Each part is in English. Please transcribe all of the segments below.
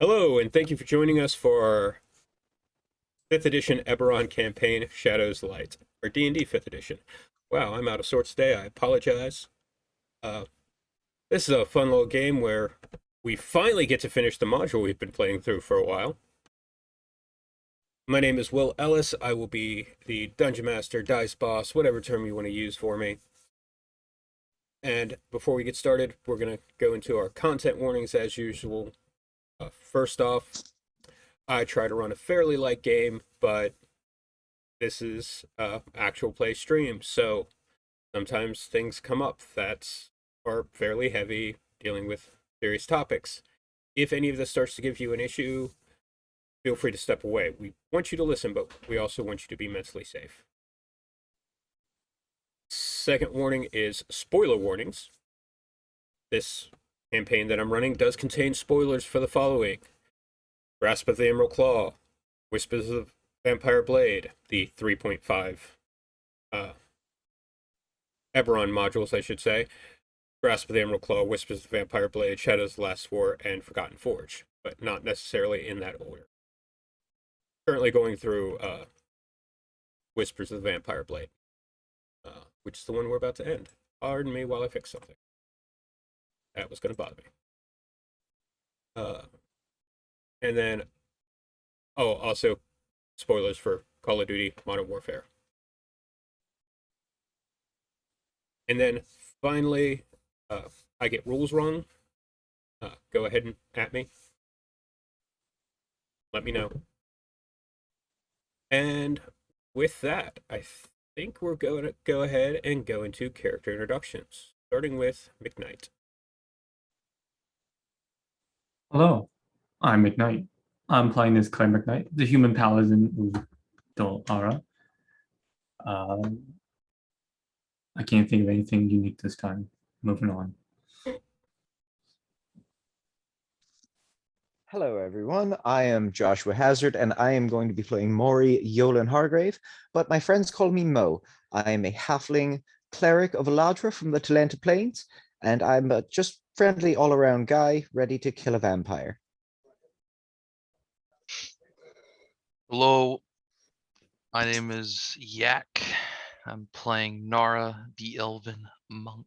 Hello, and thank you for joining us for our 5th edition Eberron campaign, Shadows Light, or D&D 5th edition. Wow, I'm out of sorts today. I apologize. Uh, this is a fun little game where we finally get to finish the module we've been playing through for a while. My name is Will Ellis. I will be the Dungeon Master, Dice Boss, whatever term you want to use for me. And before we get started, we're going to go into our content warnings as usual. First off, I try to run a fairly light game, but this is actual play stream, so sometimes things come up that are fairly heavy, dealing with serious topics. If any of this starts to give you an issue, feel free to step away. We want you to listen, but we also want you to be mentally safe. Second warning is spoiler warnings. This campaign that I'm running does contain spoilers for the following: Grasp of the Emerald Claw, Whispers of Vampire Blade, the 3.5 Eberron modules, I should say. Grasp of the Emerald Claw, Whispers of the Vampire Blade, Shadows of the Last War, and Forgotten Forge, but not necessarily in that order. Currently going through Whispers of the Vampire Blade, which is the one we're about to end. Pardon me while I fix something. That was going to bother me. And then, also spoilers for Call of Duty Modern Warfare. And then finally, I get rules wrong. Go ahead and at me. Let me know. And with that, I think we're going to go ahead and go into character introductions, starting with McKnight. Hello, I'm McKnight. I'm playing as Clay McKnight, the human paladin of Dol Ara. I can't think of anything unique this time. Moving on. Hello, everyone. I am Joshua Hazard, and I am going to be playing Maury Yolan Hargrave, but my friends call me Mo. I am a halfling cleric of Eladra from the Talenta Plains, and I'm a just friendly all-around guy ready to kill a vampire. Hello, my name is Yak. I'm playing Nara, the Elven Monk.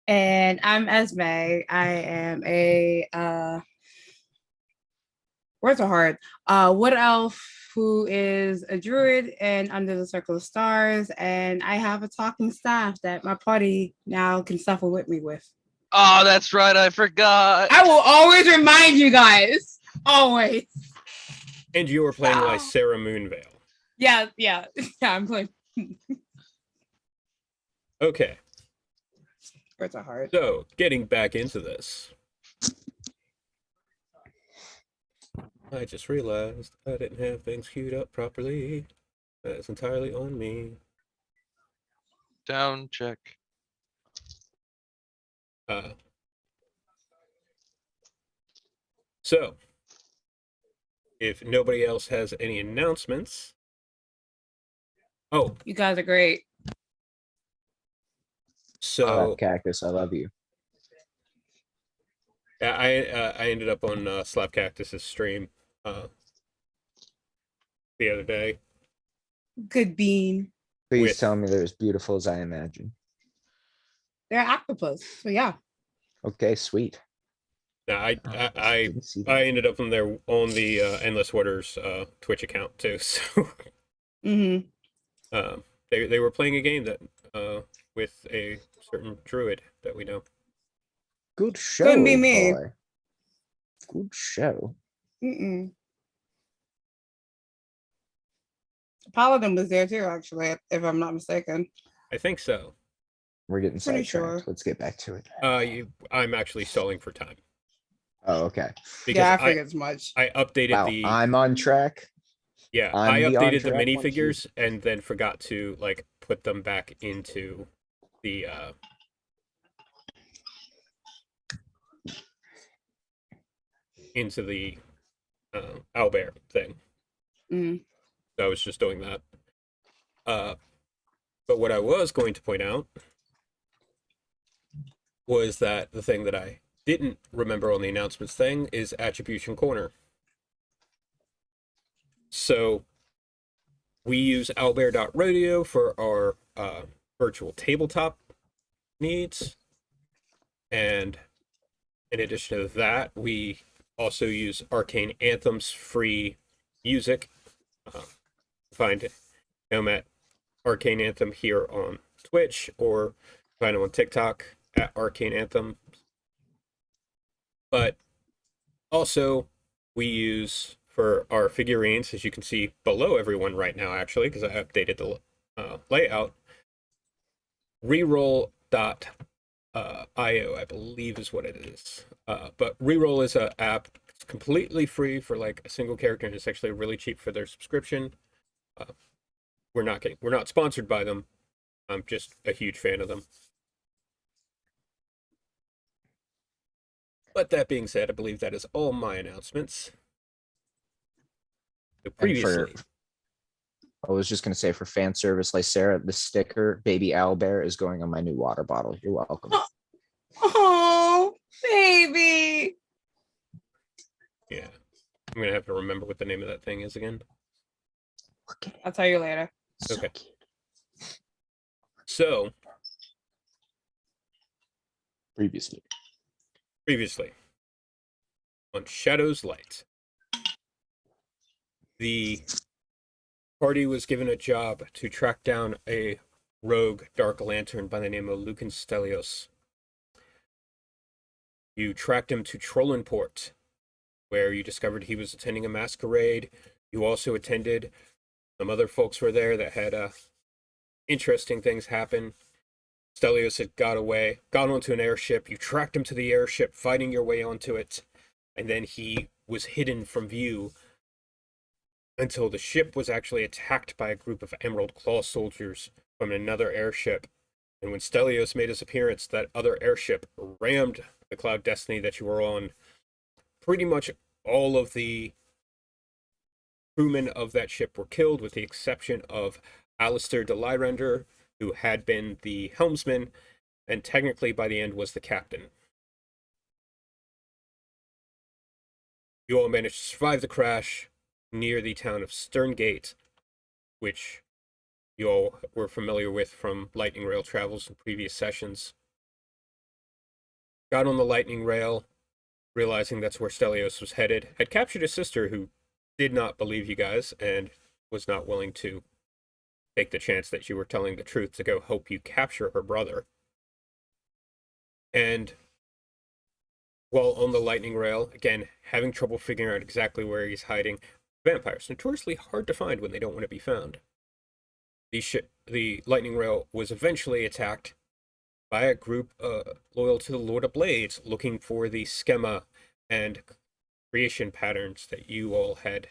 And I'm Esme. I am a words are hard. Wood elf who is a druid and under the circle of stars, and I have a talking staff that my party now can suffer with me with. Oh, that's right, I forgot. I will always remind you guys. Always. And you were playing Lysera Moonveil. Yeah, I'm playing. Okay. Words are hard. So, getting back into this. I just realized I didn't have things queued up properly. That's entirely on me. Down check. So, if nobody else has any announcements. Oh, You guys are great. So, Cactus, I love you. I ended up on Slap Cactus's stream the other day. Good bean. Please tell me they're as beautiful as I imagine. They're octopus. So yeah. Okay, sweet. Now, I ended up on there on the Endless Waters Twitch account too. So they were playing a game that with a certain druid that we know. Good show. Couldn't be me. Boy. Good show. Paladin was there too, actually, if I'm not mistaken. I think so. We're getting Pretty sidetracked. sure. Let's get back to it. I'm actually stalling for time. Oh, okay. Because yeah, I figured as much. I updated the. I'm on track. Yeah, I updated the minifigures and then forgot to like put them back into the owlbear thing. So I was just doing that. But what I was going to point out was that the thing that I didn't remember on the announcements thing is Attribution Corner. So we use owlbear.rodeo for our virtual tabletop needs. And in addition to that, we also use Arcane Anthem's free music. Find him at Arcane Anthem here on Twitch, or find him on TikTok at Arcane Anthem. But also, we use for our figurines, as you can see below everyone right now, actually, because I updated the layout, reroll.io, I believe is what it is. But Reroll is an app. It's completely free for like a single character, and it's actually really cheap for their subscription. We're not sponsored by them. I'm just a huge fan of them. But that being said, I believe that is all my announcements. So previously, I was just going to say, for fan service, Lycera, the sticker Baby Owl Bear is going on my new water bottle. You're welcome. Oh, baby. yeah, I'm gonna have to remember what the name of that thing is again. Okay. I'll tell you later. So Okay. cute. So previously on Shadows Light, the party was given a job to track down a rogue Dark Lantern by the name of Lucan Stelios. You tracked him to Trollenport, where you discovered he was attending a masquerade. You also attended, some other folks were there that had interesting things happen. Stelios had got onto an airship. You tracked him to the airship, fighting your way onto it, and then he was hidden from view until the ship was actually attacked by a group of Emerald Claw soldiers from another airship. And when Stelios made his appearance, that other airship rammed the Cloud Destiny that you were on. Pretty much all of the crewmen of that ship were killed, with the exception of Alistair de Lyrender, who had been the helmsman, and technically by the end was the captain. You all managed to survive the crash near the town of Sterngate, which you all were familiar with from Lightning Rail travels in previous sessions. Got on the Lightning Rail, realizing that's where Stelios was headed, had captured his sister, who did not believe you guys and was not willing to take the chance that you were telling the truth to go help you capture her brother. And while on the Lightning Rail, again, having trouble figuring out exactly where he's hiding, vampires, notoriously hard to find when they don't want to be found. The Lightning Rail was eventually attacked by a group loyal to the Lord of Blades, looking for the schema and creation patterns that you all had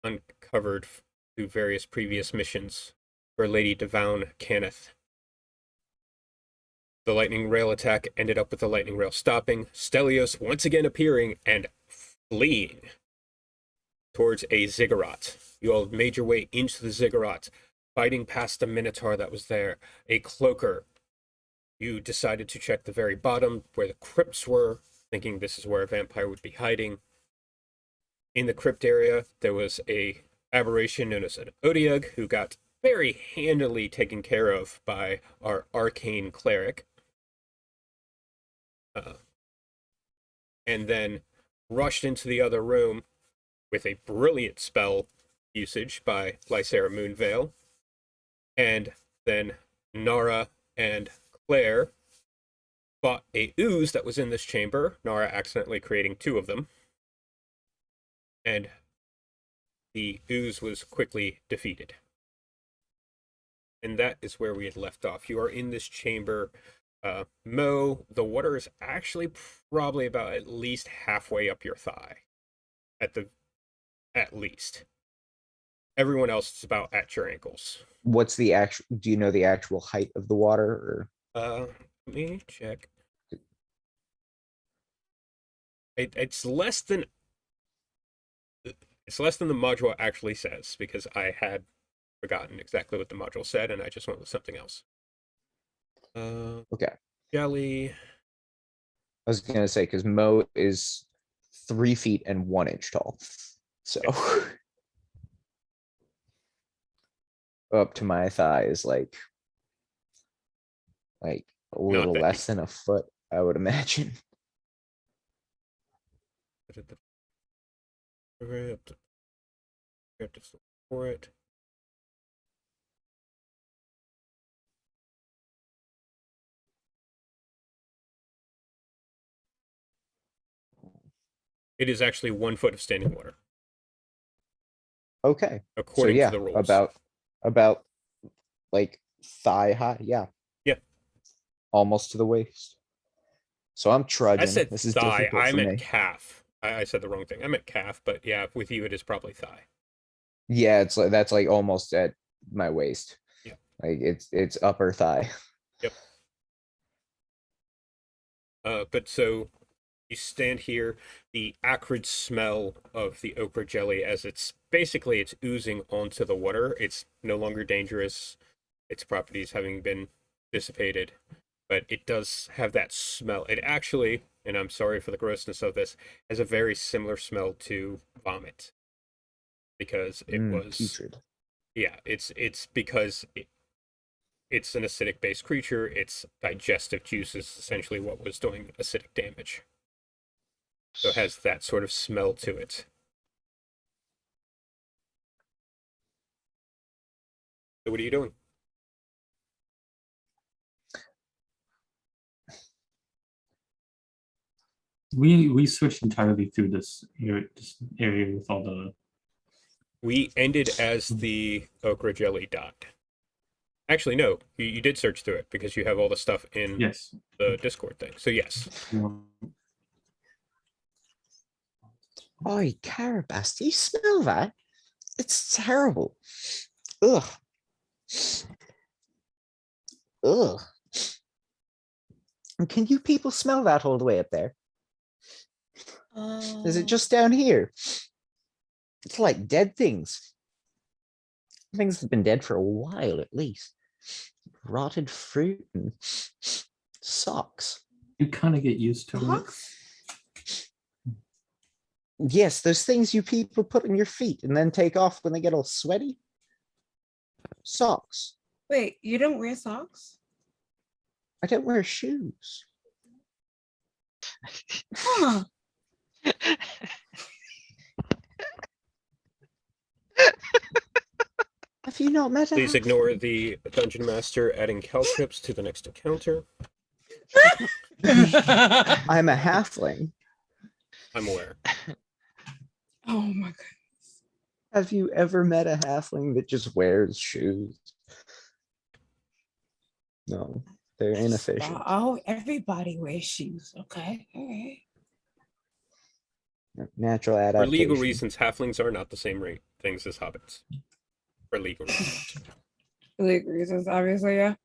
uncovered through various previous missions for Lady Devown Cannith. The Lightning Rail attack ended up with the Lightning Rail stopping, Stelios once again appearing and fleeing towards a ziggurat. You all made your way into the ziggurat, fighting past the Minotaur that was there, a cloaker. You decided to check the very bottom where the crypts were, thinking this is where a vampire would be hiding. In the crypt area, there was a aberration known as an Odiug, who got very handily taken care of by our arcane cleric. And then rushed into the other room with a brilliant spell usage by Lycera Moonveil. And then Nara and Claire fought a ooze that was in this chamber, Nara accidentally creating two of them. And the ooze was quickly defeated. And that is where we had left off. You are in this chamber. Mo, the water is actually probably about at least halfway up your thigh. At least. Everyone else is about at your ankles. What's the actual? Do you know the actual height of the water? Or Let me check. It's less than the module actually says, because I had forgotten exactly what the module said and I just went with something else. okay, Jelly. I was gonna say, because Mo is 3 feet and 1 inch tall. So up to my thighs, like a Not little that less than a foot, I would imagine. Okay, up to, we have to for it. It is actually 1 foot of standing water, Okay. So according yeah, to the rules. about like thigh high. Yeah, Yeah. almost to the waist. So I'm I trudging. said This is thigh. difficult I for meant me. calf. I said the wrong thing. I meant calf, but yeah, with you it is probably thigh. Yeah, it's like that's like almost at my waist. Yeah. Like it's upper thigh. Yep. But so you stand here, the acrid smell of the okra jelly as it's oozing onto the water. It's no longer dangerous. Its properties having been dissipated, but it does have that smell. It actually, and I'm sorry for the grossness of this, has a very similar smell to vomit because it was, Putrid. yeah, it's because it's an acidic based creature. Its digestive juice is essentially what was doing acidic damage. So it has that sort of smell to it. So what are you doing? We switched entirely through this area with all the. We ended as the okra jelly died. Actually, no, you did search through it because you have all the stuff in Yes. the Discord thing. So yes. Oh, Carabas, do you smell that? It's terrible. Ugh. Ugh. And can you people smell that all the way up there? Is it just down here? It's like dead things. Things have been dead for a while at least. Rotted fruit and socks. You kind of get used to it. Socks? Yes, those things you people put on your feet and then take off when they get all sweaty. Socks. Wait, you don't wear socks? I don't wear shoes. Huh. Have you not met a Please half- ignore the dungeon master adding caltrips to the next encounter. I'm a halfling. I'm aware. Oh my god. Have you ever met a halfling that just wears shoes? No, they're inefficient. Oh, everybody wears shoes. Okay. All right. Natural For adaptation. legal reasons, halflings are not the same things as hobbits. For legal reasons. Legal reasons, obviously, yeah.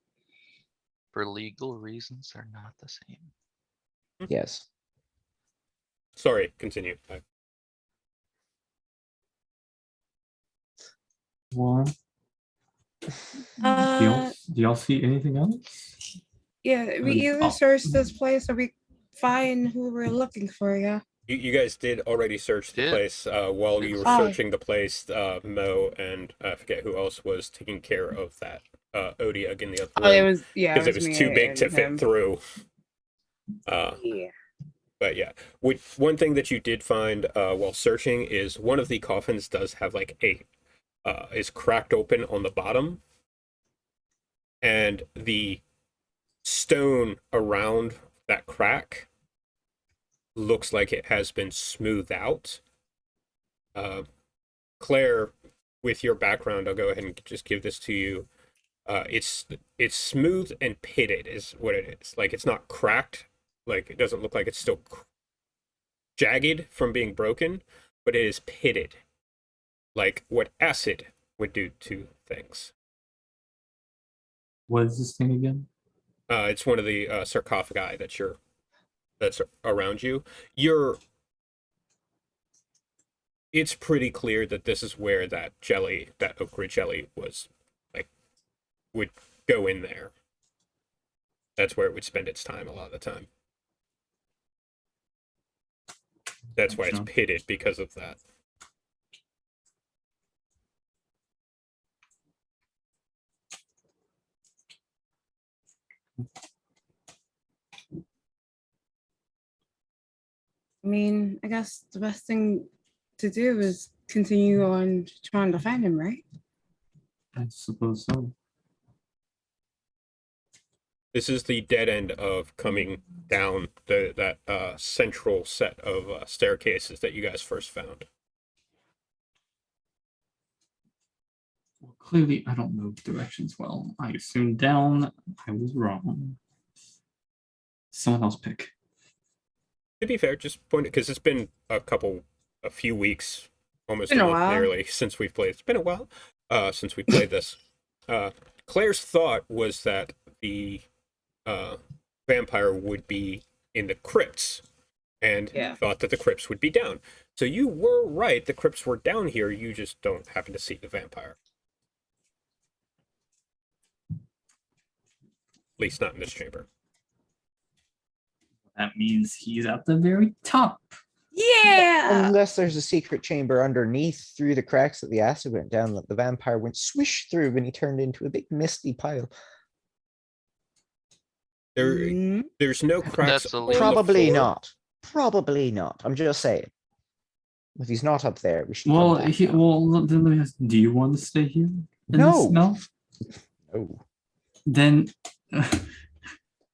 For legal reasons, they're not the same. Yes. Sorry, continue. One. Uh, Do y'all see anything else? yeah, we either Oh. search this place or we find who we're looking for, yeah. You guys did already search the Did. place while you were Oh. searching the place. Mo and I forget who else was taking care of that. Odiug in the other Oh, it room was, yeah, because it was me too big and to fit him. through. Yeah. But yeah, one thing that you did find while searching is one of the coffins does have like is cracked open on the bottom, and the stone around that crack looks like it has been smoothed out. Claire, with your background, I'll go ahead and just give this to you. It's smooth and pitted is what it is. Like it's not cracked. Like it doesn't look like it's still jagged from being broken, but it is pitted. Like what acid would do to things. What is this thing again? It's one of the sarcophagi that's around you. It's pretty clear that this is where that okra jelly would go in there. That's where it would spend its time a lot of the time. That's why it's Gotcha. pitted because of that. I mean, I guess the best thing to do is continue on trying to find him, right? I suppose so. This is the dead end of coming down that central set of staircases that you guys first found. Well, clearly, I don't know directions well. I assumed down. I was wrong. Someone else pick. To be fair, just point it because it's been a few weeks, almost Been a a month while. nearly since we've played. It's been a while since we played this. Claire's thought was that the vampire would be in the crypts, and Yeah. thought that the crypts would be down. So you were right. The crypts were down here. You just don't happen to see the vampire. At least not in this chamber. That means he's at the very top. Yeah. Unless there's a secret chamber underneath through the cracks that the acid went down that the vampire went swish through when he turned into a big misty pile. Mhm. There's no cracks. That's a on leap. the Probably floor. not. Probably not. I'm just saying. If he's not up there, we should come Well, back down. then let me ask, do you want to stay here in the No. snow? Oh. Then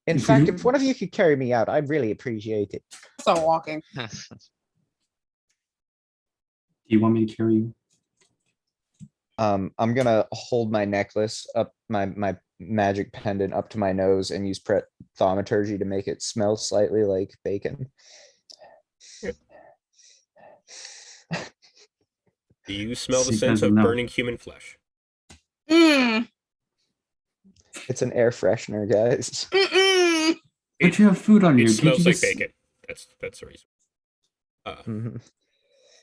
In If fact, you- if one of you could carry me out, I'd really appreciate it. Start walking. do you want me to carry you? I'm gonna hold my necklace up, my magic pendant up to my nose and use thaumaturgy to make it smell slightly like bacon. Do you smell the She sense doesn't of know. burning human flesh? Mm. It's an air freshener, guys. Mm-mm. But you have food on It you. Can't smells you like just, bacon. That's the reason. Mhm.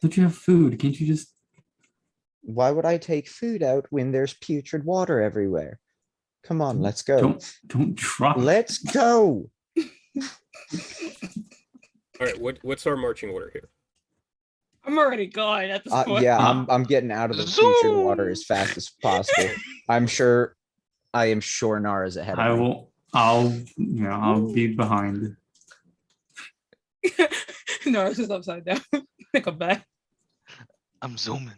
Don't you have food? Can't you just? Why would I take food out when there's putrid water everywhere? Come on, let's go. Don't try. Let's go. All right, what's our marching order here? I'm already gone at this point. Yeah, I'm getting out of the putrid water as fast as possible. I am sure Nara's ahead I of me. will. I'll be behind. No, it's just upside down. Think I'm back. I'm zooming.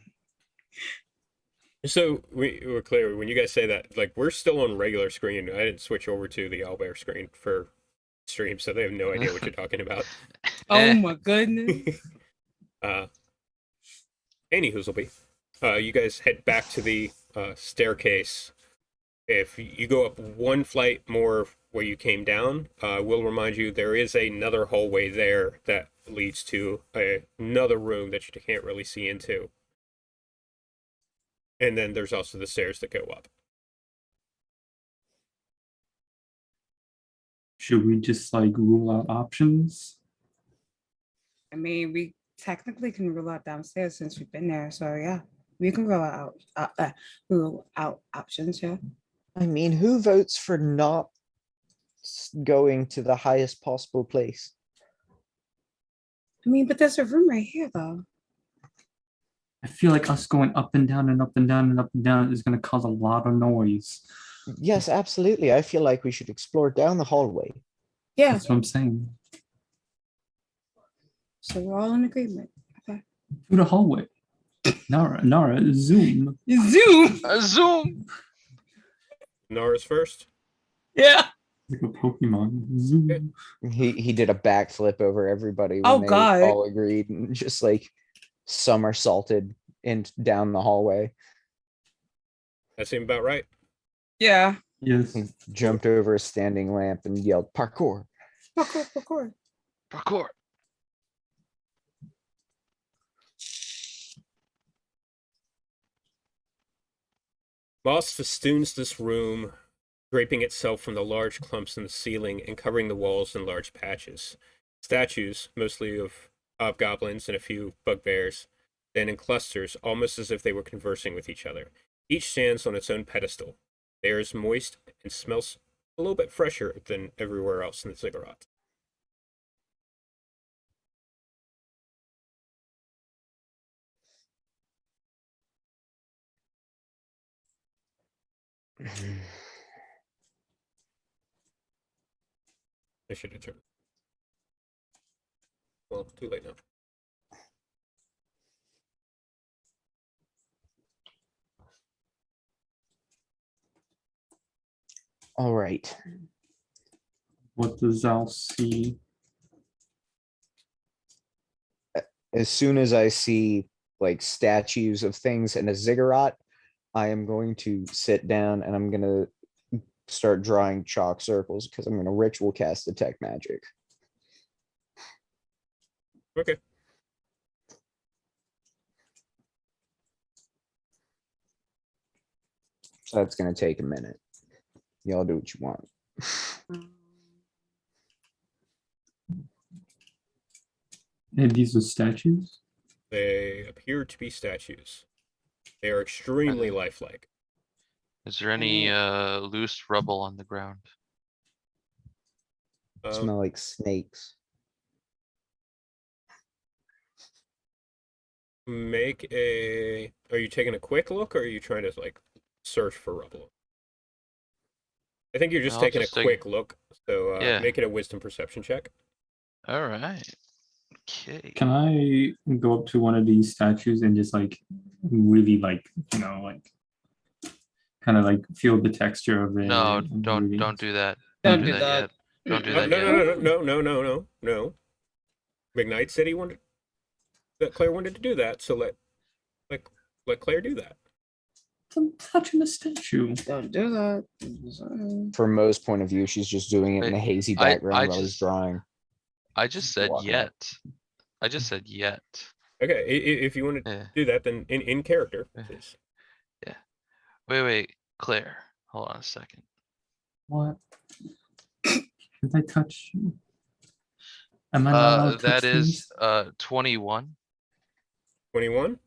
So we're clear when you guys say that, like we're still on regular screen. I didn't switch over to the owlbear screen for stream, so they have no idea what you're talking about. Oh my goodness. Anywhoozleby, you guys head back to the staircase. If you go up one flight more where you came down, we'll remind you there is another hallway there that leads to another room that you can't really see into. And then there's also the stairs that go up. Should we just like rule out options? I mean, we technically can rule out downstairs since we've been there. So yeah, we can rule out options. Yeah. I mean, who votes for not going to the highest possible place? I mean, but there's a room right here though. I feel like us going up and down and up and down and up and down is going to cause a lot of noise. Yes, absolutely. I feel like we should explore down the hallway. Yeah. That's what I'm saying. So we're all in agreement. Okay. Through the hallway. Nara, zoom. Zoom. Zoom. Nara's first. Yeah. Like a Pokemon. Zoom. He did a backflip over everybody when Oh, they God. all agreed and just like somersaulted in down the hallway. That seemed about right. Yeah. Yes. He jumped over a standing lamp and yelled parkour. Parkour, parkour. Parkour. Moss festoons this room, draping itself from the large clumps in the ceiling and covering the walls in large patches. Statues, mostly of hobgoblins and a few bugbears, stand in clusters, almost as if they were conversing with each other. Each stands on its own pedestal. The air is moist and smells a little bit fresher than everywhere else in the ziggurat. I should have turned. Well, too late now. All right. What does Al see? As soon as I see like statues of things and a ziggurat, I am going to sit down and I'm gonna start drawing chalk circles because I'm gonna ritual cast detect magic. Okay. So that's gonna take a minute. Y'all do what you want. And these are statues? They appear to be statues. They are extremely they? lifelike. Is there any loose rubble on the ground? Smell like snakes. Make a. Are you taking a quick look, or are you trying to like search for rubble? I think you're just I'll taking just a quick look. So Yeah. make it a wisdom perception check. All right. Okay. Can I go up to one of these statues and just like really like, like kind of like feel the texture of it? No, and don't really- do that. Don't do do that that. yet. Don't do No, that no, yet. no. McKnight said he wanted that Claire wanted to do that, so let Claire do that. I'm touching the statue. Don't do that. From Mo's point of view, she's just doing it in Wait, a hazy I background while he's just- drawing. I just said Walk out. yet. I just said yet. Okay, if you want to Yeah. do that, then in character, Yeah. please. Wait, Claire. Hold on a second. What? Did I touch? Am I not allowed to touch That is things? 21. 21.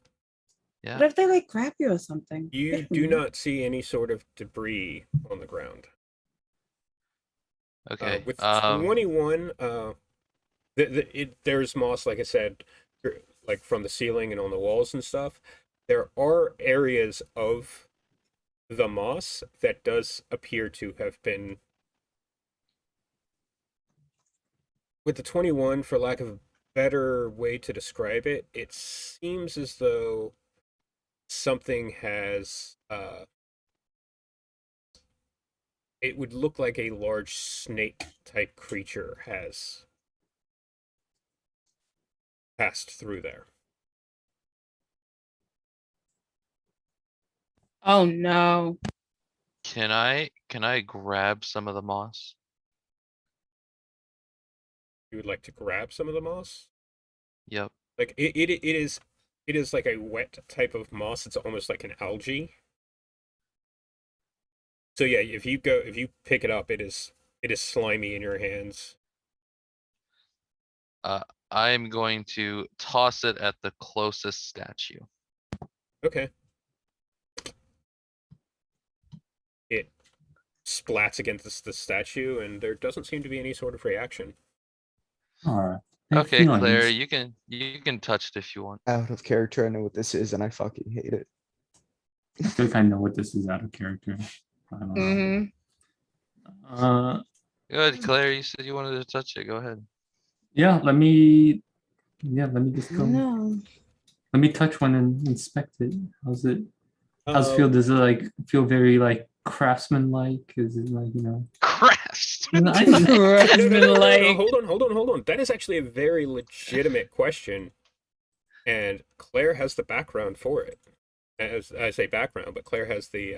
Yeah. What if they like grab you or something? You do not see any sort of debris on the ground. Okay. With 21, there's moss, like I said, like from the ceiling and on the walls and stuff. There are areas of the moss that does appear to have been, with the 21, for lack of a better way to describe it, it seems as though something has it would look like a large snake type creature has passed through there. Oh no. Can I grab some of the moss? You would like to grab some of the moss? Yep. Like it is like a wet type of moss. It's almost like an algae. So yeah, if you pick it up, it is slimy in your hands. I'm going to toss it at the closest statue. Okay. It splats against the statue, and there doesn't seem to be any sort of reaction. All right. I have Okay, Claire, feelings. you can touch it if you want. Out of character, I know what this is, and I fucking hate it. I feel like I know what this is out of character. I don't know. Mm-hmm. Go ahead, Claire. You said you wanted to touch it. Go ahead. Yeah, let me just go. No. Let me touch one and inspect it. How's it? How's it Uh, feel? Does it like feel very like craftsman-like? Is it like, Crest. No, no, Like hold on. That is actually a very legitimate question, and Claire has the background for it. As I say background, but Claire has the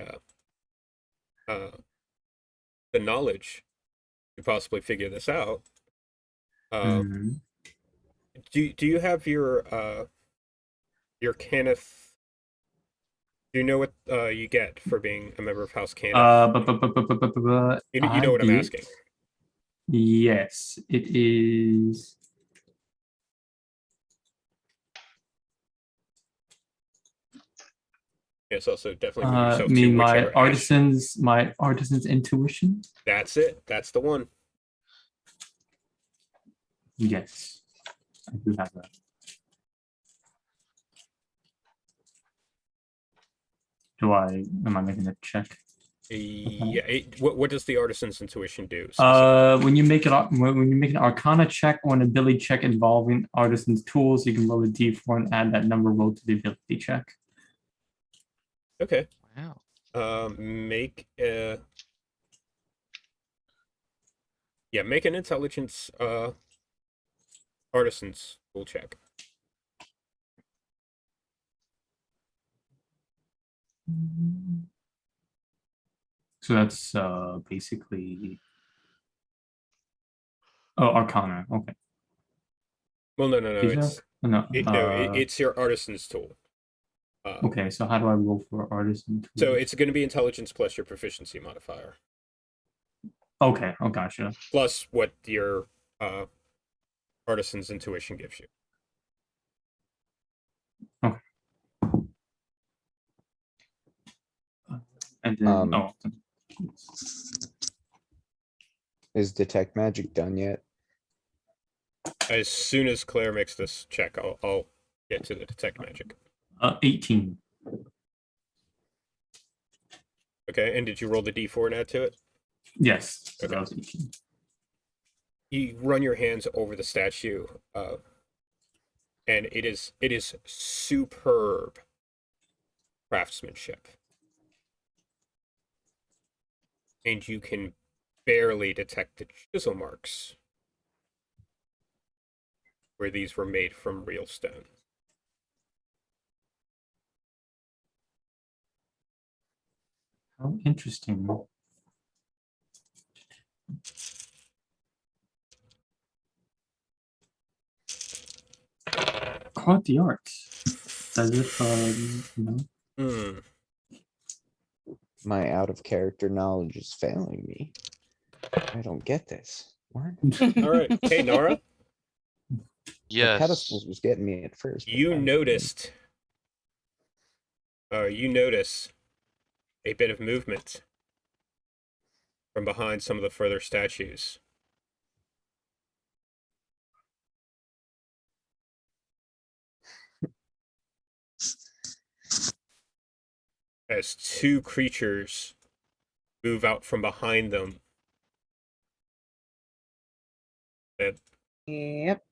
knowledge to possibly figure this out. Mhm. Do you have your Kenneth? Do you know what you get for being a member of House Kenneth? You know what I'm asking. Yes, it is. Yes, also definitely move yourself to Me, whichever my artisan's intuition. That's it. That's the one. Yes, I do have that. Am I making a check? Yeah. What does the artisan's intuition do? specifically? When you make an Arcana check or an ability check involving artisan's tools, you can roll a d4 and add that number rolled to the ability check. Okay. Wow. Make make an intelligence artisan's tool check. So that's basically. Oh, Arcana. Okay. Well, no, Is it's that- no. it's your artisan's tool. Okay, so how do I roll for artisan? So tools? it's going to be intelligence plus your proficiency modifier, Okay. Oh, gotcha. plus what your artisan's intuition gives you. And then Um, Is detect magic done yet? As soon as Claire makes this check, I'll get to the detect magic. 18. Okay, and did you roll the d4 and add to it? Yes. So Okay. that was 18. You run your hands over the statue, and it is superb craftsmanship, and you can barely detect the chisel marks where these were made from real stone. How interesting. Quite the art. As if, you know. Hmm. My out of character knowledge is failing me. I don't get this. What? All right. Hey, Nara, The Yes. pedestals was getting me at first. but you I'm- noticed. You notice a bit of movement from behind some of the further statues. As two creatures move out from behind them. And Yep.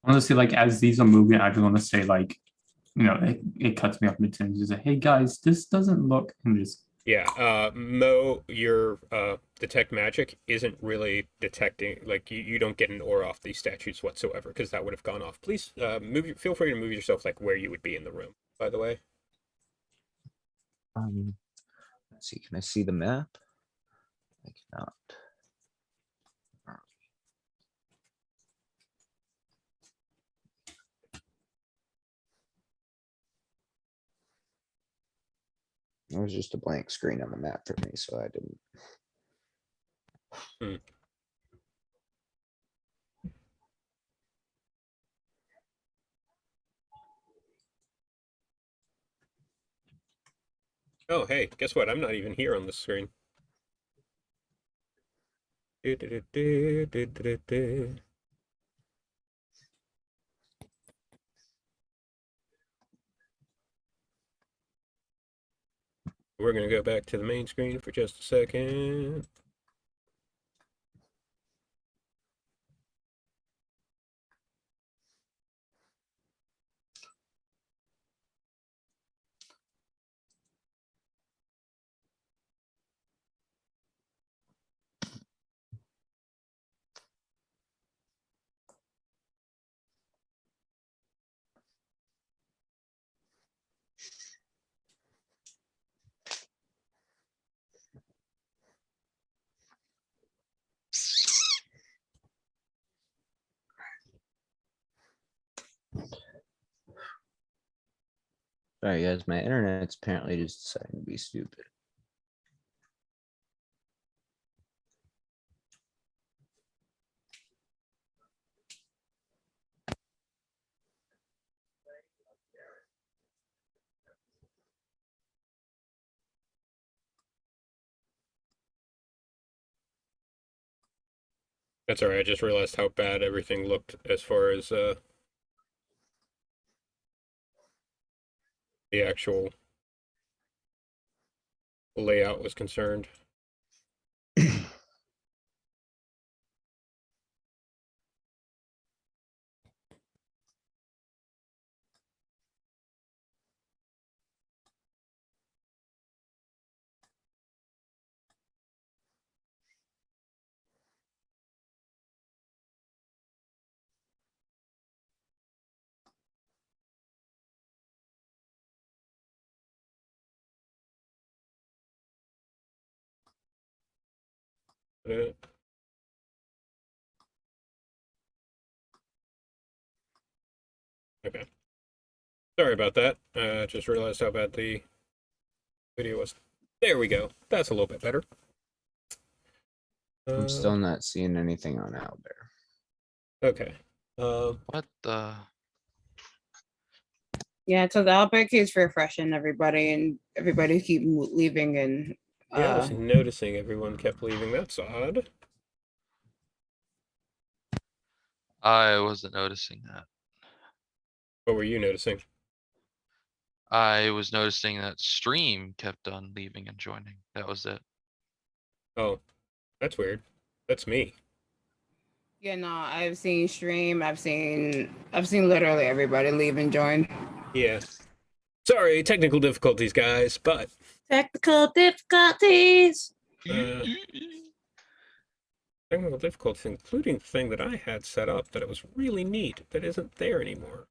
Honestly, like as these are moving, I just want to say, like, you know, it cuts me off mid-sentence. Just say, hey guys, this doesn't look, and just yeah, Mo, your detect magic isn't really detecting, like you don't get an aura off these statues whatsoever, because that would have gone off. Please feel free to move yourself like where you would be in the room, by the way. Let's see. Can I see the map? I cannot. It was just a blank screen on the map for me, so I didn't. Oh, hey, guess what? I'm not even here on the screen. We're going to go back to the main screen for just a second. Sorry guys, my internet's apparently just deciding to be stupid. That's all right. I just realized how bad everything looked as far as the actual layout was concerned. Uh, Okay. Sorry about that. Just realized how bad the video was. There we go. That's a little bit better. I'm still not seeing anything on Owlbear. Okay. What the? Yeah, so the outbreak keeps refreshing everybody, and everybody keep leaving, and Yeah, I was noticing everyone kept leaving. That's odd. I wasn't noticing that. What were you noticing? I was noticing that stream kept on leaving and joining. That was it. Oh, that's weird. That's me. yeah, no, I've seen stream, I've seen literally everybody leave and join. Yeah. Sorry, technical difficulties, guys, but Technical difficulties. uh, technical difficulties, including the thing that I had set up that it was really neat that isn't there anymore.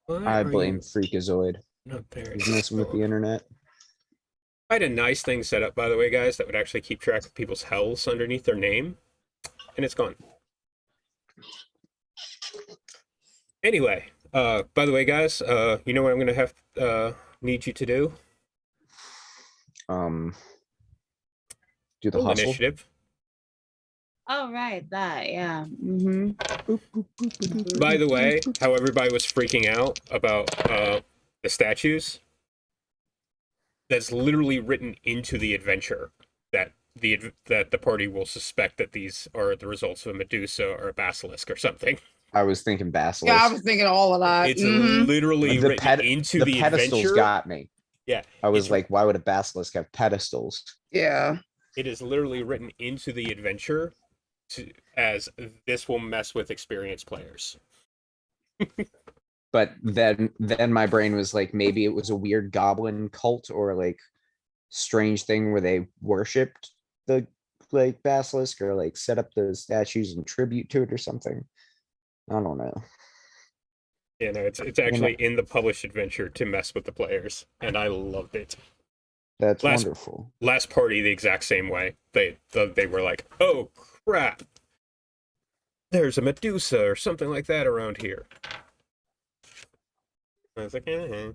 Why I are blame you Freakazoid. not there? He's messing with the internet. I had a nice thing set up, by the way, guys, that would actually keep track of people's healths underneath their name, and it's gone. Anyway, by the way, guys, you know what I'm gonna have need you to do? Do the Roll hustle. initiative. Oh right, that yeah. Mm-hmm. By the way, how everybody was freaking out about the statues, that's literally written into the adventure that the party will suspect that these are the results of a Medusa or a basilisk or something. I was thinking Yeah, I Basilisk. was thinking all of that. It's Mhm. literally The written into the pedestals adventure. got me. Yeah, I was it's- like, why would a basilisk have pedestals? Yeah. it is literally written into the adventure as this will mess with experienced players. But then my brain was like, maybe it was a weird goblin cult or like strange thing where they worshipped the like basilisk or like set up the statues in tribute to it or something. I don't know. Yeah, no, it's actually in the published adventure to mess with the players, and I loved it. That's Last- wonderful. Last party the exact same way. They were like, "Oh crap, there's a Medusa or something like that around here." I was like, eh.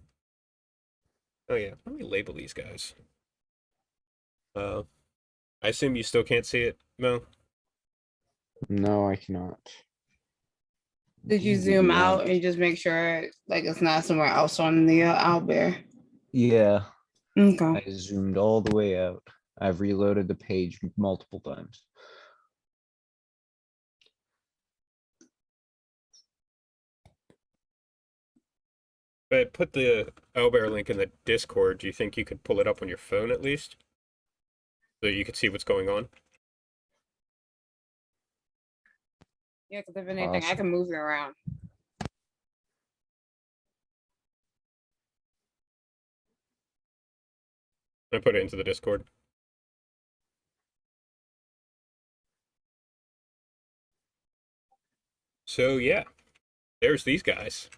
Oh yeah, let me label these guys. I assume you still can't see it, Mo? No, I cannot. Did you zoom out and just make sure like it's not somewhere else on the Owlbear? Yeah, Okay. I zoomed all the way out. I've reloaded the page multiple times. I put the Owlbear link in the Discord. Do you think you could pull it up on your phone at least? So you could see what's going on? Yeah, because if anything, I Awesome. can move it around. I put it into the Discord. So yeah, there's these guys.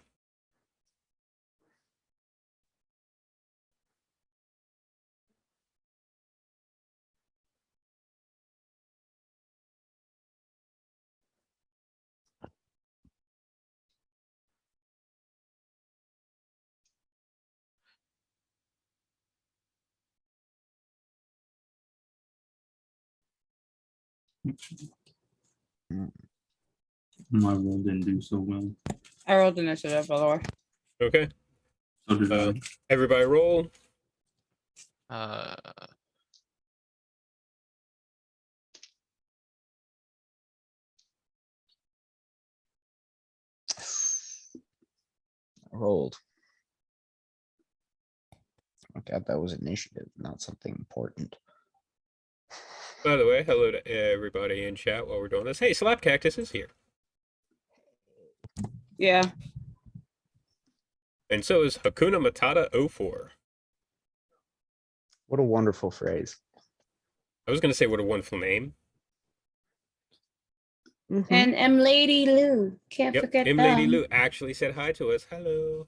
My roll didn't do so well. I rolled initiative, by the way. Okay, So did I. everybody roll. Uh, I rolled. I thought that was initiative, not something important. By the way, hello to everybody in chat while we're doing this. Hey, Slap Cactus is here. Yeah. And so is Hakuna Matata 04. What a wonderful phrase. I was going to say what a wonderful name. Mhm. And M Lady Lou. Can't Yep, forget M them. Lady Lou actually said hi to us. Hello.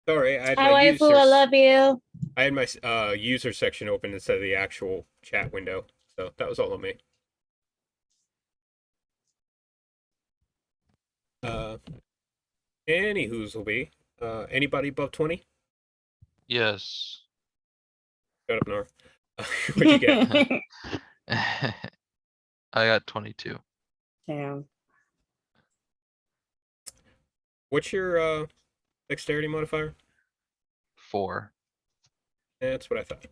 Sorry, I had Hi, my waifu. I love you. I had my user section open instead of the actual chat window, so that was all on me. Anywho's will be. Anybody above 20? Yes. Shut up, Nor. What'd you get? I got 22. Damn. What's your dexterity modifier? 4. That's what I thought.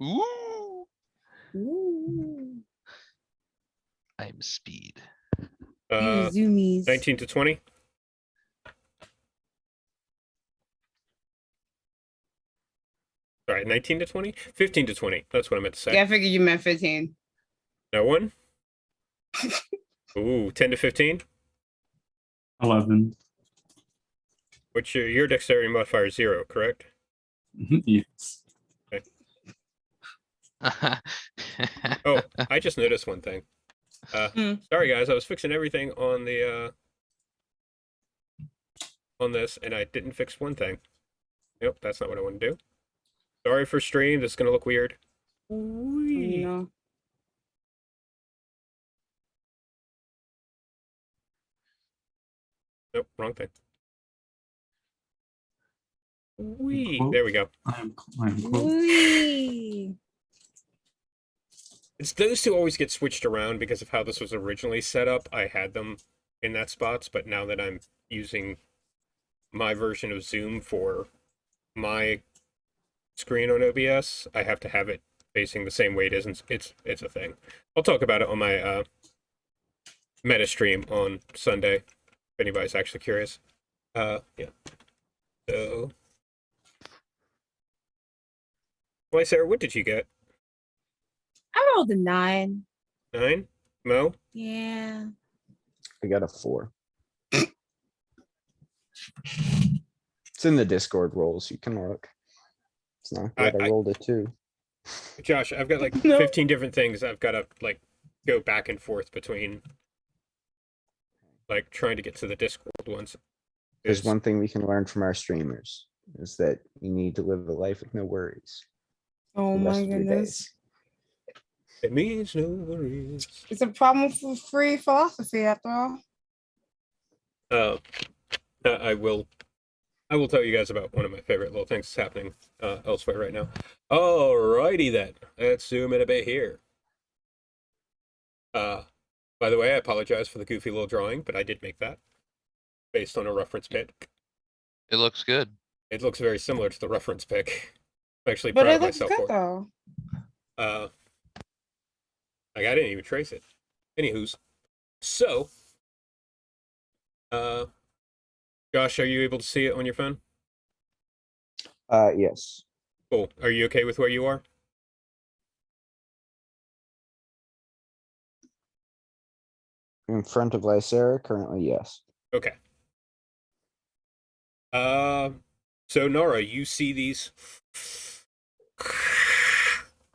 Ooh. Ooh. I'm speed. You Uh, zoomies. 19 to 20. Sorry, 19 to 20? 15 to 20. That's what I meant to say. Yeah, I figured you meant 15. No one? Ooh, 10 to 15? 11. Which your dexterity modifier is 0, correct? Yes. Oh, I just noticed one thing. Hmm. Sorry guys, I was fixing everything on the on this, and I didn't fix one thing. Nope, that's not what I want to do. Sorry for stream. This is gonna look weird. Whee. No. Nope, wrong thing. Whee. Quote. There we go. I'm close. Whee. It's those two always get switched around because of how this was originally set up. I had them in that spots, but now that I'm using my version of Zoom for my screen on OBS, I have to have it facing the same way it is, and it's a thing. I'll talk about it on my meta stream on Sunday if anybody's actually curious. Yeah. So, well, Sarah, what did you get? I rolled a 9. 9? Mo? Yeah. I got a 4. It's in the Discord rolls. You can look. It's not good. I I- rolled a 2. Josh, I've got like No. 15 different things I've got to like go back and forth between, like trying to get to the Discord ones. There's Is- one thing we can learn from our streamers is that you need to live a life with no worries. Oh the rest my of your goodness. days. It means no worries. It's a problem for free philosophy after all. I will tell you guys about one of my favorite little things that's happening elsewhere right now. Alrighty then, let's zoom in a bit here. By the way, I apologize for the goofy little drawing, but I did make that based on a reference pic. It looks good. It looks very similar to the reference pic. I'm actually But proud it of looks myself good for it. though. Like I didn't even trace it. Anywho's, so, Josh, are you able to see it on your phone? Yes. Cool. Are you okay with where you are? In front of Lysera, currently, yes. Okay. So Nara, you see these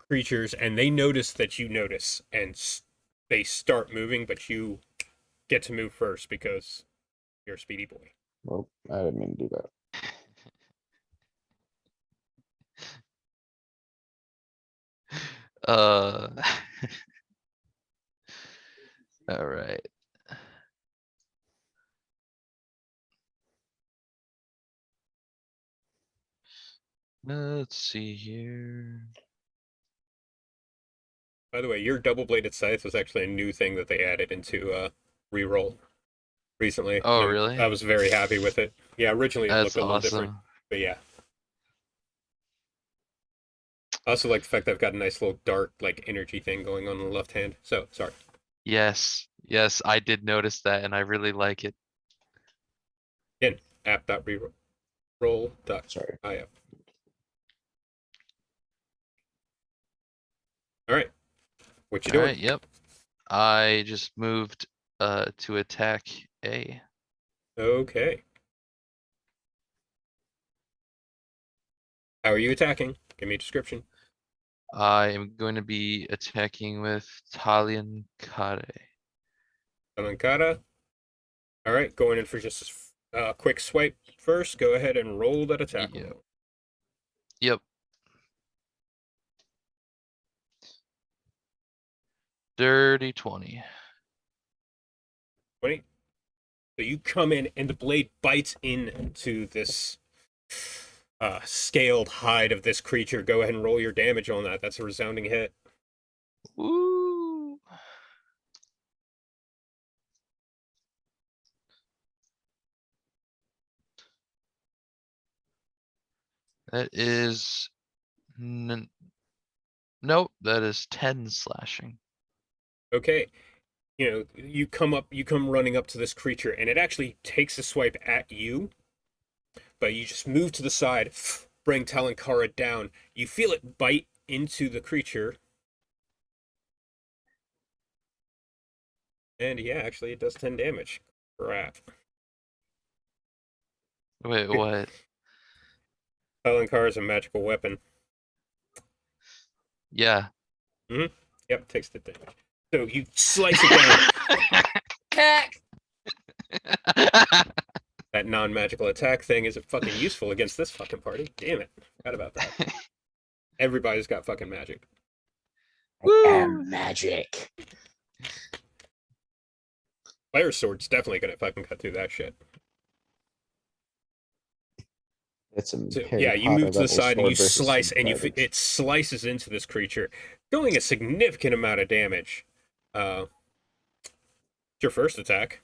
creatures, and they notice that you notice, and they start moving, but you get to move first because you're a speedy boy. Well, I didn't mean to do that. Uh. All right. Let's see here. By the way, your double-bladed scythe was actually a new thing that they added into reroll recently. Oh, and really? I was very happy with it. Yeah, originally it That's looked a little different, awesome. but yeah. I also like the fact that I've got a nice little dark, like, energy thing going on the left hand. So, sorry. Yes, yes, I did notice that, and I really like it. Again, app.reroll Roll dot. Sorry. I up. All right. What you doing? Alright, yep. I just moved to attack A. Okay. How are you attacking? Give me a description. I am going to be attacking with Talion Kare. Alankara. All right, going in for just a quick swipe first. Go ahead and roll that attack. Yeah. roll. Yep. Dirty 20. 20. So you come in and the blade bites into this scaled hide of this creature. Go ahead and roll your damage on that. That's a resounding hit. Woo! That is nope, that is 10 slashing. Okay. You know, you come running up to this creature, and it actually takes a swipe at you, but you just move to the side, bring Talankara down. You feel it bite into the creature. And yeah, actually it does 10 damage. Crap. Wait, what? Talankara is a magical weapon. Yeah. Yep, takes the damage. So you slice it down. Heck. That non-magical attack thing isn't fucking useful against this fucking party. Damn it. Forgot about that. Everybody's got fucking magic. I am magic. Fire sword's definitely gonna fucking cut through that shit. It's some So, Harry yeah, you Potter move to the level side and sword you versus slice, some and garbage. it slices into this creature, doing a significant amount of damage. It's your first attack.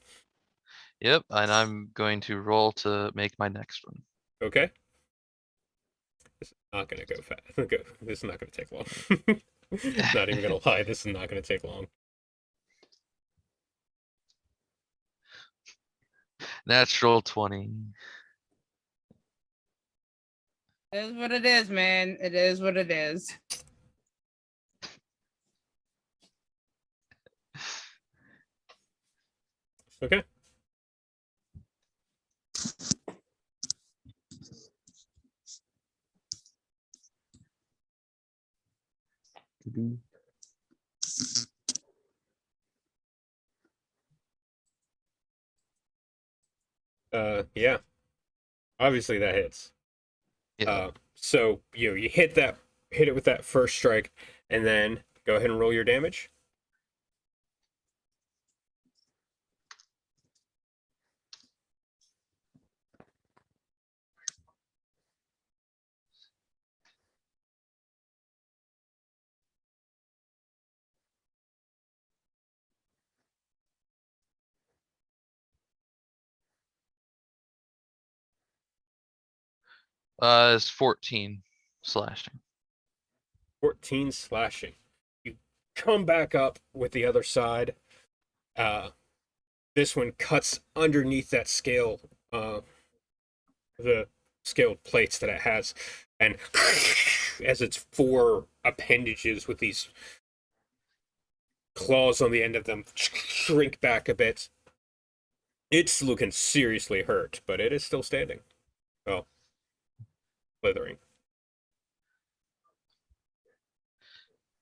Yep, and I'm going to roll to make my next one. Okay. This is not gonna go fast. This is not gonna take long. Not even gonna lie, this is not gonna take long. Natural 20. It is what it is, man. It is what it is. Okay. Yeah. Obviously that hits. Yeah. So you hit it with that first strike, and then go ahead and roll your damage. It's 14 slashing. 14 slashing. You come back up with the other side. This one cuts underneath that scale, the scaled plates that it has, and as its four appendages with these claws on the end of them shrink back a bit. It's looking seriously hurt, but it is still standing. Oh, slithering.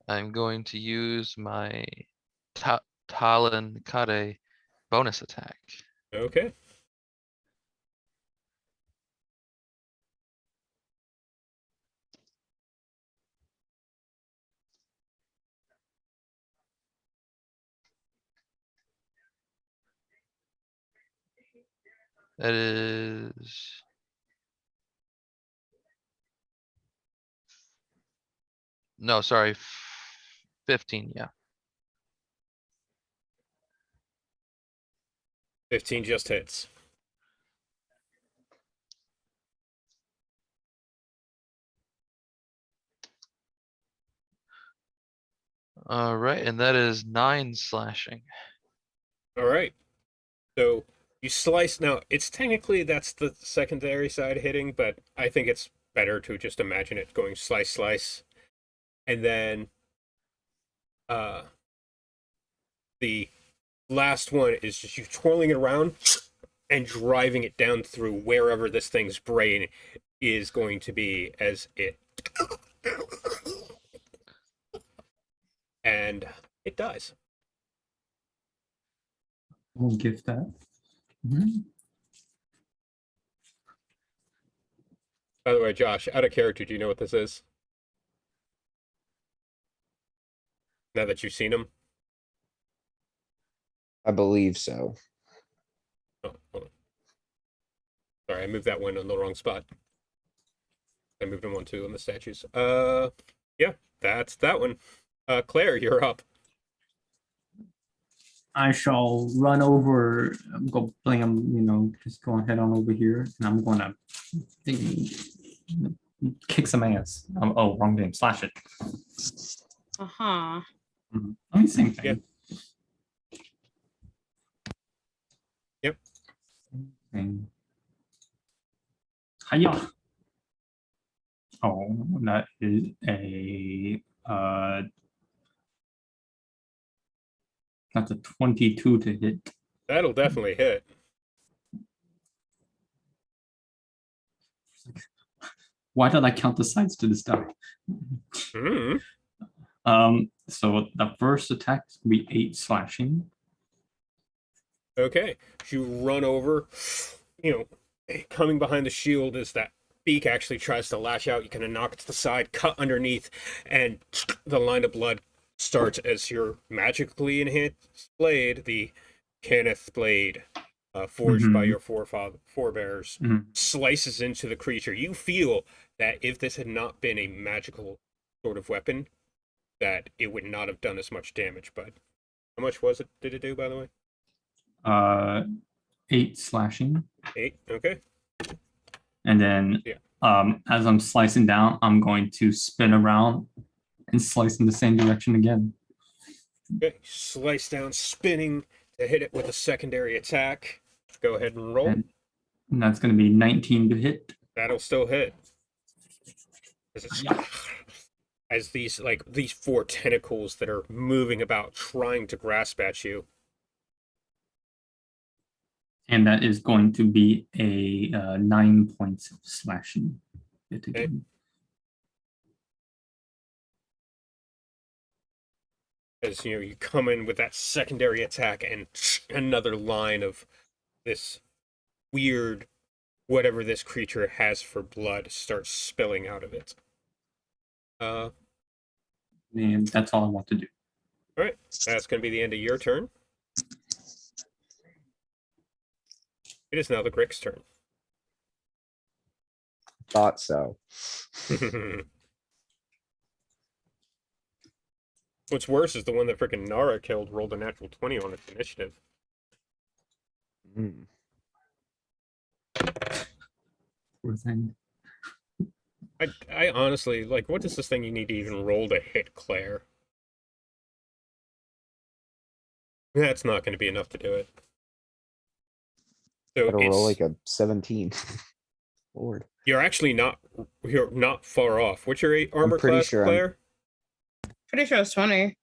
I'm going to use my Talon Kare bonus attack. Okay. That is no, sorry, 15. Yeah. 15 just hits. All right, and that is 9 slashing. All right. So You slice. Now, it's technically that's the secondary side hitting, but I think it's better to just imagine it going slice, slice, and then the last one is just you twirling it around and driving it down through wherever this thing's brain is going to be as it. And it dies. We'll give that. Mhm. By the way, Josh, out of character, do you know what this is? Now that you've seen him? I believe so. Oh, hold on. Sorry, I moved that one on the wrong spot. I moved him one too on the statues. Yeah, that's that one. Claire, you're up. I shall run over, go blam, just go ahead on over here, and I'm gonna kick some ass. Oh, wrong game. Slash it. Uh-huh. I mean, same thing. Yep. And hiya. Oh, that is a that's a 22 to hit. That'll definitely hit. Why did I count the sides to this die? Mm. So the first attack will be 8 slashing. Okay. You run over, coming behind the shield as that beak actually tries to lash out. You kind of knock it to the side, cut underneath, and the line of blood starts as your magically enhanced blade, the Cannith blade, forged by your forebears, slices into the creature. You feel that if this had not been a magical sort of weapon, that it would not have done as much damage. But how much was it? Did it do, by the way? 8 slashing. 8. Okay. And then as I'm slicing down, I'm going to spin around and slice in the same direction again. Okay. Slice down, spinning to hit it with a secondary attack. Go ahead and roll. And that's going to be 19 to hit. That'll still hit. As these 4 tentacles that are moving about, trying to grasp at you. And that is going to be a 9 points of slashing. Hit again. As you come in with that secondary attack, and another line of this weird whatever this creature has for blood starts spilling out of it. And that's all I want to do. All right, that's going to be the end of your turn. It is now the Grick's turn. Thought so. What's worse is the one that freaking Nara killed rolled a natural 20 on its initiative. Mm. Poor thing. I honestly, what does this thing you need to even roll to hit Claire? That's not going to be enough to do it. So Gotta roll it's, like a 17. Lord. you're not far off. What's your armor pretty class, sure I'm- Claire? Pretty sure it's 20.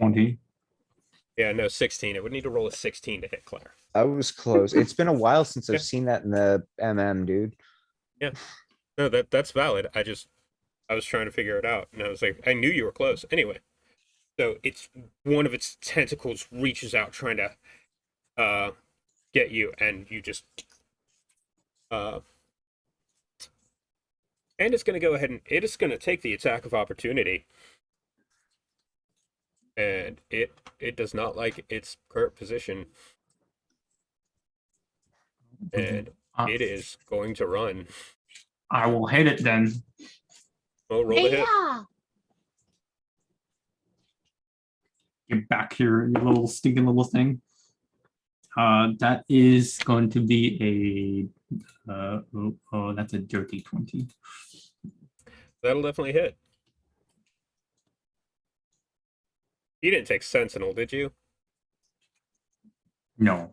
20. Yeah, no, 16. It would need to roll a 16 to hit Claire. I was close. It's been a while since Yeah. I've seen that in the dude. No, that's valid. I was trying to figure it out, and I was like, I knew you were close. Anyway, so it's one of its tentacles reaches out trying to get you, and you just and it's going to go ahead and it is going to take the attack of opportunity, and it does not like its current position, and it is going to run. I will hit it then. Oh, roll the hit. Get back here, you little stinking little thing. That is going to be a that's a dirty 20. That'll definitely hit. You didn't take Sentinel, did you? No.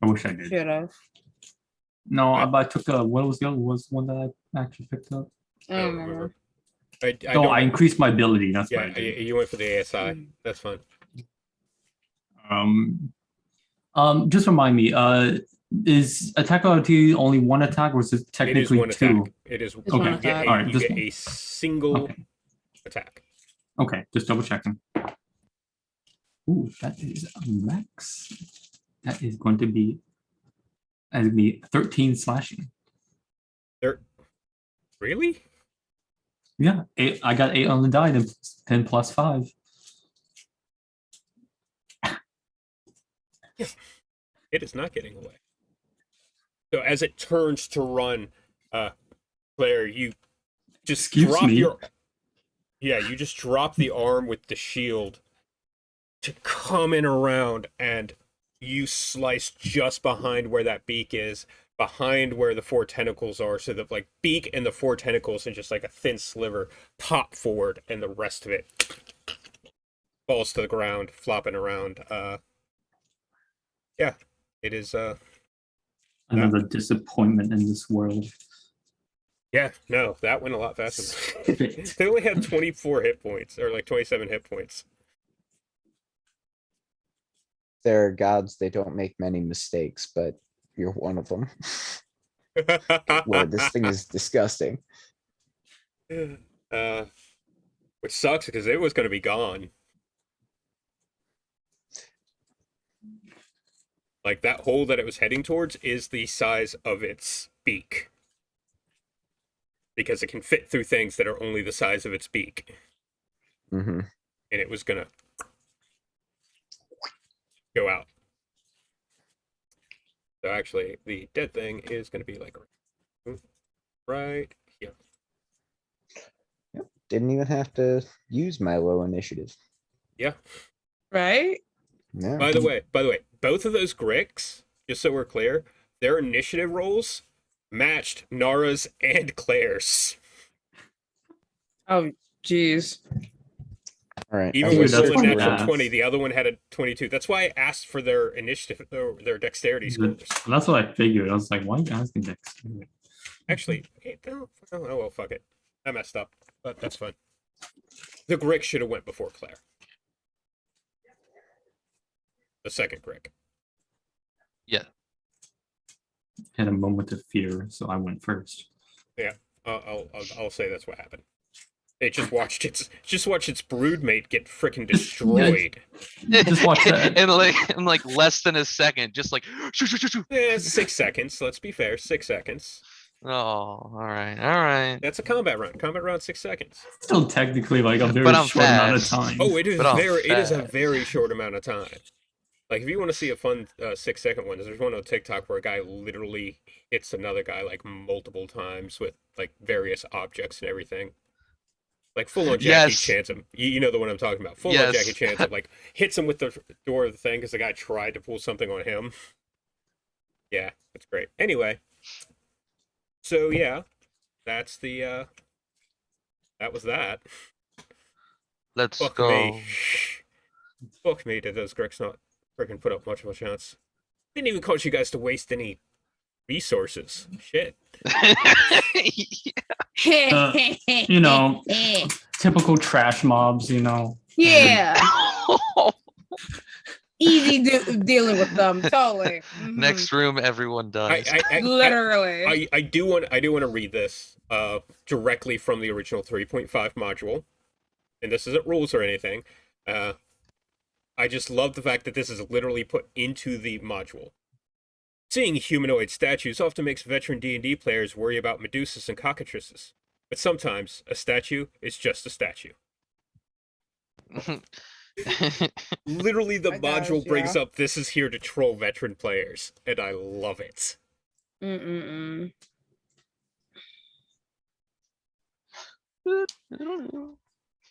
I wish I did. Should have. No, but I took what was the other was one that I actually picked up. I don't remember. I No, don't. I increased my ability. That's what Yeah, I did. you went for the ASI. Mm. That's fine. Just remind me. Is attack ability only one attack, or is it It is technically one two? attack. It is. It's one You get attack. a, Alright, you just get one. a single Okay. attack. Okay, just double checking. Ooh, that is a max. That is going to be 13 slashing. Really? Yeah, I got 8 on the die, then 10 plus 5. It is not getting away. So as it turns to run, Claire, you just Excuse drop me? your. Yeah, you just drop the arm with the shield to come in around, and you slice just behind where that beak is, behind where the 4 tentacles are, so the like beak and the 4 tentacles and just like a thin sliver pop forward, and the rest of it falls to the ground, flopping around. Yeah, it is. Another disappointment in this world. Yeah, no, that went a lot faster. Spit. They only had 24 hit points, or like 27 hit points. They're gods. They don't make many mistakes, but you're one of them. Lord, this thing is disgusting. Which sucks because it was going to be gone. Like that hole that it was heading towards is the size of its beak. Because it can fit through things that are only the size of its beak. Hmm. And it was gonna go out. So actually, the dead thing is gonna be like right here. Yep. Didn't even have to use my low initiative. Yeah. Right? Yeah. By the way, both of those Gricks, just so we're clear, their initiative rolls matched Nara's and Claire's. Oh, jeez. All right. Even as I with that's one search funny. natural around- 20, the other one had a 22. That's why I asked for their initiative, their dexterity scores. That's what I figured. I was like, why are you asking that? Actually, oh well, fuck it. I messed up, but that's fine. The Grick should have went before Claire. The second Grick. Had a moment of fear, so I went first. I'll say that's what happened. It just watched its broodmate get freaking destroyed. Just watch that. in like less than a second, just like shoo, shoo, shoo, shoo. Yeah, 6 seconds. Let's be fair, 6 seconds. Oh, all right. That's a combat round. Combat round 6 seconds. Still technically like a very But I'm short amount of fast. time. Oh, it is But I'm it is a fast. very short amount of time. Like if you want to see a fun 6-second one, there's one on TikTok where a guy literally hits another guy like multiple times with like various objects and everything. Like full on Jackie Yes. Chance him. You know the one I'm talking about. Full on Yes. Jackie Chance him. Like hits him with the door of the thing because the guy tried to pull something on him. Yeah, that's great. Anyway, so yeah, that's the that was that. Let's Fuck go. me. Fuck me, did those Greeks not freaking put up much of a chance? Didn't even cause you guys to waste any resources. Shit. You know, typical trash mobs, you know. Yeah. Easy dealing with them. Totally. Mhm. Next room, everyone dies. Literally. I do want to read this directly from the original 3.5 module, and this isn't rules or anything. I just love the fact that this is literally put into the module. Seeing humanoid statues often makes veteran D&D players worry about Medusas and cockatrices, but sometimes a statue is just a statue. Literally, the I guess, module brings yeah. up this is here to troll veteran players, and I love it. Mm-mm-mm.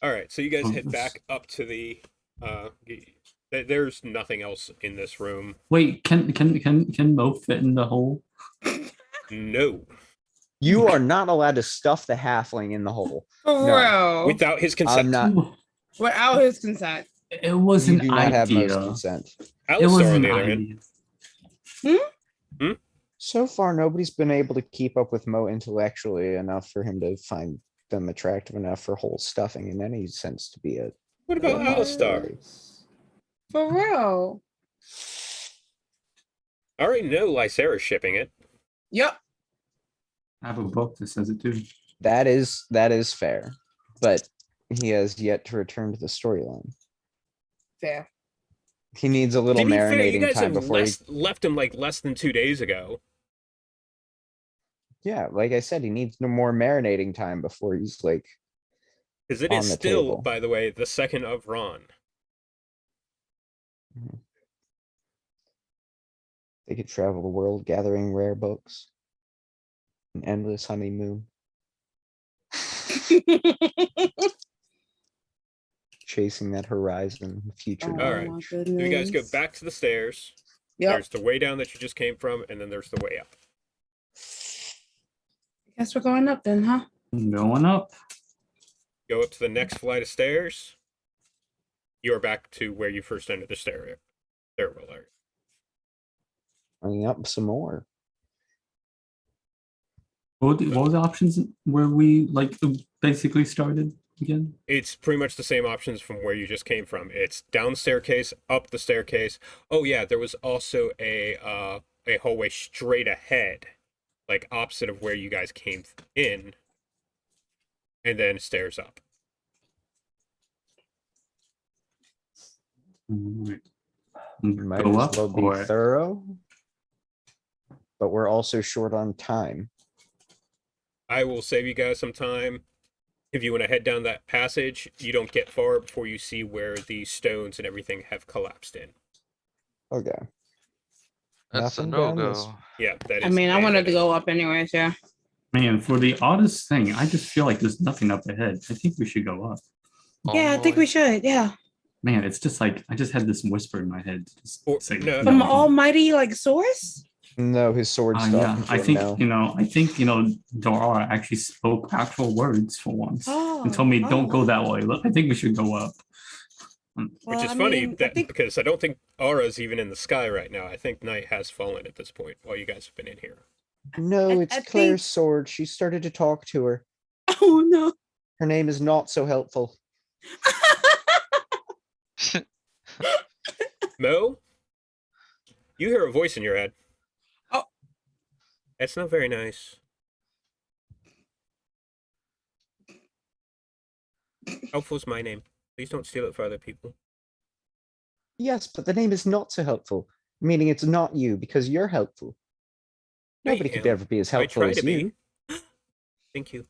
All right, so you guys head back up to the. There's nothing else in this room. Wait, can Mo fit in the hole? No, You are not allowed to stuff the halfling in the hole. For No. real. without his consent. I'm not. Without his consent. It was You an do not have most idea. consent. It was Alistar, on an the other hand, idea. So far, nobody's been able to keep up with Mo intellectually enough for him to find them attractive enough for whole stuffing in any sense to be a. What about Alistar? For real. I already know Lysera's shipping it. Yep. I have a book that says it too. That is fair, but he has yet to return to the storyline. Fair. He needs a little To be fair, you marinating guys time have before he. left him like less than 2 days ago. Yeah, like I said, he needs no more marinating time before he's like. Because it On is the still, table. by the way, the second of Ron. They could travel the world gathering rare books. An endless honeymoon. Chasing that horizon, future. Oh, All right. my So you guys go goodness. back to the stairs. Yep. There's the way down that you just came from, and then there's the way up. Guess we're going up then, huh? Going up. Go up to the next flight of stairs. You're back to where you first entered the stairwell area. Bringing up some more. What were the options where we like basically started again? It's pretty much the same options from where you just came from. It's down the staircase, up the staircase. Oh yeah, there was also a hallway straight ahead, like opposite of where you guys came in, and then stairs up. Alright. Might Go as up well be or thorough. But we're also short on time. I will save you guys some time. If you want to head down that passage, you don't get far before you see where the stones and everything have collapsed in. Okay. That's a Nothing down this- no-go. Yeah, that is. I mean, I wanted to mandatory. go up anyways, yeah. man, for the oddest thing, I just feel like there's nothing up ahead. I think we should go up. Yeah, I think we should, yeah. Man, it's just like I just had this whisper in my head. Just Or- say, no. From no. almighty like source? No, his sword's Yeah, talking to I him think now. I think Dora actually spoke actual words for once Oh, and told me, "Don't go oh. that way. Look, I think we should go up." Which Well, is I funny mean, I that think- because I don't think Aura's even in the sky right now. I think night has fallen at this point while you guys have been in here. No, I it's think- Claire's sword. She started to talk to her. Oh no. Her name is not so helpful. Mo, you hear a voice in your head. Oh. That's not very nice. Helpful's my name. Please don't steal it for other people. Yes, but the name is not so helpful. Meaning it's not you because you're helpful. I Nobody could am. ever be as I helpful try as to be. you. Thank you.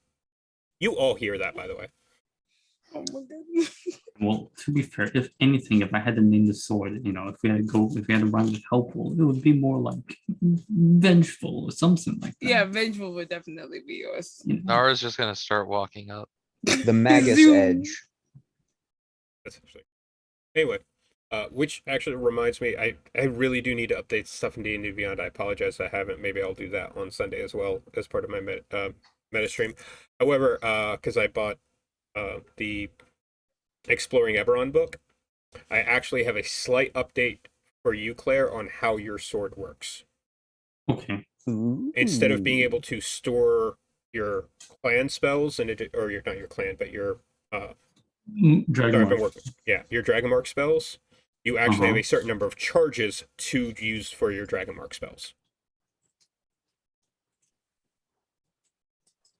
You all hear that, by the way. Oh my goodness. Well, to be fair, if anything, if I had to name the sword, if we had to run with helpful, it would be more like vengeful or something like that. Yeah, vengeful would definitely be yours. You know? Nara's just gonna start walking up. The Magus Zoom. Edge. That's actually. Anyway, which actually reminds me, I really do need to update stuff in D&D Beyond. I apologize I haven't. Maybe I'll do that on Sunday as well as part of my meta stream. However, because I bought the Exploring Eberron book, I actually have a slight update for you, Claire, on how your sword works. Okay. Instead of being Ooh. able to store your clan spells and or your not your clan, but your Dragon sorry, I've been Mark. working. Yeah, your Dragonmark spells. You actually have Uh-huh. a certain number of charges to use for your Dragonmark spells.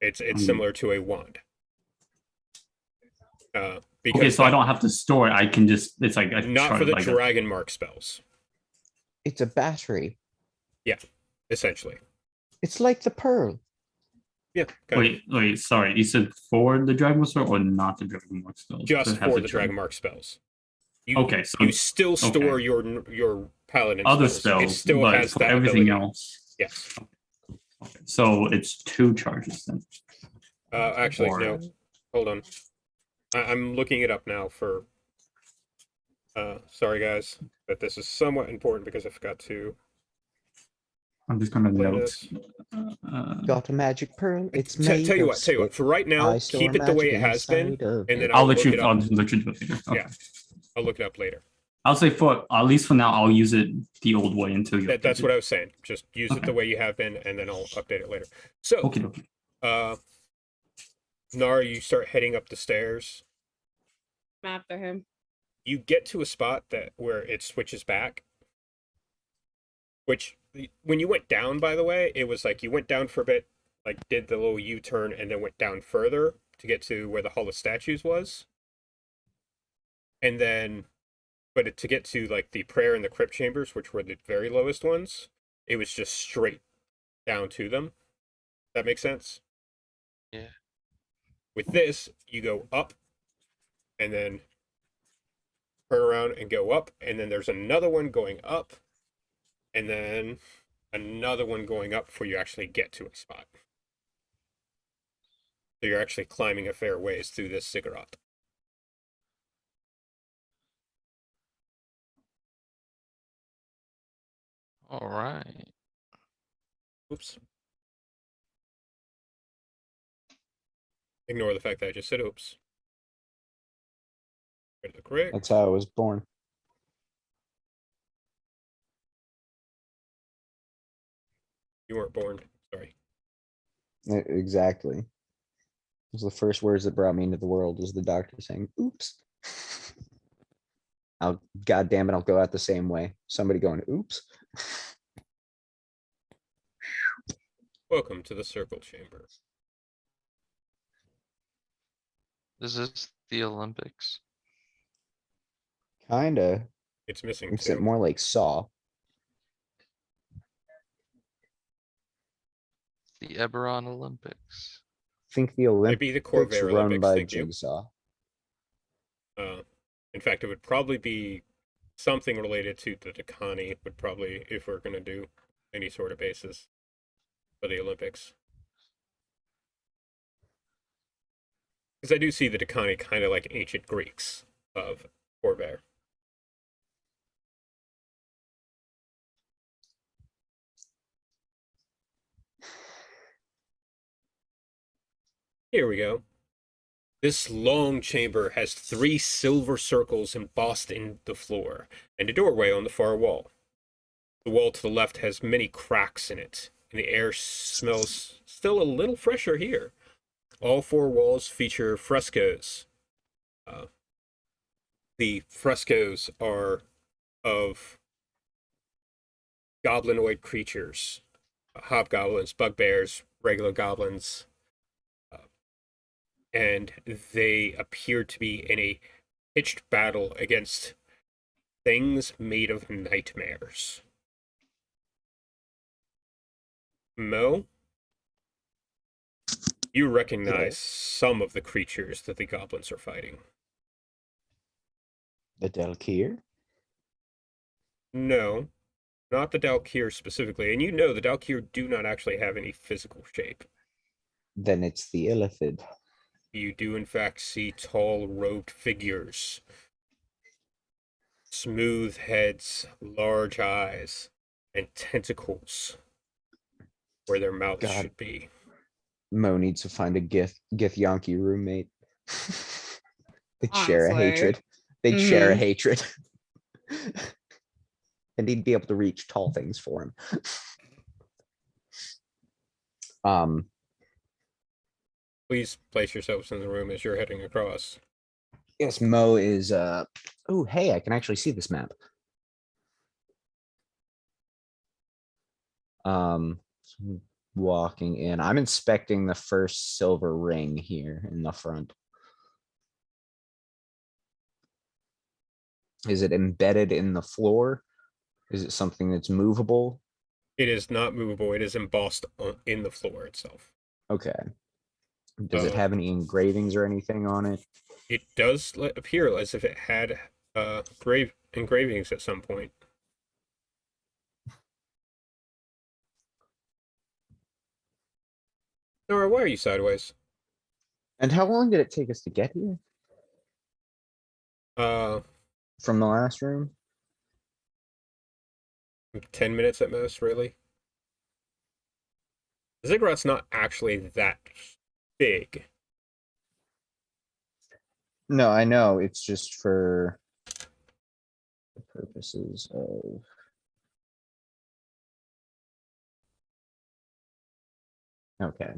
It's similar to a wand. Because Okay, so I don't have to store it. I can just it's like a not for the like Dragonmark spells, It's a battery. essentially. It's like the pearl. Yeah, kind of. wait, sorry. You said for the Dragon Sword or not the Dragon Mark spells? Just It has for a the Dragon- Dragonmark spells. You, Okay, so you still store okay. your paladin other spells. It spells, still but has for that everything ability. else. Yes. Okay, so it's 2 charges then. Actually, Or- no. Hold on. I'm looking it up now for. Sorry, guys, but this is somewhat important because I forgot to. I'm just gonna Play note. this. Got a magic pearl. It's Tell made you of what. Tell you what. spit. For right now, I store keep it the way magic it has been, inside of and then it. I'll I'll let look you. it I'll up. just let you do it later. Okay. Yeah. I'll look it up later. I'll say for at least for now, I'll use it the old way until you. That's what I was saying. Just use it Okay. the way you have been, and then I'll update it later. So, Okay. Nara, you start heading up the stairs. I'm after him. You get to a spot where it switches back. Which, when you went down, by the way, it was like you went down for a bit, like did the little U-turn, and then went down further to get to where the Hall of Statues was. And then, but to get to like the prayer and the crypt chambers, which were the very lowest ones, it was just straight down to them. That makes sense? Yeah. With this, you go up and then turn around and go up, and then there's another one going up, and then another one going up before you actually get to a spot. So you're actually climbing a fair ways through this ziggurat. All right. Oops. Ignore the fact that I just said oops. Go to the correct. That's how I was born. You weren't born. Sorry. Exactly. It was the first words that brought me into the world was the doctor saying, oops. God damn it, I'll go out the same way. Somebody going, oops. Welcome to the circle chamber. Is this the Olympics? Kinda. It's missing Except two. more like Saw. The Eberron Olympics. Think the It'd be the Olympics Corvair run Olympics, by thank you. Jigsaw. In fact, it would probably be something related to the Dakani, would probably, if we're going to do any sort of basis for the Olympics. Because I do see the Dakani kind of like ancient Greeks of Corvair. Here we go. This long chamber has 3 silver circles embossed in the floor, and a doorway on the far wall. The wall to the left has many cracks in it, and the air smells still a little fresher here. All 4 walls feature frescoes. The frescoes are of goblinoid creatures, hobgoblins, bugbears, regular goblins, and they appear to be in a pitched battle against things made of nightmares. Mo, you recognize some of the creatures that the goblins are fighting. The Delkir? No, not the Dalkir specifically, and you know the Dalkir do not actually have any physical shape. Then it's the Illithid. You do in fact see tall robed figures, smooth heads, large eyes, and tentacles where their mouths God. should be. Mo needs to find a Githyanki roommate. They'd share a Honestly. hatred. They'd share a Mhm. hatred. And he'd be able to reach tall things for him. Please place yourselves in the room as you're heading across. Yes, Mo is oh hey, I can actually see this map. So walking in. I'm inspecting the first silver ring here in the front. Is it embedded in the floor? Is it something that's movable? It is not movable. It is embossed in the floor itself. Okay. Does it have any engravings or anything on it? It does appear as if it had engravings at some point. Nora, why are you sideways? And how long did it take us to get here Uh, from the last room? 10 minutes at most, really. The ziggurat's not actually that big. No, I know. It's just for purposes of okay.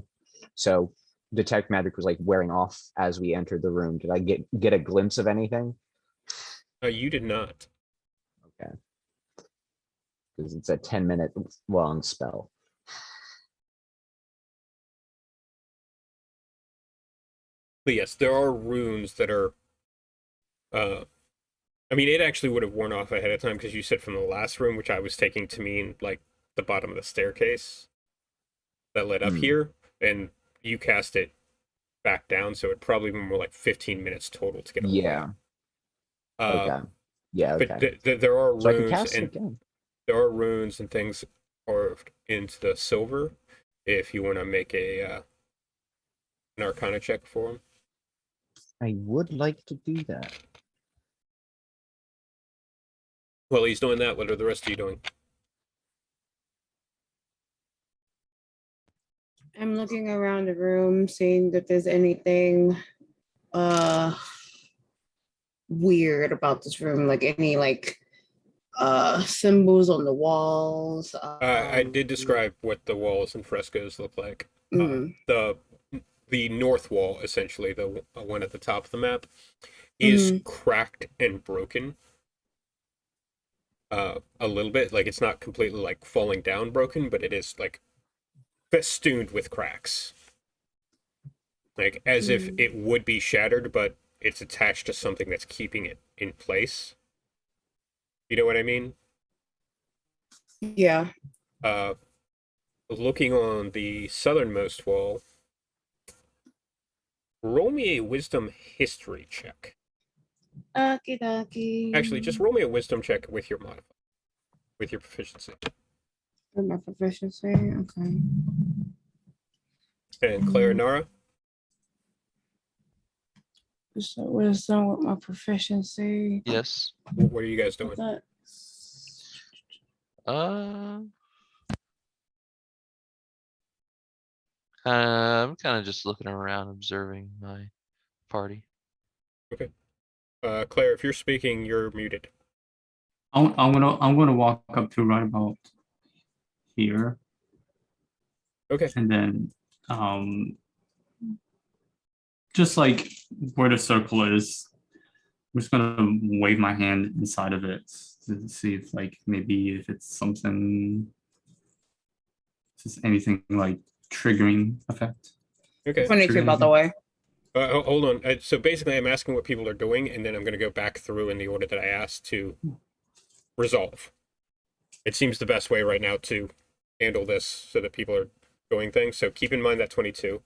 So detect magic was like wearing off as we entered the room. Did I get a glimpse of anything? You did not. Okay. Because it's a 10-minute long spell. But yes, there are runes that are. I mean, it actually would have worn off ahead of time because you said from the last room, which I was taking to mean like the bottom of the staircase that led up Hmm. here, and you cast it back down, so it'd probably be more like 15 minutes total to get it away. Yeah. Uh, Okay. Yeah. but Okay. there are So I can runes cast it and again. there are runes and things carved into the silver. If you want to make an Arcana check for them. I would like to do that. Well, he's doing that. What are the rest of you doing? I'm looking around the room, seeing if there's anything weird about this room, like any like symbols on the walls. I did describe what the walls and frescoes look like. Mm, The north wall, essentially, the one at the top of the map, is cracked and broken. A little bit, like it's not completely like falling down broken, but it is like festooned with cracks, like as if it would be shattered, but it's attached to something that's keeping it in place. You know what I mean? yeah. Uh, looking on the southernmost wall, roll me a wisdom history check. Okie dokie. Actually, just roll me a wisdom check with your modifier, with your proficiency. With my proficiency. Okay. And Claire and Nara, So wisdom with my proficiency. Yes. what are you guys doing? That Uh, I'm kind of just looking around, observing my party. Claire, if you're speaking, you're muted. I'm gonna walk up to right about here, Okay. and then just like where the circle is, I'm just gonna wave my hand inside of it to see if like maybe if it's something, just anything like triggering effect. Okay. 22, by the way. Hold on. So basically, I'm asking what people are doing, and then I'm going to go back through in the order that I asked to resolve. It seems the best way right now to handle this so that people are doing things. So keep in mind that 22.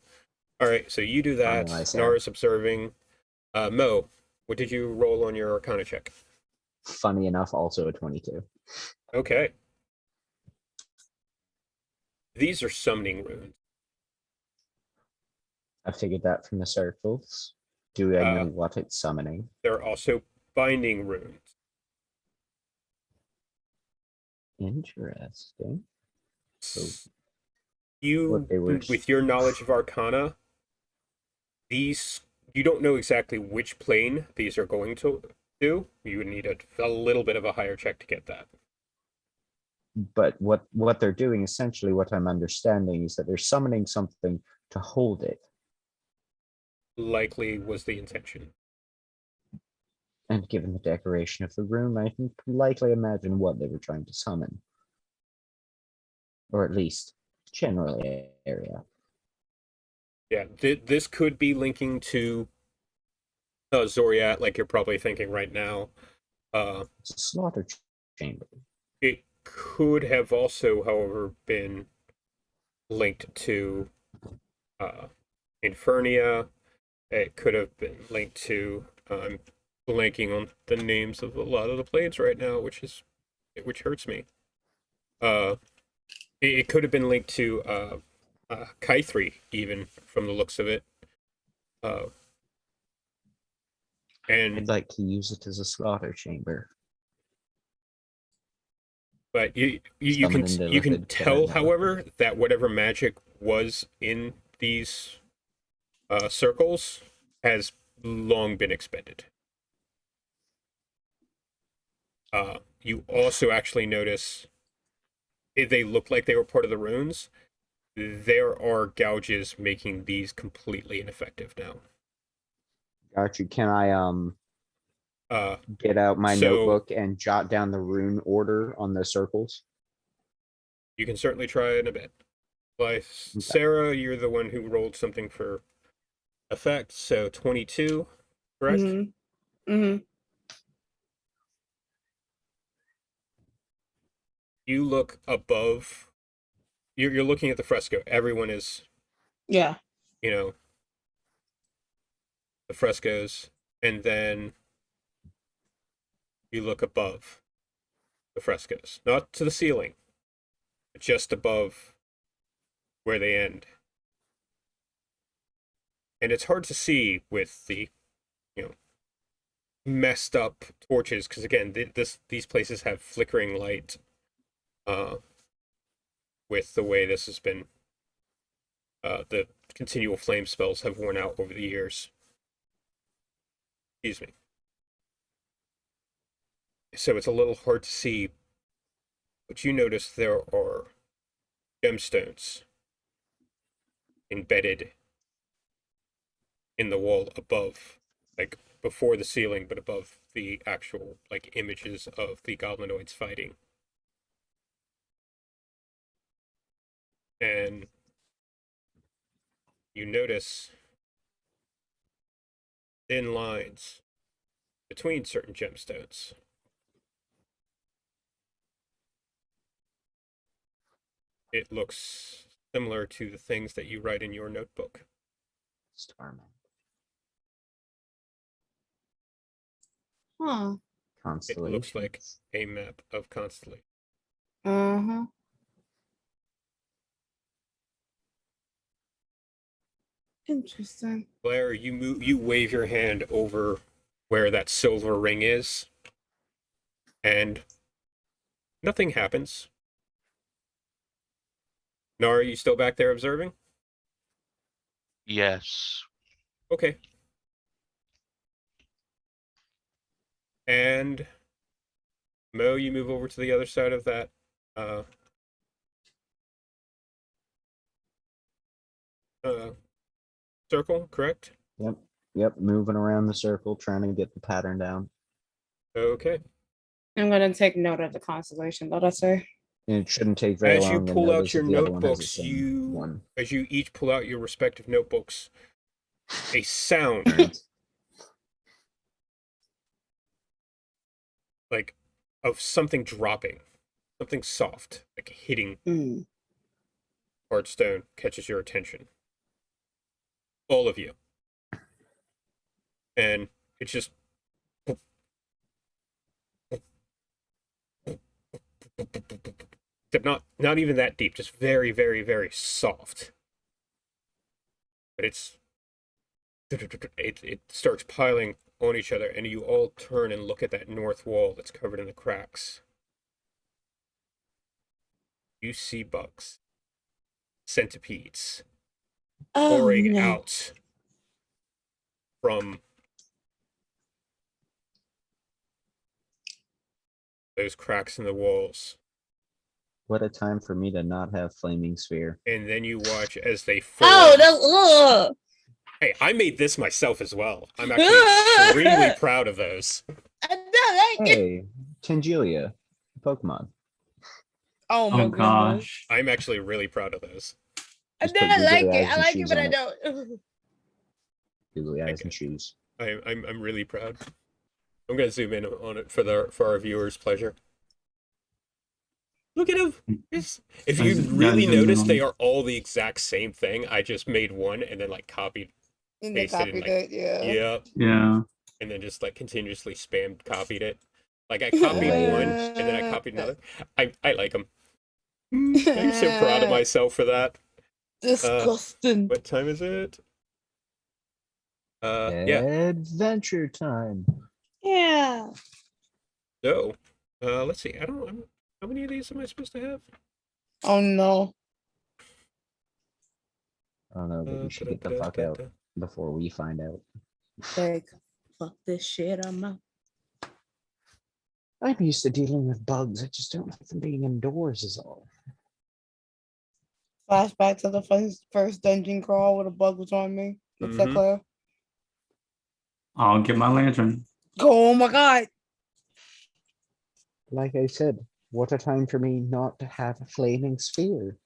All right, so you do that. Finalize that. Nara's observing. Mo, what did you roll on your Arcana check? Funny enough, also a 22. Okay. These are summoning runes. I figured that from the circles. Do I know Uh, what it's summoning? They're also binding runes. Interesting. You, What they were- with your knowledge of Arcana, these, you don't know exactly which plane these are going to do. You would need a little bit of a higher check to get that. But what they're doing, essentially what I'm understanding, is that they're summoning something to hold it. Likely was the intention. And given the decoration of the room, I can likely imagine what they were trying to summon. Or at least generally area. Yeah, this could be linking to Zoriat, like you're probably thinking right now. It's a slaughter chamber. It could have also, however, been linked to Infernia. It could have been linked to blanking on the names of a lot of the planes right now, which hurts me. It could have been linked to Kaithri, even from the looks of it. I'd And like to use it as a slaughter chamber. but you Summoned can and you can delivered, tell, delivered. however, that whatever magic was in these circles has long been expended. You also actually notice they look like they were part of the runes. There are gouges making these completely ineffective now. Got you. Can I Uh, get out my So- notebook and jot down the rune order on the circles? you can certainly try in a bit. Like Sarah, you're the one who rolled something for effect, so 22, correct? Mm-hmm. You look above. You're looking at the fresco. Everyone is, Yeah. you know, the frescoes, and then you look above the frescoes, not to the ceiling, but just above where they end. And it's hard to see with the, you know, messed up torches because again, these places have flickering light. With the way this has been, the continual flame spells have worn out over the years. Excuse me. So it's a little hard to see, but you notice there are gemstones embedded in the wall above, like before the ceiling, but above the actual like images of the goblinoids fighting. And you notice thin lines between certain gemstones. It looks similar to the things that you write in your notebook. Starman. Huh. It Constellation. looks like a map of constellation. Uh-huh. Interesting. Blair, you wave your hand over where that silver ring is, and nothing happens. Nara, you still back there observing? Yes. Okay. And Mo, you move over to the other side of that uh, circle, correct? Yep. Yep. Moving around the circle, trying to get the pattern down. Okay. I'm gonna take note of the constellation, let us say. And it shouldn't take very As you long to pull out notice your that the other one has the notebooks, same one. as you each pull out your respective notebooks, a sound Right. like of something dropping, something soft, like hitting Mm. hard stone catches your attention. All of you. And it's just not even that deep, just very, very, very soft. But it starts piling on each other, and you all turn and look at that north wall that's covered in the cracks. You see bugs, centipedes, Oh pouring no. out from those cracks in the walls. What a time for me to not have flaming sphere. And then you watch as they form. Oh no. Hey, I made this myself as well. I'm actually extremely proud of those. I don't like it. Hey, Tangelia, Pokemon. Oh my Oh goodness. gosh. I'm actually really proud of those. I Just put don't like googly it. eyes I and like it, shoes but on I it. don't. Googly eyes Okay. and shoes. I'm really proud. I'm gonna zoom in on it for our viewers' pleasure. Look at them. If you Guys, really zoom in notice, on they it. are all the exact same thing. I just made one and then like copied, And they pasted, and copied like it, yeah. yeah, Yeah. and then just like continuously spammed copied it. Like I copied one and then I copied another. I like them. I'm so proud of myself for that. Disgusting. What time is it? Yeah. Adventure time. Yeah. So, let's see. How many of these am I supposed to have? Oh no. I don't know, but we should get the fuck out before we find out. Like, fuck this shit, I'm out. I'm used to dealing with bugs. I just don't like them being indoors is all. Flashback to the first dungeon crawl where the bug was on me. What's that, Mhm. Claire? I'll get my lantern. Oh my god. Like I said, what a time for me not to have a flaming sphere.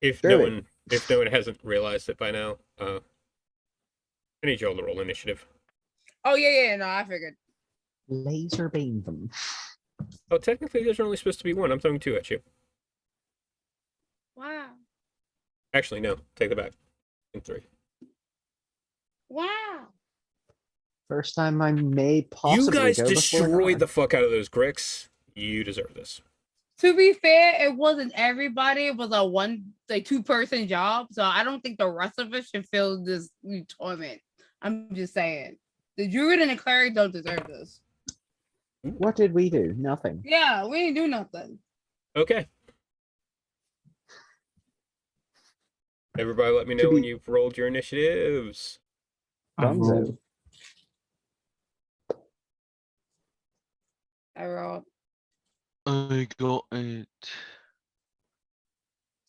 If no Surely. one hasn't realized it by now, I need you all to roll initiative. Oh yeah, no, I figured. Laser beam them. Oh, technically, there's only supposed to be one. I'm throwing two at you. Wow. Actually, no. Take it back. In three. Wow. First time I may You possibly guys go before an destroyed hour. the fuck out of those Gricks. You deserve this. To be fair, it wasn't everybody. It was a two-person job. So I don't think the rest of us should feel this torment. I'm just saying. The druid and the cleric don't deserve this. What did we do? Nothing. Yeah, we didn't do nothing. Okay. Everybody let me To know when be- you've rolled your initiatives. I've Dunzo. rolled. I rolled. I got it.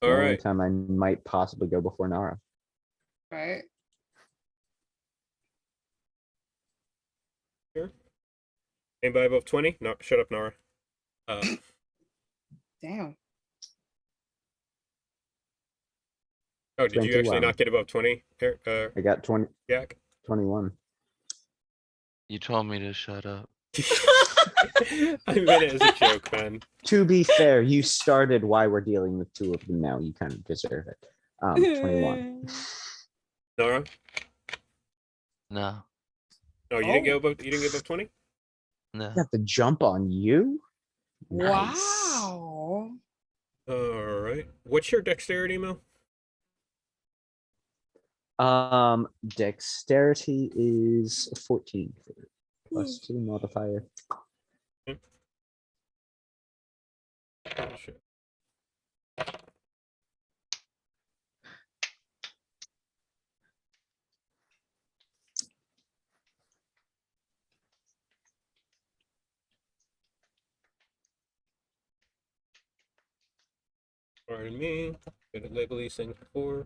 The All only right. time I might possibly go before Nara. Right. Anybody above 20? No, shut up, Nara. Damn. Oh, did you actually 21. not get above 20? I got 20, Yak? 21. You told me to shut up. I meant it as a joke, man. To be fair, you started why we're dealing with two of them now. You kind of deserve it. 21. Nara? No, No, you didn't get above 20? no. Got the jump on you? Nice. Wow. All right. What's your dexterity, Mo? Dexterity is 14 for plus 2 modifier. Oh, shit. Pardon me. Gotta label these things before.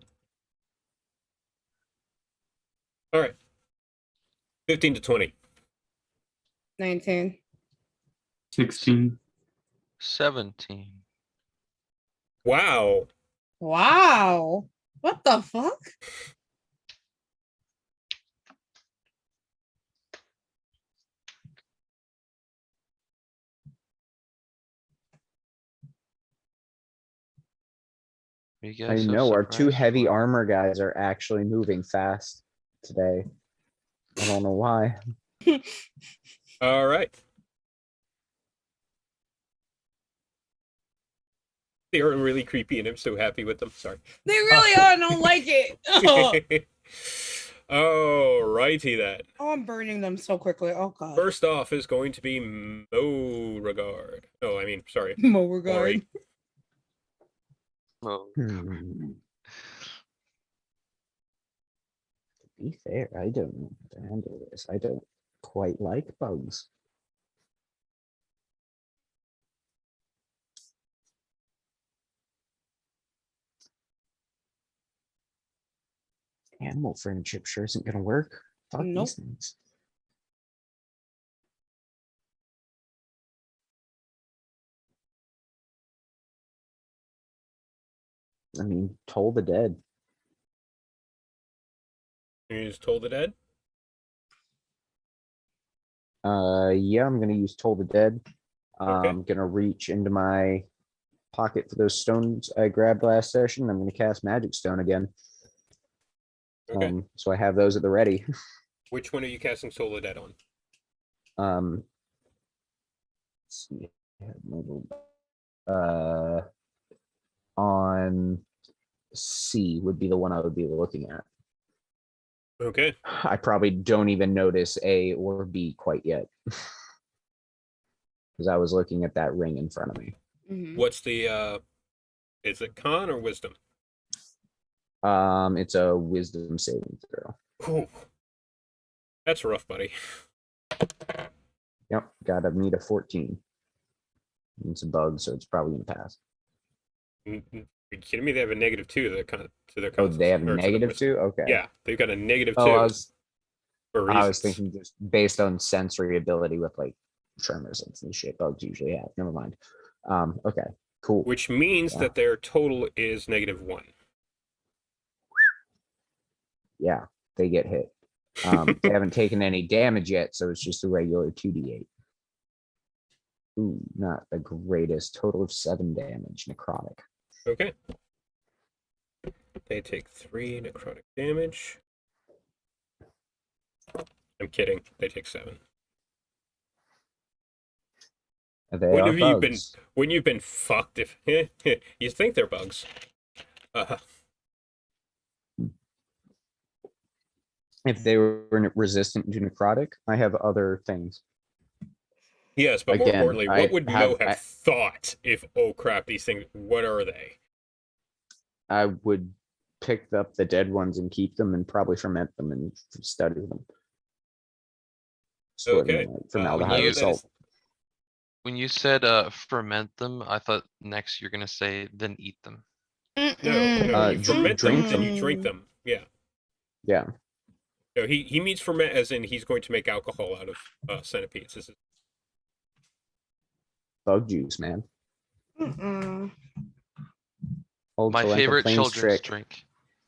All right. 15 to 20. 19. 16. 17. Wow. Wow. What the fuck? You guys I so know our two surprised heavy for? armor guys are actually moving fast today. I don't know why. All right. They are really creepy, and I'm so happy with them. Sorry. They really are. I don't like it. All righty then. Oh, I'm burning them so quickly. Oh god. First off is going to be Beauregard. Oh, I mean, sorry. Beauregard. Oh, To be fair, I don't know how to handle this. I don't quite like bugs. Animal friendship sure isn't gonna work. Fuck Nope. these things. I mean, Toll the Dead. You just told the dead? Yeah, I'm gonna use Toll the Dead. Okay. I'm gonna reach into my pocket for those stones I grabbed last session. I'm gonna cast Magic Stone again. Okay. So I have those at the ready. Which one are you casting Soul of Dead on? Let's see. Uh, on C would be the one I would be looking at. Okay. I probably don't even notice A or B quite yet. Because I was looking at that ring in front of me. Mhm. What's the is it con or wisdom? It's a wisdom saving throw. Ooh. That's rough, buddy. Yep, gotta meet a 14. It's a bug, so it's probably gonna pass. Are you kidding me? They have a -2 to their Oh, they have or to the wisdom. -2? Okay. Yeah, they've got a -2 Oh, for I was reasons. thinking just based on sensory ability with like tremors and shit bugs usually have. Never mind. Okay, cool. Which means Yeah. that their total is -1. Yeah, they get hit. They haven't taken any damage yet, so it's just a regular 2d8. Ooh, not the greatest. Total of 7 damage, necrotic. Okay. They take 3 necrotic damage. I'm kidding. They take 7. They When are have you been? bugs. When you've been fucked? If you think they're bugs. If they were resistant to necrotic, I have other things. Yes, but more Again, importantly, I what would Mo have- have I- thought if? Oh crap! These things. What are they? I would pick up the dead ones and keep them and probably ferment them and study them. Store them Okay. in, like, Mo, formaldehyde you- and salt. When you said ferment them, I thought next you're gonna say then eat them. No, Mm-mm. you ferment them, drink then them. you drink them. Yeah. Yeah. No, he means ferment as in he's going to make alcohol out of centipedes. This is Bug juice, man. Mm-mm. Old My Talenta favorite Plains children's trick. drink.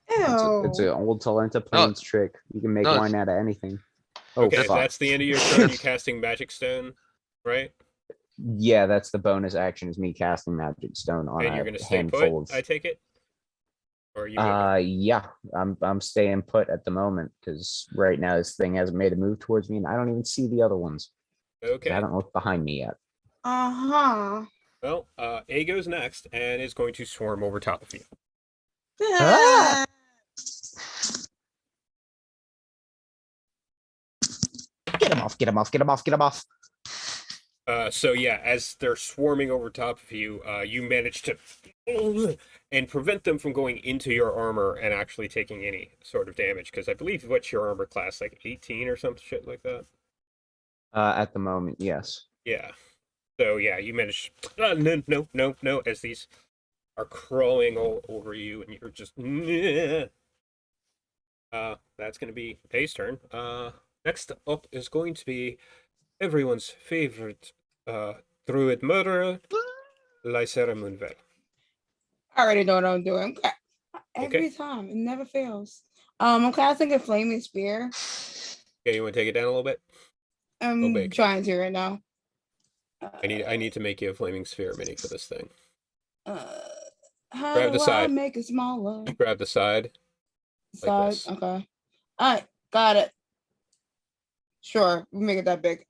It's Ew. an old Talenta Plains trick. You can make No, wine out of anything. Oh, okay. fuck. That's the end of your turn. You casting magic stone, right? Yeah, that's the bonus action is me casting magic stone on And you're a going to stay put. handful of. I take it. Or are you? Moving? Yeah, I'm staying put at the moment because right now this thing hasn't made a move towards me, and I don't even see the other ones. 'Cause Okay. I haven't looked behind me yet. Uh-huh. Well, A goes next and is going to swarm over top of you. Ah! Get him off! Get him off! Get him off! Get him off! So yeah, as they're swarming over top of you, you manage to and prevent them from going into your armor and actually taking any sort of damage. Because I believe what's your armor class, like 18 or some shit like that. At the moment, yes. Yeah. So yeah, you manage. No. As these are crawling all over you, and you're just. That's gonna be A's turn. Next up is going to be everyone's favorite druid murderer, Lysera Moonvel. I already know what I'm doing. Every Okay. time. It never fails. I'm casting a flaming spear. Okay, you want to take it down a little bit? I'm big. trying to right now. I need to make you a flaming sphere mini for this thing. How Grab do the I side. make it smaller? Grab the side. Side. this. Okay. All right. Got it. Sure. We make it that big.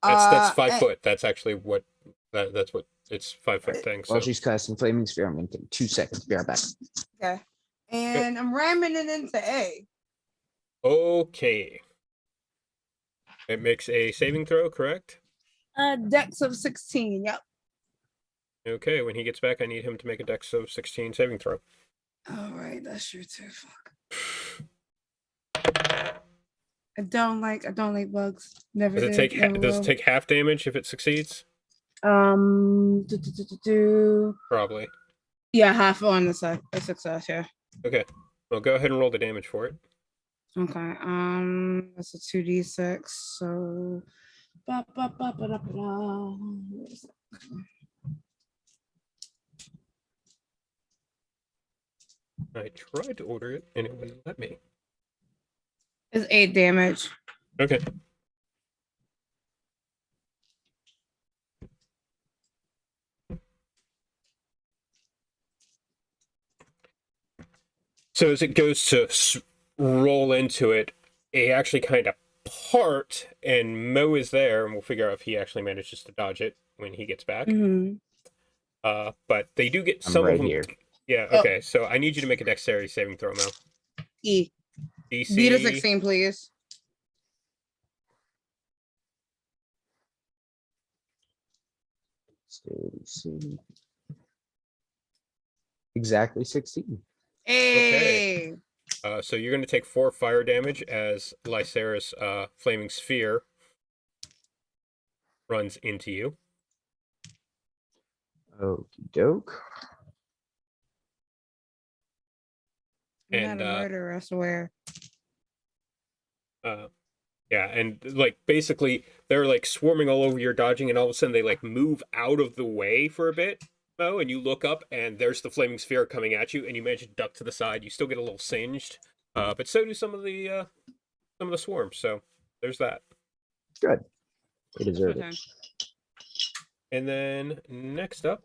That's 5 and- foot. That's actually what that's what it's 5 foot thing. So While she's casting flaming sphere, I'm gonna take 2 seconds. Be right back. Okay. And I'm ramming it into A. okay. It makes a saving throw, correct? Dex of 16. Yep. Okay, when he gets back, I need him to make a dex of 16 saving throw. All right. That's true too. Fuck. I don't like bugs. Never Does it did. Never does it will. take half damage if it succeeds? Probably. Yeah, half on a success. Yeah. Okay. Well, go ahead and roll the damage for it. Okay. That's a 2d6. So. Where is it? I tried to order it and it wouldn't let me. It's 8 damage. Okay. So as it goes to roll into it, it actually kind of part, and Mo is there, and we'll figure out if he actually manages to dodge it when he gets back. Mhm. But they do get I'm some right of them. here. Yeah. Oh. Okay. So I need you to make a dexterity saving throw, Mo. E. DC. Beat a 16, please. See. Exactly 16. Hey. So you're going to take 4 fire damage as Lysera's flaming sphere runs into you. Okie doke. I'm And, not a murderer, I swear. Yeah, and like basically they're like swarming all over your dodging, and all of a sudden they like move out of the way for a bit, Mo, and you look up and there's the flaming sphere coming at you, and you manage to duck to the side. You still get a little singed, but so do some of the swarms. So there's that. Good. They It's deserve my it. turn. And then next up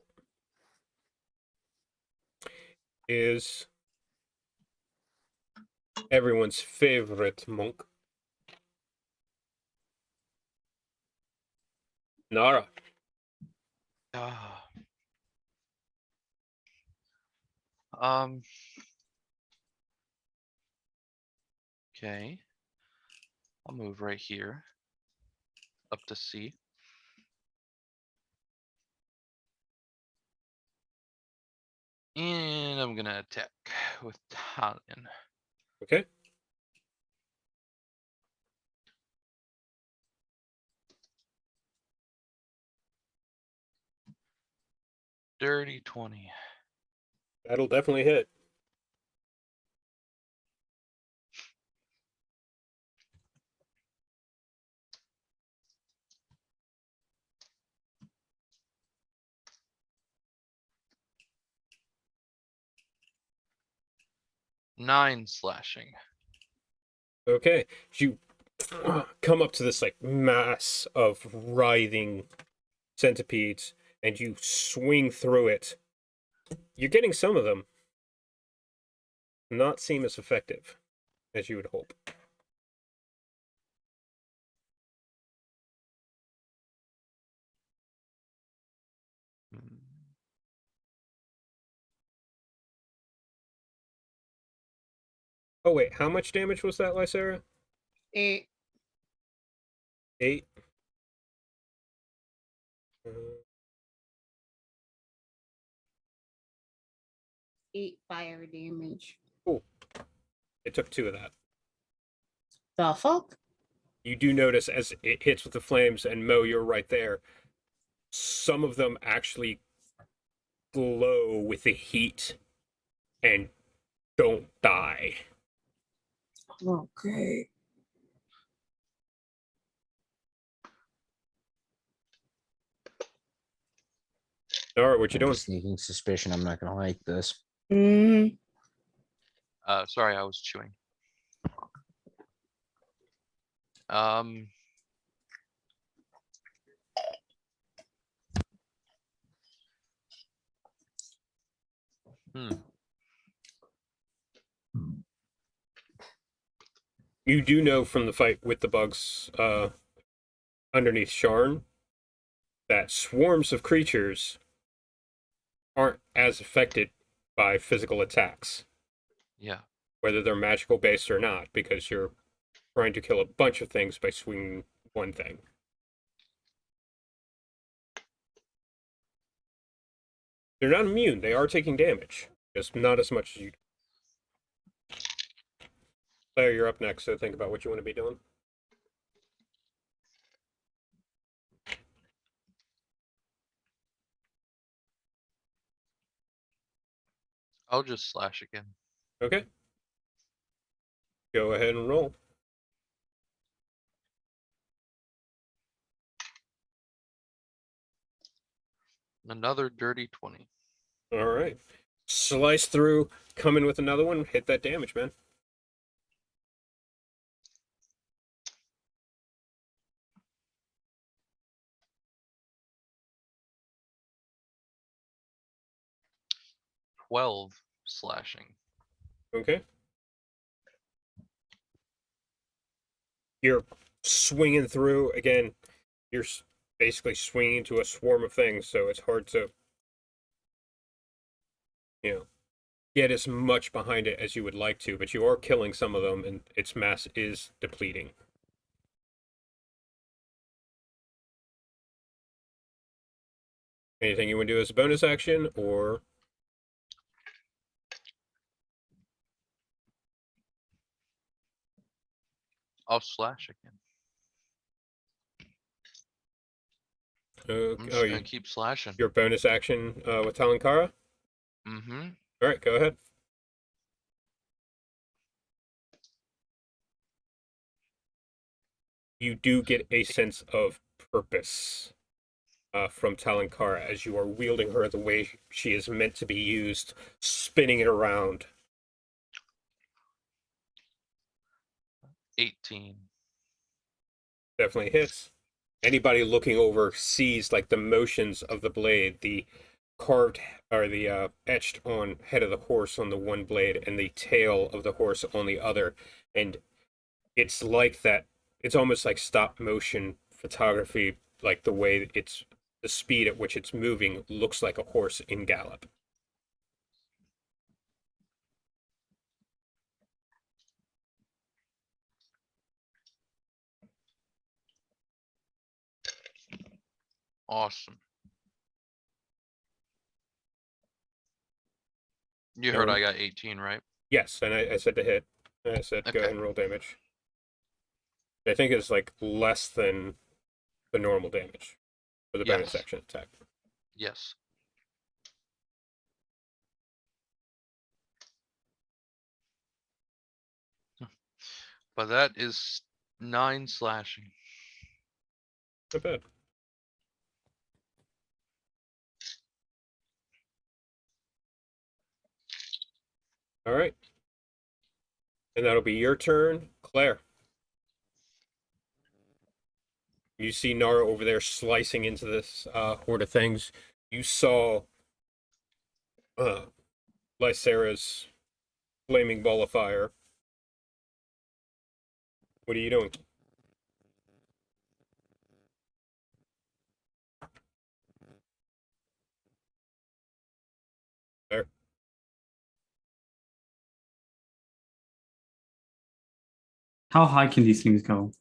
is everyone's favorite monk, Nara. Ah. Um. Okay. I'll move right here. Up to C. And I'm gonna attack with Talon. Okay. Dirty 20. That'll definitely hit. Nine slashing. Okay. You come up to this like mass of writhing centipedes and you swing through it. You're getting some of them not seem as effective as you would hope. Hmm. Oh wait, how much damage was that, Lysera? 8. 8. Uh, 8 fire damage. cool. It took 2 of that. The fuck? You do notice as it hits with the flames, and Mo, you're right there. Some of them actually glow with the heat and don't die. Okay. All right, what you I have a doing? sneaking suspicion I'm not gonna like this. Mm, Sorry, I was chewing. Um. Hmm. You do know from the fight with the bugs underneath Sharn that swarms of creatures aren't as affected by physical attacks, Yeah. whether they're magical based or not, because you're trying to kill a bunch of things by swinging one thing. They're not immune. They are taking damage, just not as much as you. Claire, you're up next, so think about what you want to be doing. I'll just slash again. Okay. Go ahead and roll. Another dirty 20. All right. Slice through, come in with another one, hit that damage, man. $12 slashing. Okay. You're swinging through again. You're basically swinging into a swarm of things, so it's hard to, get as much behind it as you would like to, but you are killing some of them, and its mass is depleting. Anything you want to do as a bonus action, or I'll slash again. I'm Oh, just gonna keep slashing. your bonus action with Talankara? Mm-hmm. All right, go ahead. You do get a sense of purpose from Talankara as you are wielding her the way she is meant to be used, spinning it around. 18. Definitely hits. Anybody looking over sees like the motions of the blade, the carved or the etched on head of the horse on the one blade and the tail of the horse on the other, and it's like that. It's almost like stop motion photography, like the way it's the speed at which it's moving looks like a horse in gallop. Awesome. You heard I got 18, right? Yes, and I said to hit. I said go Okay. ahead and roll damage. I think it's like less than the normal damage for the bonus Yes. action attack. Yes. But that is 9 slashing. Not bad. All right. And that'll be your turn, Claire. You see Nara over there slicing into this horde of things. You saw Lysera's flaming ball of fire. What are you doing? There. How high can these things go?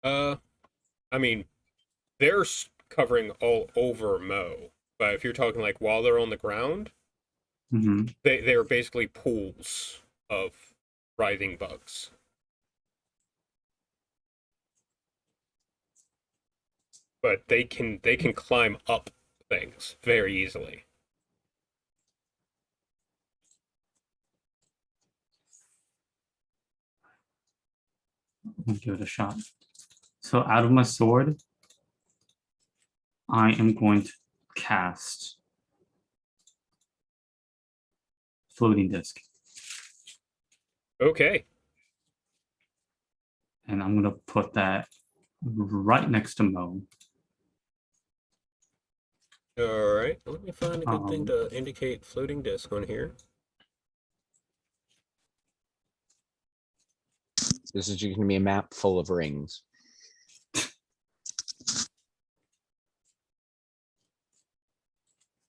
I mean, they're covering all over Mo, but if you're talking like while they're on the ground, Hmm. they're basically pools of writhing bugs. But they can climb up things very easily. I'll give it a shot. So out of my sword, I am going to cast floating disc, Okay. and I'm gonna put that right next to Mo. All right. Let me find a good thing to indicate floating disc on here. This is going to be a map full of rings.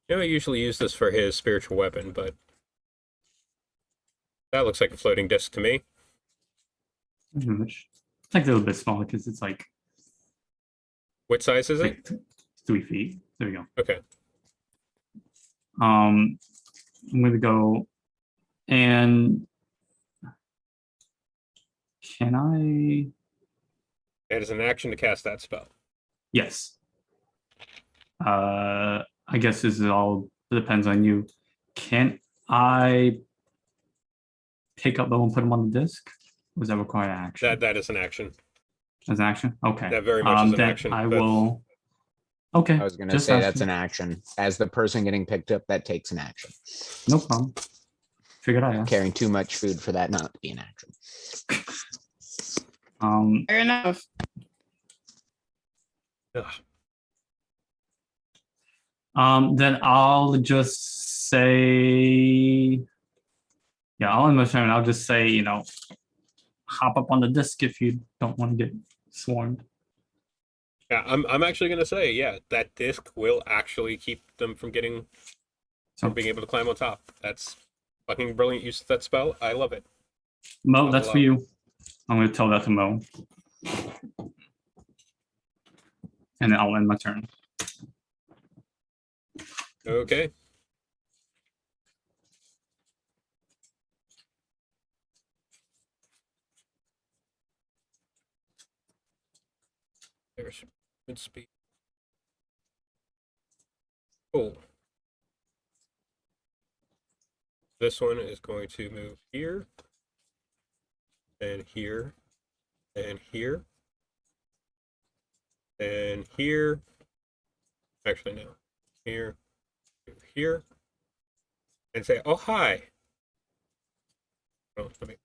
You know, I usually use this for his spiritual weapon, but that looks like a floating disc to me. Which it's like a little bit smaller because it's like What size is it? 3 feet. There we go. Okay. I'm gonna go and can I? It is an action to cast that spell. Yes. I guess this is all depends on you. Can I pick up the one and put them on the disc? Or does that require action? That is an action. As an action? Okay. That very much is an then action. I That's- will. Okay. I was going to just say that's asking. an action. As the person getting picked up, that takes an action. No problem. Figured I asked. Carrying too much food for that not to be an action. Fair enough. Ugh. Then I'll just say, yeah, I'll end my turn. I'll just say, hop up on the disc if you don't want to get swarmed. Yeah, I'm actually gonna say, yeah, that disc will actually keep them from getting So, from being able to climb on top. That's fucking brilliant use of that spell. I love it. Mo, I'll that's for allow- you. I'm going to tell that to Mo. And then I'll end my turn. Okay. There's good speed. Cool. This one is going to move here, and here, and here, and here. Actually, no. Here, here, and say, "Oh hi." Oh, let me.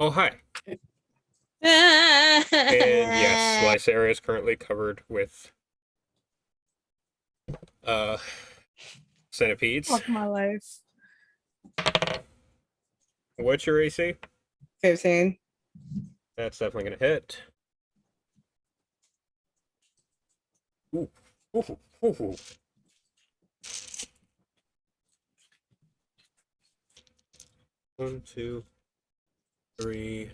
Oh hi. And yes, Lysaria is currently covered with centipedes. Fuck my life. What's your AC? 15. That's definitely gonna hit. Ooh, ooh, ooh, ooh. One, two, three.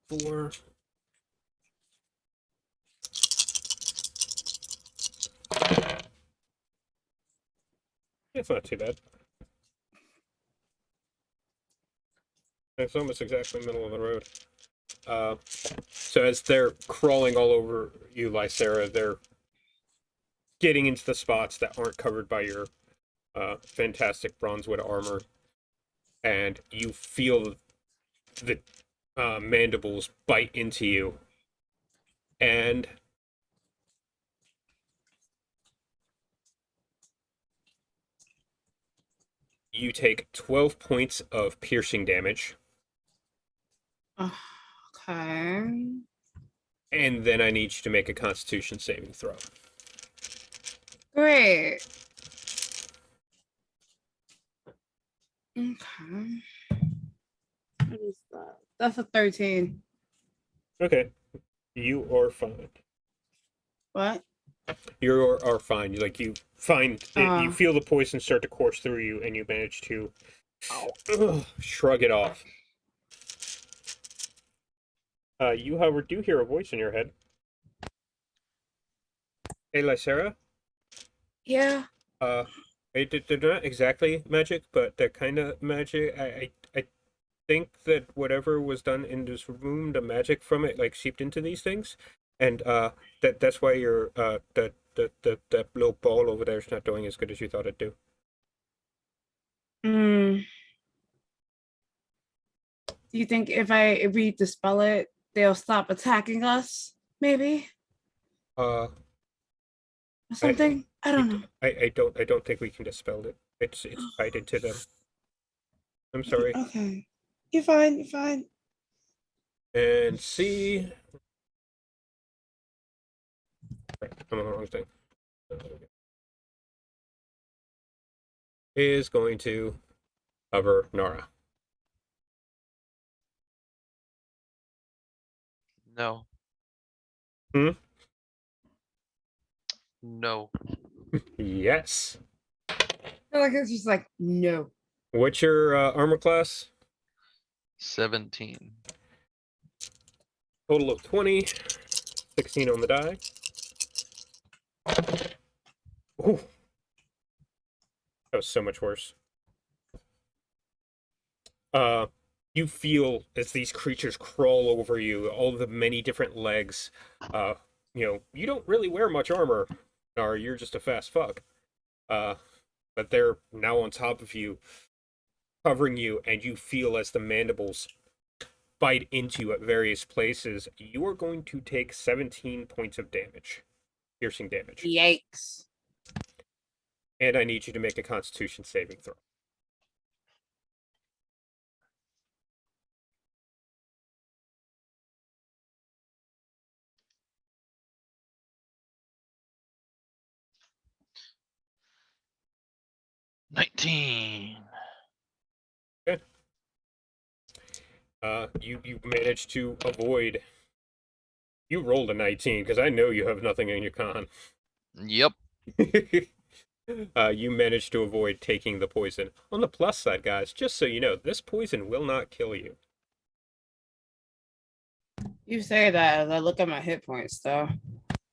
Four. It's not too bad. It's almost exactly middle of the road. So as they're crawling all over you, Lysera, they're getting into the spots that aren't covered by your fantastic bronzewood armor, and you feel the mandibles bite into you, and you take 12 points of piercing damage. Okay. And then I need you to make a Constitution saving throw. Great. Okay. What is that? That's a 13. Okay, you are fine. What? You are fine. Like you find it, you Oh. feel the poison start to course through you, and you manage to shrug it off. You, however, do hear a voice in your head. Hey, Lysera. Yeah. They're not exactly magic, but they're kind of magic. I think that whatever was done in this room, the magic from it, like seeped into these things, and that's why your that little ball over there is not doing as good as you thought it'd do. Do you think if we dispel it, they'll stop attacking us? Maybe Uh, or something. I don't know. I don't think we can dispel it. It's tied into them. I'm sorry. Okay. You're fine. You're fine. And C. Right, I'm on the wrong thing. Is going to cover Nara. No. Hmm? No. Yes. I feel like it's just like no. What's your armor class? 17. Total of 20. 16 on the die. Ooh. That was so much worse. You feel as these creatures crawl over you, all the many different legs. You don't really wear much armor, or you're just a fast fuck. But they're now on top of you, covering you, and you feel as the mandibles bite into you at various places. You are going to take 17 points of damage, piercing damage. Yikes. And I need you to make a Constitution saving throw. $19. Okay. You managed to avoid. You rolled a 19 because I know you have nothing in your con. Yep. You managed to avoid taking the poison. On the plus side, guys, just so you know, this poison will not kill you. You say that as I look at my hit points, though.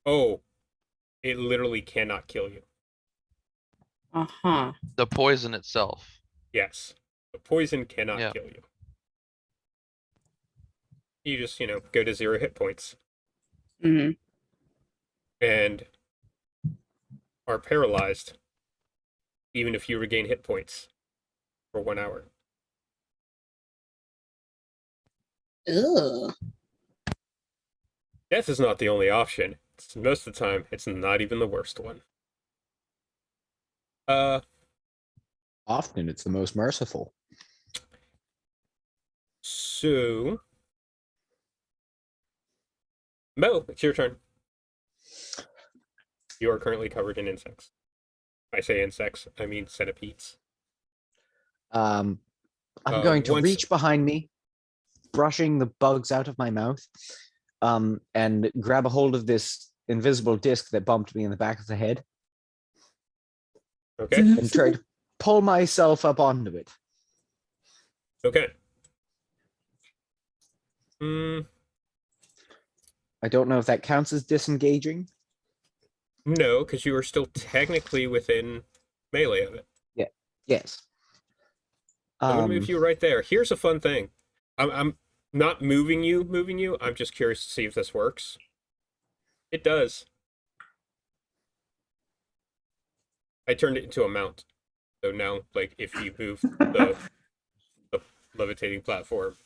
Oh, It literally cannot kill you. Uh-huh. The poison itself. Yes. The poison cannot Yeah. kill you. You just, go to 0 hit points Hmm. and are paralyzed even if you regain hit points for 1 hour. Ugh. Death is not the only option. Most of the time, it's not even the worst one. Often it's the most merciful. So Mo, it's your turn. You are currently covered in insects. I say insects, I mean centipedes. I'm going to once- reach behind me, brushing the bugs out of my mouth, and grab a hold of this invisible disc that bumped me in the back of the head Okay. and try to pull myself up onto it. Okay. I don't know if that counts as disengaging. No, because you are still technically within melee of it. Yes. I'm gonna move you right there. Here's a fun thing. I'm not moving you. I'm just curious to see if this works. It does. I turned it into a mount. So now, like, if you move the levitating platform,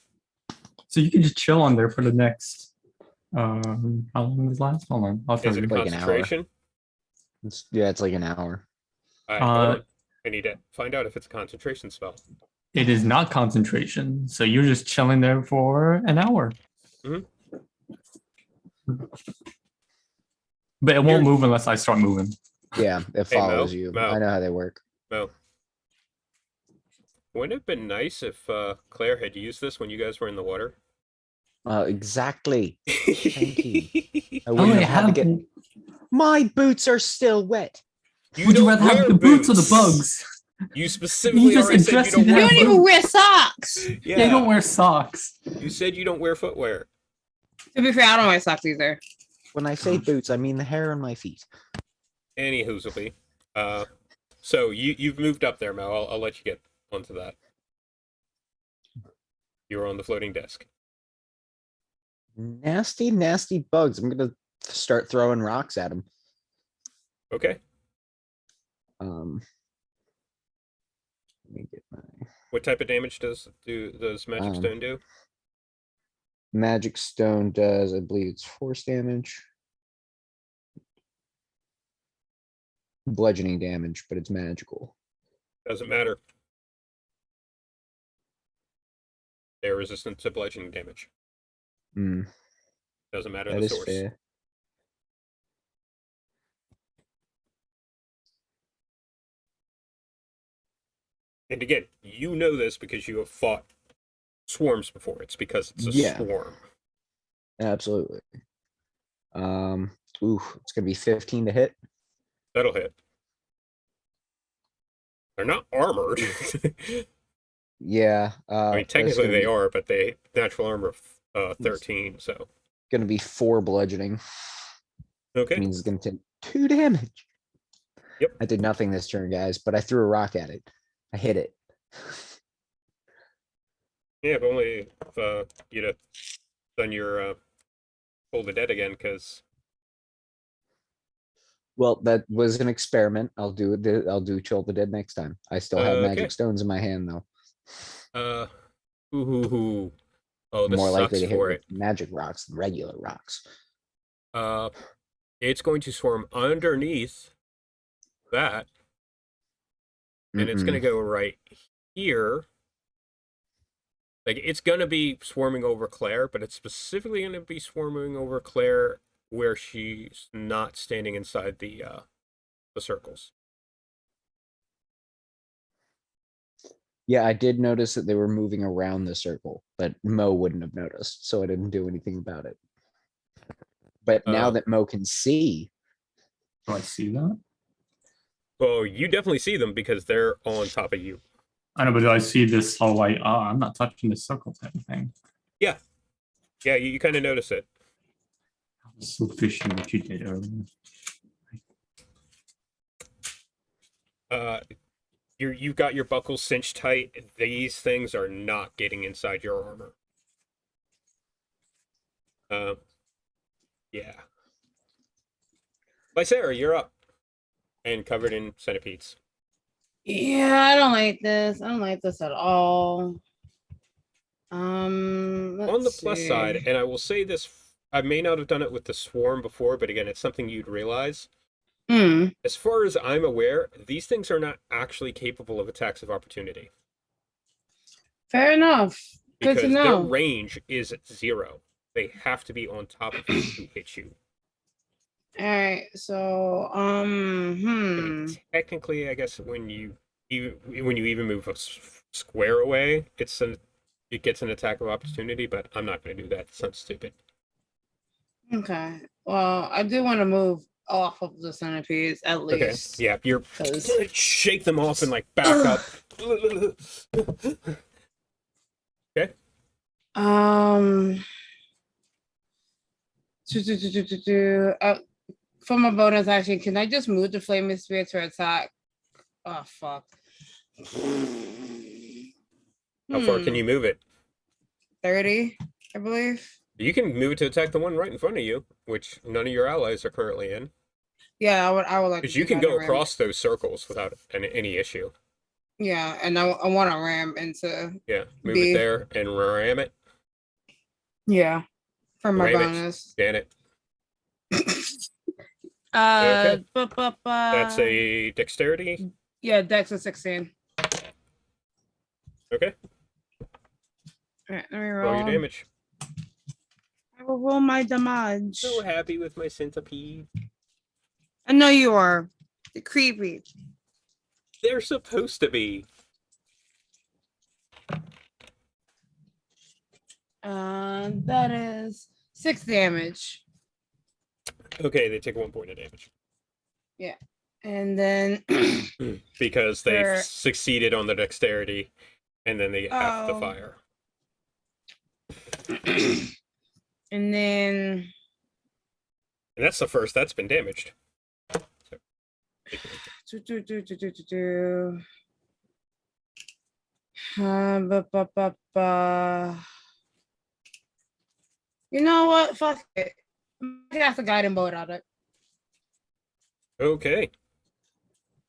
So you can just chill on there for the next. How long does it last? Hold on. I'll tell is it a you. Like an hour. concentration? It's like an hour. Hold on. I need to find out if it's a concentration spell. It is not concentration, so you're just chilling there for an hour. Mhm. But it won't You're- move unless I start moving. Yeah, it Hey, Mo, follows you. Mo. I know how they work. Well, wouldn't it have been nice if Claire had used this when you guys were in the water? Exactly. Thank you. I Oh, wouldn't wait, have had to have, get. My boots are still wet. would you don't rather have wear the boots or the bugs? You specifically just already said you addressed don't it You wear as don't even foot. wear socks. Yeah, you don't wear socks. You said you don't wear footwear. To be fair, I don't wear socks either. When I say boots, I mean the hair on my feet. Any hoozily. So you've moved up there, Mo. I'll let you get onto that. You're on the floating desk. Nasty, nasty bugs. I'm gonna start throwing rocks at them. Okay. Let me get my What type of damage does Magic Stone do? magic stone does. I believe it's force damage, bludgeoning damage, but it's magical. Doesn't matter. They're resistant to bludgeoning damage. Hmm, Doesn't matter that the is source. fair. And again, you know this because you have fought swarms before. It's because it's a Yeah. swarm. Absolutely. Ooh, it's gonna be 15 to hit. That'll hit. They're not armored. Yeah. I mean, that's technically gonna they be- are, but they natural armor of 13. So Gonna be 4 bludgeoning. okay. Means it's gonna take 2 damage. Yep. I did nothing this turn, guys, but I threw a rock at it. I hit it. Yeah, if only you'd have done your Pull the Dead again, because Well, that was an experiment. I'll do it. I'll do Chill the Dead next time. I still have Okay. magic stones in my hand, though. Oh, this More likely sucks to hit for with it. magic rocks than regular rocks. It's going to swarm underneath that, and it's going to go right here. Like, it's going to be swarming over Claire, but it's specifically going to be swarming over Claire where she's not standing inside the circles. Yeah, I did notice that they were moving around the circle, but Mo wouldn't have noticed, so I didn't do anything about it. But now Oh. that Mo can see, Do I see that? Well, you definitely see them because they're on top of you. I know, but do I see this whole like, oh, I'm not touching the circle type of thing? Yeah, you kind of notice it. So fishy what you did earlier. You've got your buckles cinched tight. These things are not getting inside your armor. Yeah. Lysaira, you're up. And covered in centipedes. Yeah, I don't like this. I don't like this at all. On the Let's plus side, see. and I will say this, I may not have done it with the swarm before, but again, it's something you'd realize. Hmm. As far as I'm aware, these things are not actually capable of attacks of opportunity Fair enough. Good to because their know. range is 0. They have to be on top of you to hit you. All right. So, I mean, technically, I guess when you even move a square away, it gets an attack of opportunity. But I'm not going to do that. It sounds stupid. Okay. Well, I do want to move off of the centipedes at Okay. least. Yeah, you're 'Cause- shake them off and like back up. Okay. For my bonus action, can I just move the flaming spear to attack? Oh fuck. How far can you move it? 30, I believe. You can move it to attack the one right in front of you, which none of your allies are currently in. Yeah, I would like to Because you do can that go in ram. across those circles without any issue. Yeah, and I want to ram into Yeah, move B. it there and ram it. Yeah, for my Ram it. bonus. Stand it. Okay. That's a dexterity. Yeah, Dex is 16. Okay. All right, let me Roll your roll. damage. I will roll my damage. So happy with my centipede. I know you are. They're creepy. They're supposed to be. That is 6 damage. Okay, they take 1 point of damage. And then Because they've For- succeeded on the dexterity, and then they get half the Oh. fire. and then And that's the first that's been damaged. do, do, do, do, do, do, do. Ba, ba, ba, ba. You know what? Fuck it. I'm gonna cast a guiding bolt at it. Okay.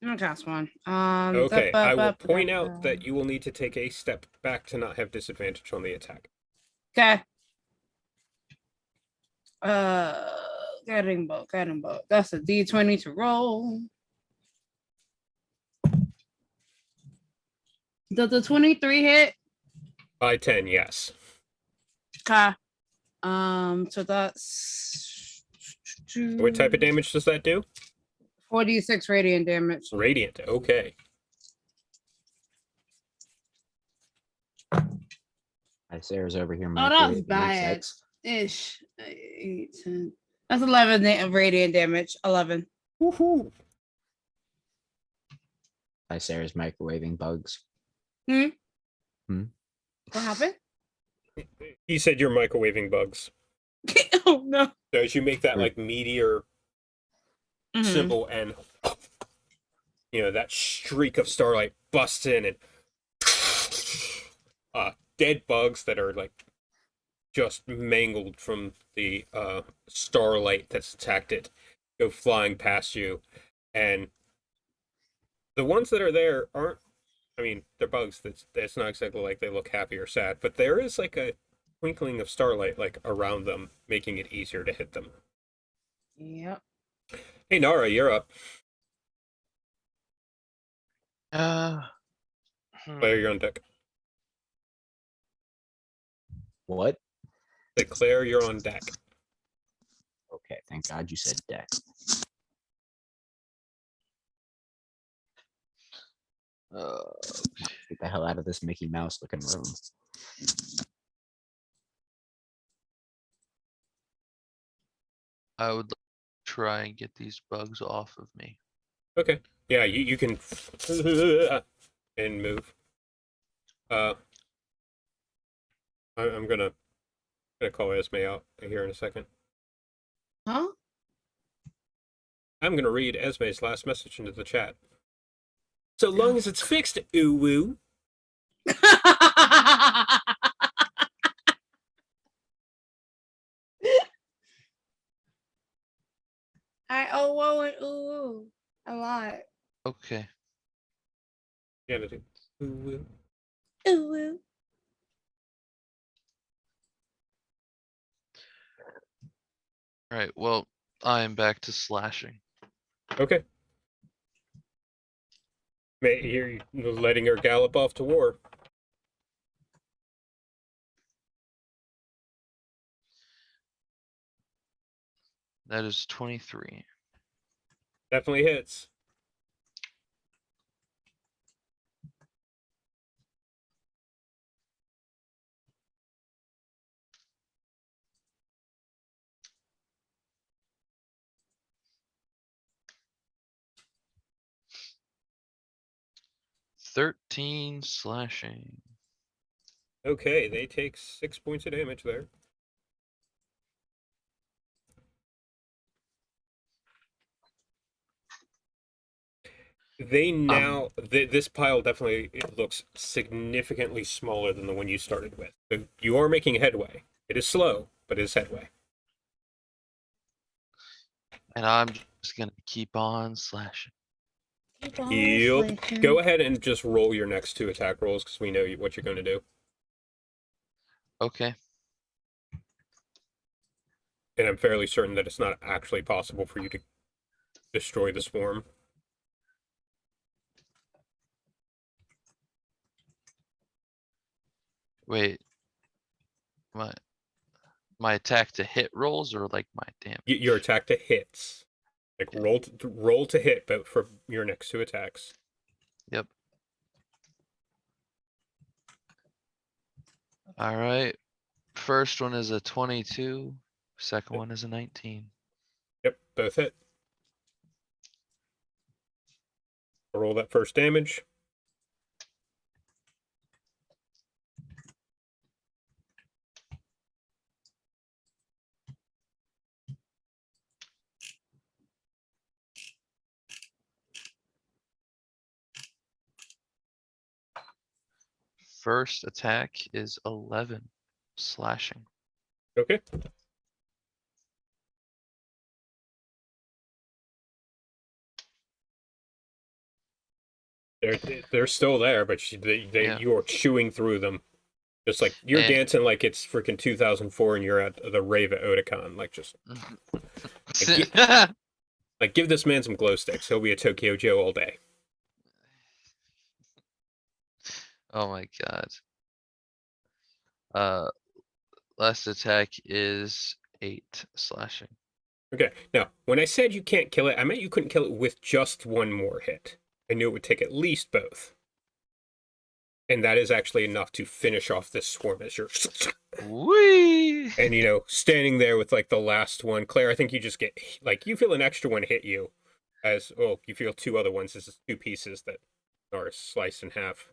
I'm gonna cast one. Okay, I will point out that you will need to take a step back to not have disadvantage on the attack. Okay. Guiding bolt. That's a D20 to roll. Does the 23 hit? By 10, yes. Okay. So that's What type of damage does that do? 46 radiant damage. Radiant, okay. Sarah's over here. Oh, that was microwaving bad. insects. Ish. 8, 10. That's 11 radiant damage. 11. Woohoo! Sarah's microwaving bugs. What Hmm? happened? He said you're microwaving bugs. Oh no. So as you make that like meteor Mhm. symbol and that streak of starlight busts in and dead bugs that are like just mangled from the starlight that's attacked it go flying past you, and the ones that are there aren't, I mean, they're bugs. That's not exactly like they look happy or sad, but there is like a twinkling of starlight like around them, making it easier to hit them. Yep. Hey Nara, you're up. Claire, you're on deck. What? Claire, you're on deck. Okay, thank God you said deck. Get the hell out of this Mickey Mouse looking room. I would like to try and get these bugs off of me. Okay. Yeah, you can and move. I'm gonna call Esme out here in a second. Huh? I'm gonna read Esme's last message into the chat. So long as it's fixed, ooh woo. I owe whoa and ooh a lot. Okay. Yeah, they do. Ooh woo. Ooh woo. All right. Well, I am back to slashing. Okay. You're letting her gallop off to war. That is 23. Definitely hits. "13 slashing." Okay, they take 6 points of damage there. They now this pile definitely it looks significantly smaller than the one you started with. So you are making headway. It is slow, but it is headway. And I'm just gonna keep on slashing. Keep on Yep. slashing. Go ahead and just roll your next 2 attack rolls because we know what you're going to do. Okay. And I'm fairly certain that it's not actually possible for you to destroy the swarm. Wait. My attack to hit rolls or like my damage? Your attack to hits. Like roll to hit, but for your next 2 attacks. Yep. All right. First one is a 22. Second one is a 19. Yep, both hit. Roll that first damage. First attack is 11 slashing. Okay. They're still there, but Yeah. you are chewing through them. Just like you're And- dancing like it's freaking 2004 and you're at the rave at Otakon. Like just like give this man some glow sticks. He'll be a Tokyo Joe all day. Oh my god. Last attack is 8 slashing. Okay. Now, when I said you can't kill it, I meant you couldn't kill it with just one more hit. I knew it would take at least both. And that is actually enough to finish off this swarm as you're Whee! and standing there with like the last one. Claire, I think you just get like you feel an extra one hit you as you feel 2 other ones. This is 2 pieces that are sliced in half.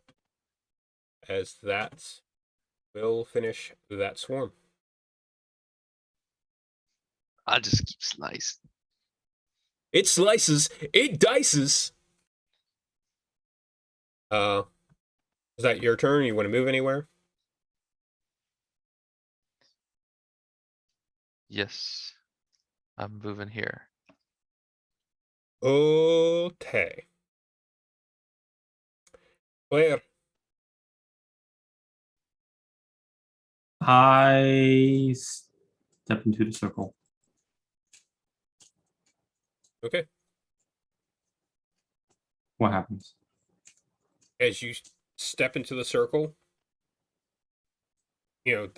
As that will finish that swarm. I just keep slicing. It slices, it dices. Is that your turn? You want to move anywhere? Yes. I'm moving here. Okay. Claire. I step into the circle. Okay. What happens? As you step into the circle,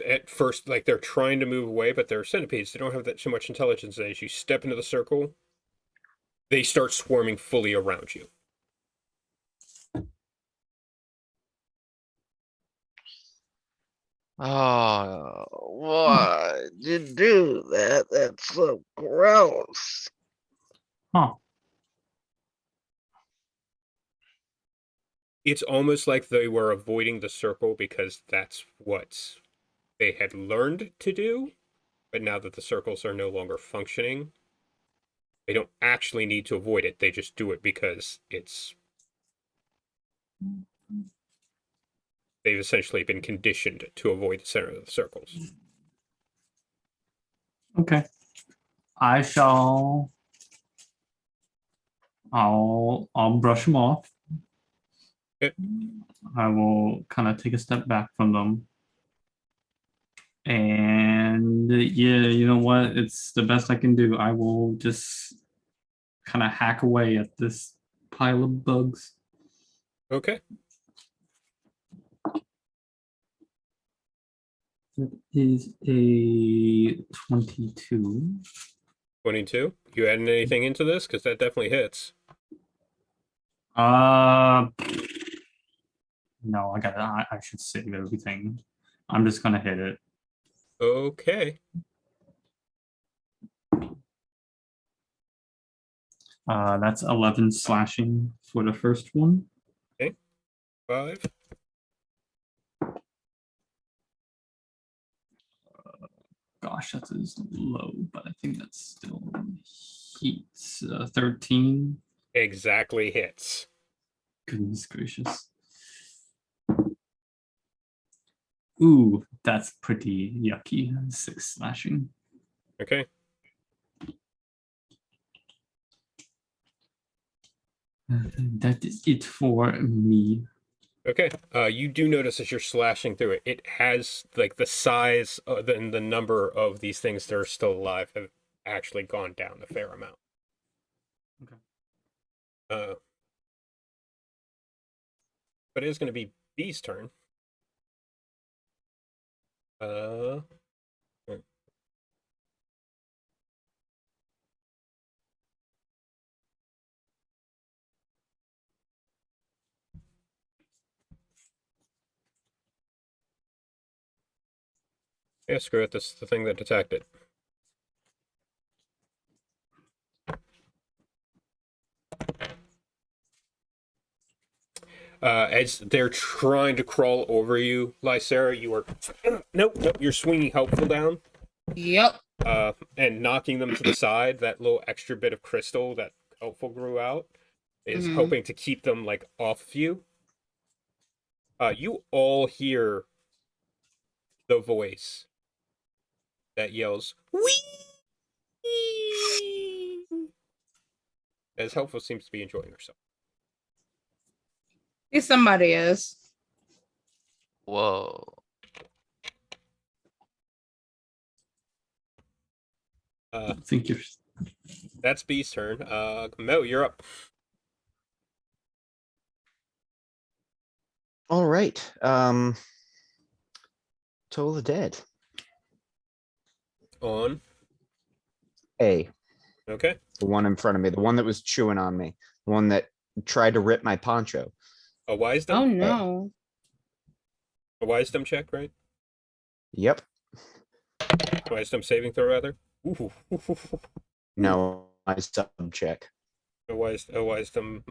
at first, like they're trying to move away, but they're centipedes. They don't have that so much intelligence. As you step into the circle, they start swarming fully around you. Oh, why did you do that? That's so gross. Huh. It's almost like they were avoiding the circle because that's what they had learned to do. But now that the circles are no longer functioning, they don't actually need to avoid it. They just do it because it's They've essentially been conditioned to avoid the center of the circles. Okay. I shall. I'll brush them off. Okay. I will kind of take a step back from them. And yeah, you know what? It's the best I can do. I will just kind of hack away at this pile of bugs. Okay. That is a 22. 22. You adding anything into this? Because that definitely hits. No, I should save everything. I'm just gonna hit it. Okay. That's 11 slashing for the first one. 5. Gosh, that is low, but I think that's still heat. 13. Exactly hits. Goodness gracious. Ooh, that's pretty yucky. 6 slashing. Okay. That is it for me. Okay. You do notice as you're slashing through it, it has like the size and the number of these things that are still alive have actually gone down a fair amount. Okay. But it is going to be B's turn. Yeah, screw it. This is the thing that attacked it. As they're trying to crawl over you, Lysera, you are nope, you're swinging helpful down, Yep. and knocking them to the side. That little extra bit of crystal that helpful grew out is hoping to keep them like off you. You all hear the voice that yells "Wee!" as helpful seems to be enjoying herself. If somebody is. Whoa. I think you're. That's B's turn. Mo, you're up. All right. Toll the Dead. On. A. Okay. The one in front of me. The one that was chewing on me. The one that tried to rip my poncho. A wisdom? Oh no. A wisdom check, right? Yep. Wisdom saving throw, rather. Ooh. No, I sub check. A wisdom. A wisdom.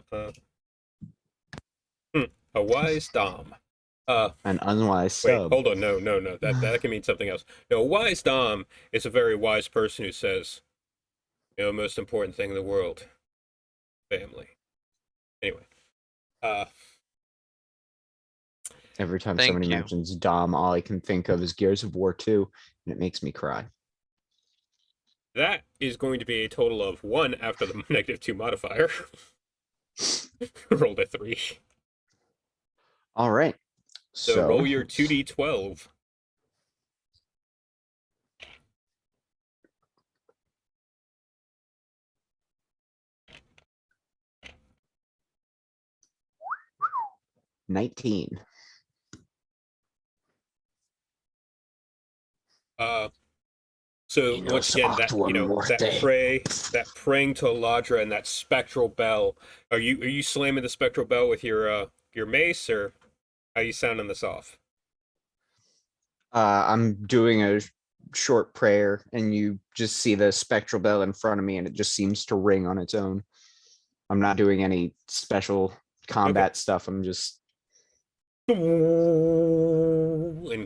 An unwise Wait, sub. hold on. No. That can mean something else. No, a wise dom is a very wise person who says, most important thing in the world, family. Anyway, Every time Thank somebody you. mentions Dom, all I can think of is Gears of War 2, and it makes me cry. that is going to be a total of 1 after the -2 modifier. Rolled a 3. All right. So roll your 2d12. $19. So You know, once again, that soft one more day. that praying to Eladra and that spectral bell. Are you slamming the spectral bell with your mace, or are you sounding this off? I'm doing a short prayer, and you just see the spectral bell in front of me, and it just seems to ring on its own. I'm not doing any special combat stuff. I'm just. And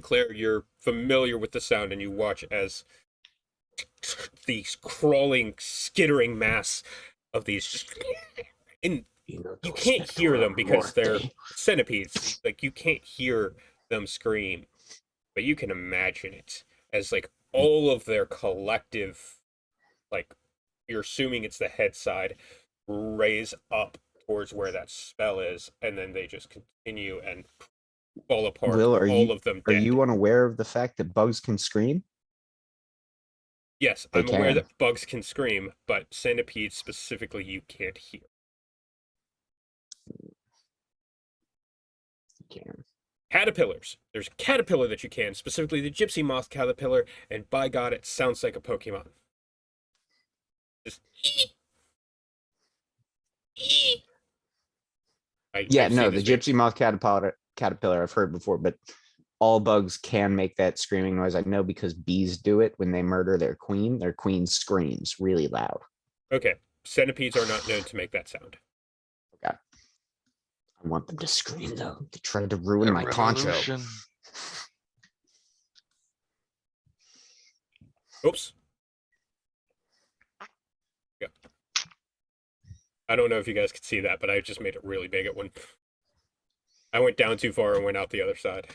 Claire, you're familiar with the sound, and you watch as these crawling, skittering mass of these You can't hear them because they're centipedes. Like, you can't hear them scream, but you can imagine it as like all of their collective, like, you're assuming it's the head side, raise up towards where that spell is, and then they just continue and fall apart. Will, all of them are dead. you unaware of the fact that bugs can scream? Yes, They I'm aware can. that bugs can scream, but centipedes specifically you can't hear. Can. Caterpillars. There's a caterpillar that you can, specifically the gypsy moth caterpillar, and by God, it sounds like a Pokemon. Just Yeah, I've no, seen the this video. gypsy moth caterpillar I've heard before, but all bugs can make that screaming noise. I know because bees do it when they murder their queen. Their queen screams really loud. Okay, centipedes are not known to make that sound. Okay. I want them to scream though. They tried to ruin A my poncho. revolution. Oops. Yeah. I don't know if you guys could see that, but I just made it really big at one. I went down too far and went out the other side.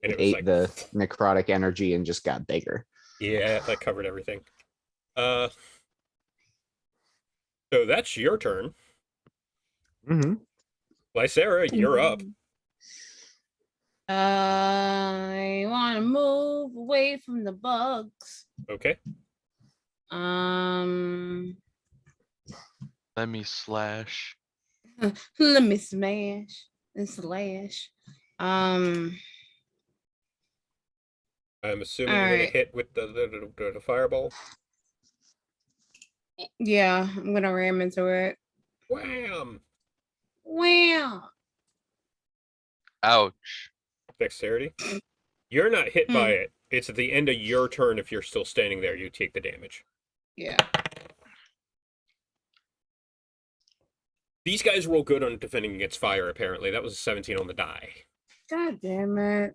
And It it was ate like, the necrotic energy and just got bigger. yeah, that covered everything. So that's your turn. Mm-hmm. Lysera, you're up. I want to move away from the bugs. Okay. Let me slash. Let me smash and slash. I'm assuming you're gonna Alright. hit with the fireball. Yeah, I'm gonna ram into it. Wham! Wow. Ouch. Dexterity. You're not hit by Hmm. it. It's at the end of your turn. If you're still standing there, you take the damage. Yeah. These guys roll good on defending against fire, apparently. That was a 17 on the die. God damn it.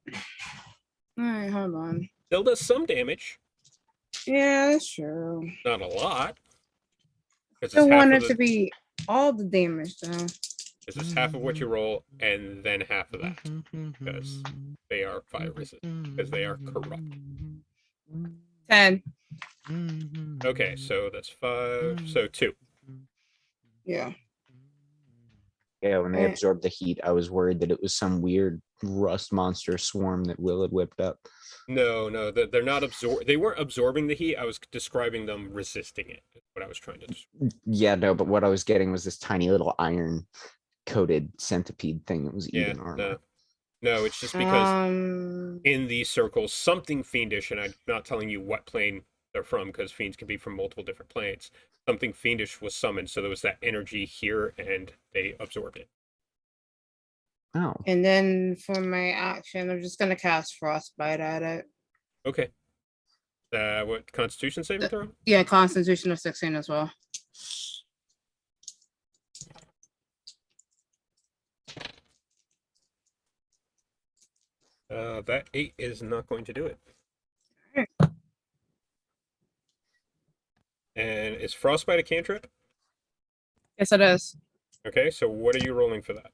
Alright, hold on. Still does some damage. Yeah, that's true. Not a lot. Because I it's half want of it to the, be all the damage though. it's half of what you roll, and then half of that. Because they are fire resistant. Because they are corrupt. 10. Okay, so that's 5. So 2. Yeah. Yeah, when they Eh. absorbed the heat, I was worried that it was some weird rust monster swarm that Will had whipped up. No, they're not they weren't absorbing the heat. I was describing them resisting it. Is what I was trying to describe. Yeah, no, but what I was getting was this tiny little iron coated centipede thing that was eating armor. No, it's just because Um in these circles, something fiendish, and I'm not telling you what plane they're from, because fiends can be from multiple different planes. Something fiendish was summoned, so there was that energy here, and they absorbed it. Oh, and then for my action, I'm just gonna cast frostbite at it. Okay. What Constitution saving throw? Yeah, Constitution of 16 as well. That 8 is not going to do it. Alright. And is frostbite a cantrip? Yes, it is. Okay, so what are you rolling for that?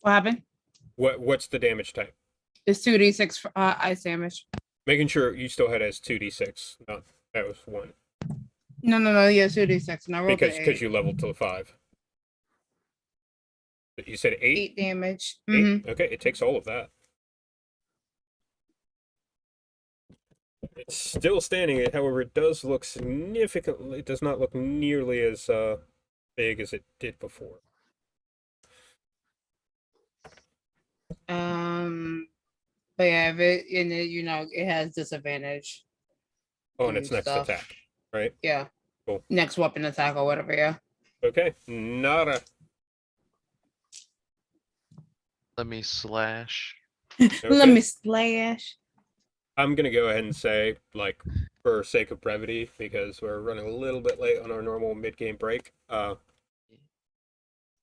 What happened? What's the damage type? It's 2d6 for ice damage. Making sure you still had it as 2d6. No, that was 1. No. Yeah, 2d6. And I rolled Because you leveled to 5. You said 8? 8 damage. 8? Okay, it takes all of that. It's still standing, however, it does look significantly, it does not look nearly as big as it did before. But yeah, if it and it, it has disadvantage. On its next Stuff. attack, right? Yeah. Cool. Next weapon attack or whatever, yeah. Okay, Nara. Let me slash. Let Okay. me slash. I'm gonna go ahead and say, like, for sake of brevity, because we're running a little bit late on our normal mid-game break,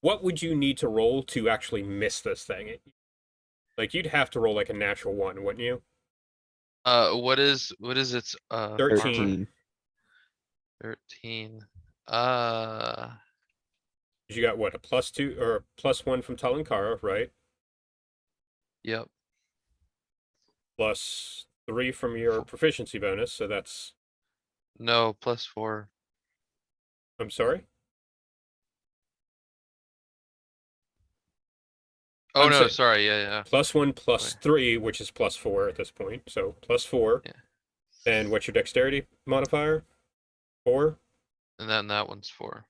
what would you need to roll to actually miss this thing? Like, you'd have to roll like a natural 1, wouldn't you? What is its 13. armor? 13. You got what, a +2 or a +1 from Talankara, right? Yep. +3 from your proficiency bonus, so that's, No, +4. I'm sorry? Oh I'm no, saying sorry. Yeah, yeah. +1 Wait. +3, which is +4 at this point. So +4. Yeah. And what's your dexterity modifier? 4? And then that one's 4.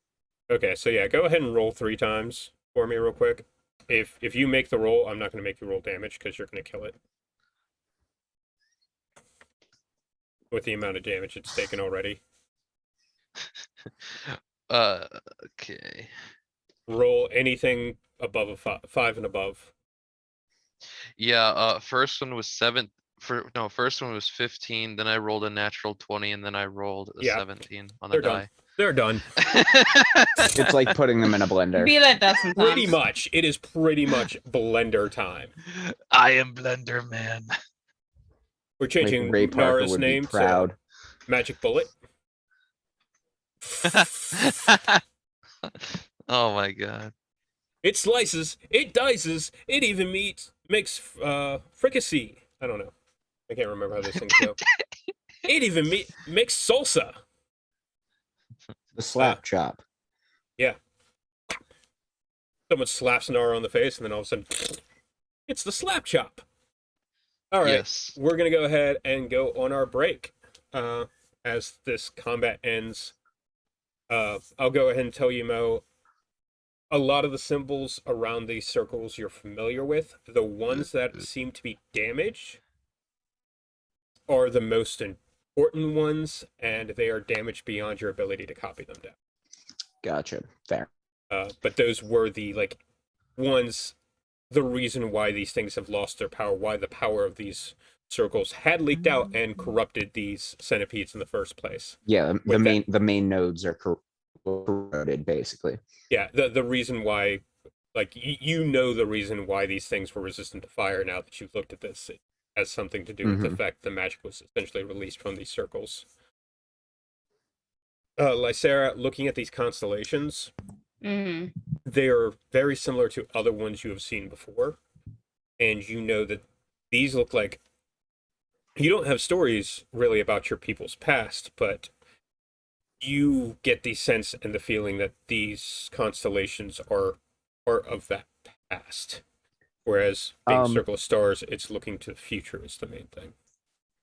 Okay, so yeah, go ahead and roll 3 times for me real quick. If you make the roll, I'm not going to make you roll damage because you're going to kill it. With the amount of damage it's taken already. Okay. Roll anything above a 5 and above. Yeah, first one was 7. First one was 15, then I rolled a natural 20, and then I rolled a Yeah, 17 on the They're done. die. They're done. It's like putting them in a blender. Be like that sometimes. Pretty much. It is pretty much blender time. I am Blender Man. We're Like changing Ray Parker Nara's would be name to proud. Magic Bullet. Oh my god. It slices, it dices, it even makes fricassee. I don't know. I can't remember how those things go. It even makes salsa. The slap chop. Yeah. Someone slaps Nara on the face, and then all of a sudden, it's the slap chop. All right, Yes. we're gonna go ahead and go on our break. As this combat ends, I'll go ahead and tell you, Mo. A lot of the symbols around these circles you're familiar with. The ones that seem to be damaged are the most important ones, and they are damaged beyond your ability to copy them down. Gotcha. Fair. But those were the ones, the reason why these things have lost their power, why the power of these circles had leaked out and corrupted these centipedes in the first place. Yeah, With that- the main nodes are corroded, basically. Yeah, the reason why, you know the reason why these things were resistant to fire now that you've looked at this. It has something to do with the fact the magic was essentially released from these circles. Lysera, looking at these constellations, Mhm. they are very similar to other ones you have seen before. And you know that these look like, you don't have stories really about your people's past, but you get the sense and the feeling that these constellations are part of that past. Whereas being circle of stars, it's looking to the future is the main thing.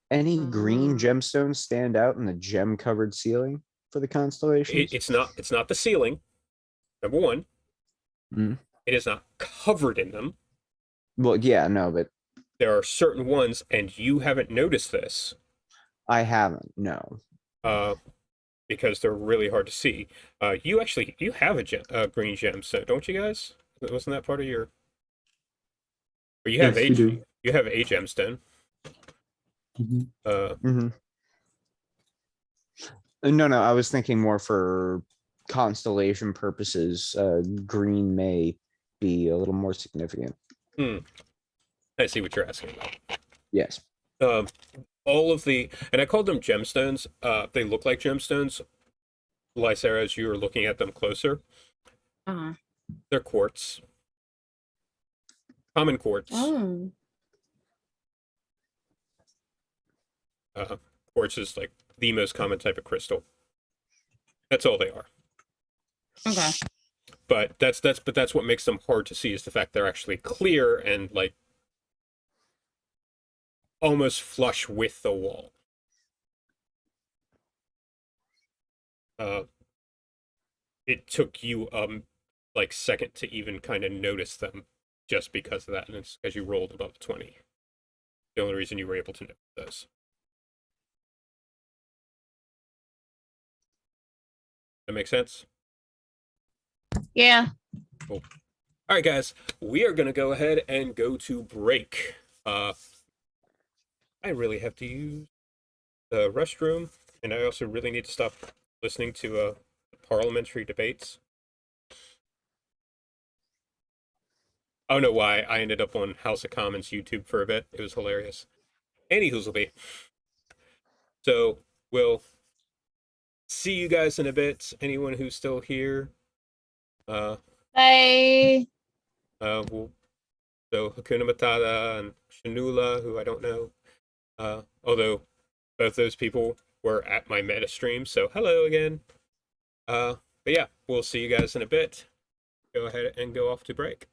Any green Ah. gemstones stand out in the gem covered ceiling for the constellations? It's not the ceiling. Number one, Mm. it is not covered in them. Well, yeah, no, but There are certain ones, and you haven't noticed this, I haven't. No. because they're really hard to see. You have a green gem set, don't you guys? Wasn't that part of your? Or you have Yes, we do. You have a gemstone. Mhm. Mm-hmm. No, I was thinking more for constellation purposes. Green may be a little more significant. I see what you're asking about. Yes. All of the, and I called them gemstones. They look like gemstones. Lysera, as you are looking at them closer, Uh-huh. they're quartz. Common quartz. Oh. Quartz is like the most common type of crystal. That's all they are. Okay. But that's what makes them hard to see is the fact they're actually clear and almost flush with the wall. It took you second to even kind of notice them just because of that, and it's because you rolled above 20. The only reason you were able to notice those. That makes sense? Yeah. Cool. All right, guys, we are going to go ahead and go to break. I really have to use the restroom, and I also really need to stop listening to parliamentary debates. I don't know why I ended up on House of Commons YouTube for a bit. It was hilarious. Anywhoozleby. So we'll see you guys in a bit. Anyone who's still here, Uh, Bye. we'll, so Hakuna Matata and Shanula, who I don't know. Although both those people were at my meta stream, so hello again. But yeah, we'll see you guys in a bit. Go ahead and go off to break.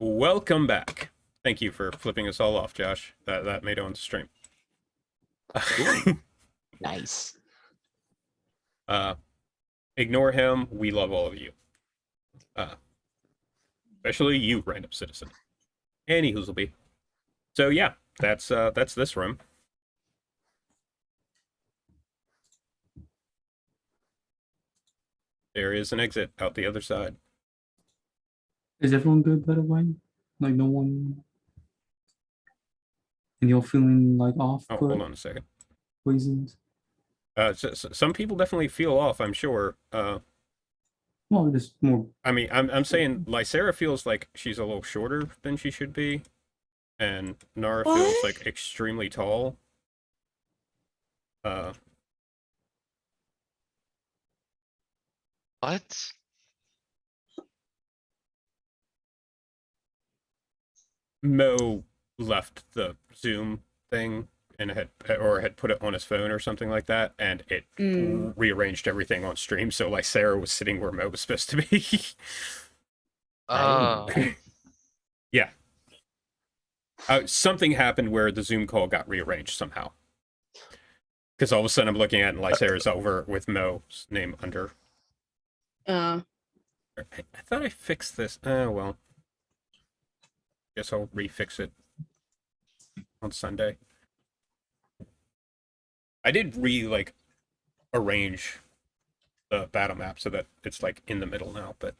Welcome back. Thank you for flipping us all off, Josh. That made it on stream. Nice. Ignore him. We love all of you. Especially you, random citizen. Any Hoozleby. So yeah, that's this room. There is an exit out the other side. Is everyone good, by the way? Like no one. And you're feeling like off Oh, put, hold on a second. poisoned? Some people definitely feel off, I'm sure. Well, just more. I mean, I'm saying Lysera feels like she's a little shorter than she should be, and Nara feels What? like extremely tall. What? Mo left the Zoom thing and had put it on his phone or something like that, and it rearranged everything on stream. So Lysera was sitting where Mo was supposed to be. Oh. Yeah. Something happened where the Zoom call got rearranged somehow. Because all of a sudden I'm looking at it and Lysera's over with Mo's name under. I thought I fixed this. Oh, well. Guess I'll refix it on Sunday. I did arrange the battle map so that it's like in the middle now, but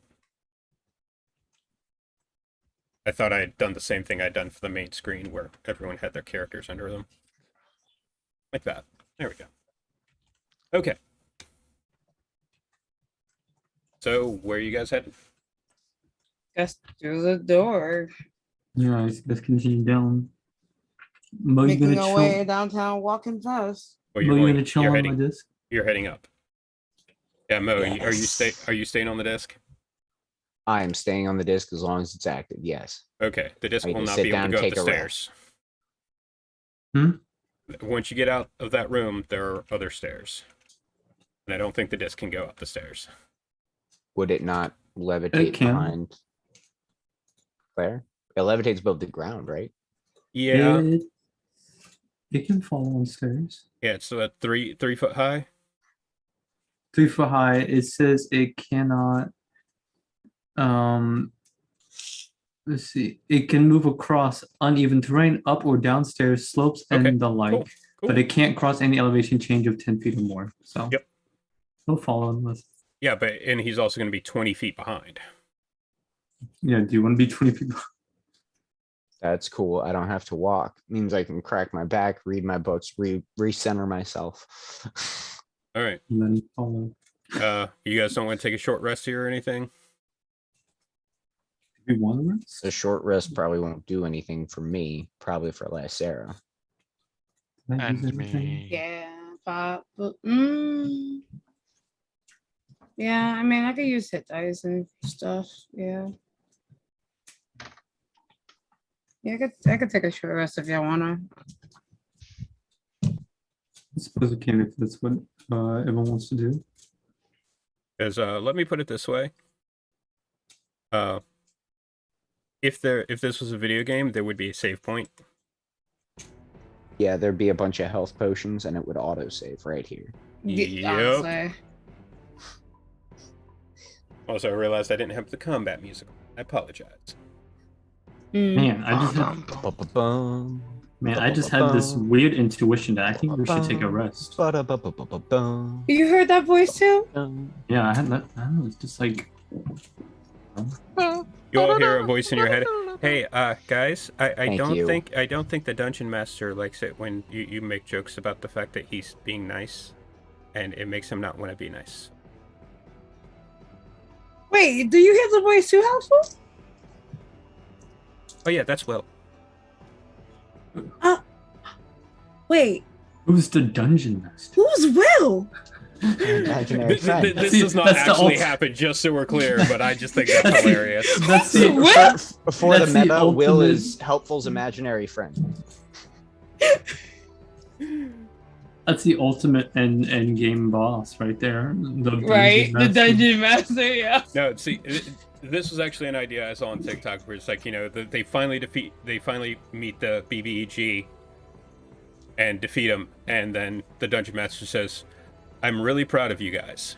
I thought I had done the same thing I'd done for the main screen where everyone had their characters under them. Like that. There we go. Okay. So, where are you guys headed? Just through the door. Yeah, let's continue down. Mo, you Making gonna our chill? way downtown, walking fast. Well, Mo, you gonna chill on my disc? You're heading up. Yeah, Mo, Yes. are you staying on the disc? I am staying on the disc as long as it's active. Yes. Okay, the disc I will can not sit be able to down go and up the take a stairs. Hmm? Once you get out of that room, there are other stairs. And I don't think the disc can go up the stairs. Would it not levitate can. behind Claire? It levitates above the ground, right? Yeah. It can fall on stairs. Yeah, it's 3 foot high. 3 foot high. It says it cannot. Let's see. It can move across uneven terrain, up or downstairs, slopes, Okay, and the like. Cool. But it can't cross any elevation change of 10 feet or more. So Yep. He'll fall unless. Yeah, and he's also going to be 20 feet behind. Yeah, do you want to be 20 feet behind? That's cool. I don't have to walk. Means I can crack my back, read my books, recenter myself. All right. And then follow. You guys don't want to take a short rest here or anything? Maybe one rest? A short rest probably won't do anything for me. Probably for Lysera. Did I use And everything? me. Yeah, yeah, I mean, I could use hit dice and stuff. Yeah. Yeah, I could take a short rest if y'all wanna. I suppose it can if that's what everyone wants to do. Because let me put it this way. If this was a video game, there would be a save point. Yeah, there'd be a bunch of health potions and it would autosave right here. Yeah, Yep. honestly. Also, I realized I didn't have the combat music. I apologize. Man, I just had, Ba-ba-bum, man, I just had this weird intuition that I think we should take a rest. ba-da-ba-ba-ba-bum, You heard that voice too? bum. Yeah, I had that. I don't know. It's just like You all hear a voice in your head. Hey, guys, I Thank don't you. think the dungeon master likes it when you make jokes about the fact that he's being nice, and it makes him not want to be nice. Wait, do you hear the voice too, Helpful? Oh yeah, that's Will. Wait, who's the dungeon master? who's Will? Imaginary friend. This the- does not that's the actually ult- happen, just so we're clear, but I just think that's That's the- hilarious. That's the Will? For the That's the meta, Will ultimate- is Helpful's imaginary friend. That's the ultimate end game boss right there. The Right? The master. dungeon master, yeah. No, see, this was actually an idea I saw on TikTok where it's like, they finally meet the BBEG and defeat him, and then the dungeon master says, "I'm really proud of you guys."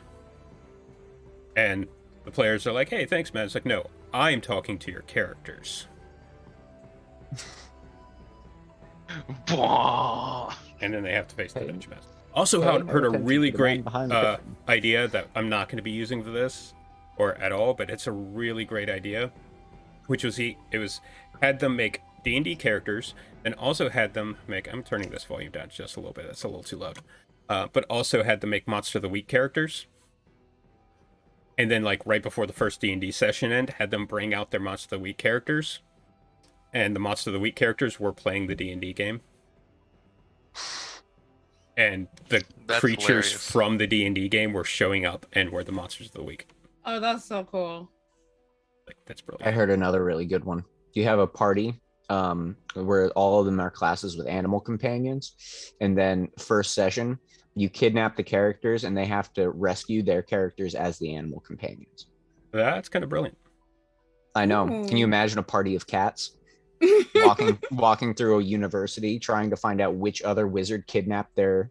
And the players are like, "Hey, thanks, man." It's like, no, I'm talking to your characters. And then they have to face the Hey. dungeon master. Also, Pay no heard a attention really to the man great behind the curtain. idea that I'm not going to be using for this or at all, but it's a really great idea. Which was had them make D&D characters, and also had them make. I'm turning this volume down just a little bit. That's a little too loud. But also had them make Monster of the Week characters. And then, like, right before the first D&D session end, had them bring out their Monster of the Week characters. And the Monster of the Week characters were playing the D&D game. And the That's creatures hilarious. from the D&D game were showing up and were the Monsters of the Week. Oh, that's so cool. Like, that's I brilliant. heard another really good one. You have a party where all of them are classes with animal companions, and then first session you kidnap the characters and they have to rescue their characters as the animal companions. That's kind of brilliant. I know. Can you Ooh. imagine a party of cats walking through a university trying to find out which other wizard kidnapped their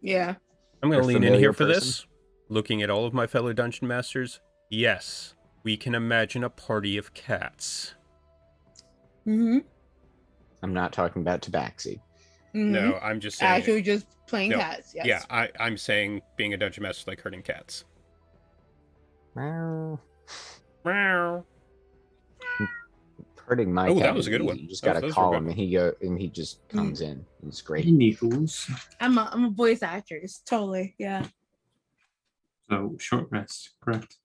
Yeah. I'm going Or to lean in familiar here for person? this. Looking at all of my fellow dungeon masters, yes, we can imagine a party of cats. Mm-hmm. I'm not talking about Tabaxi. Mm-hmm. No, I'm just saying. Actually, just playing No, cats. Yes. Yeah, I'm saying being a dungeon master is like herding cats. Meow. Meow. Hurting my Oh, cat that was a is good one. easy. You just Those gotta were call good. him and he just comes in. It's great. Nichols. I'm a voice actress. Totally. Yeah. So short rest, correct?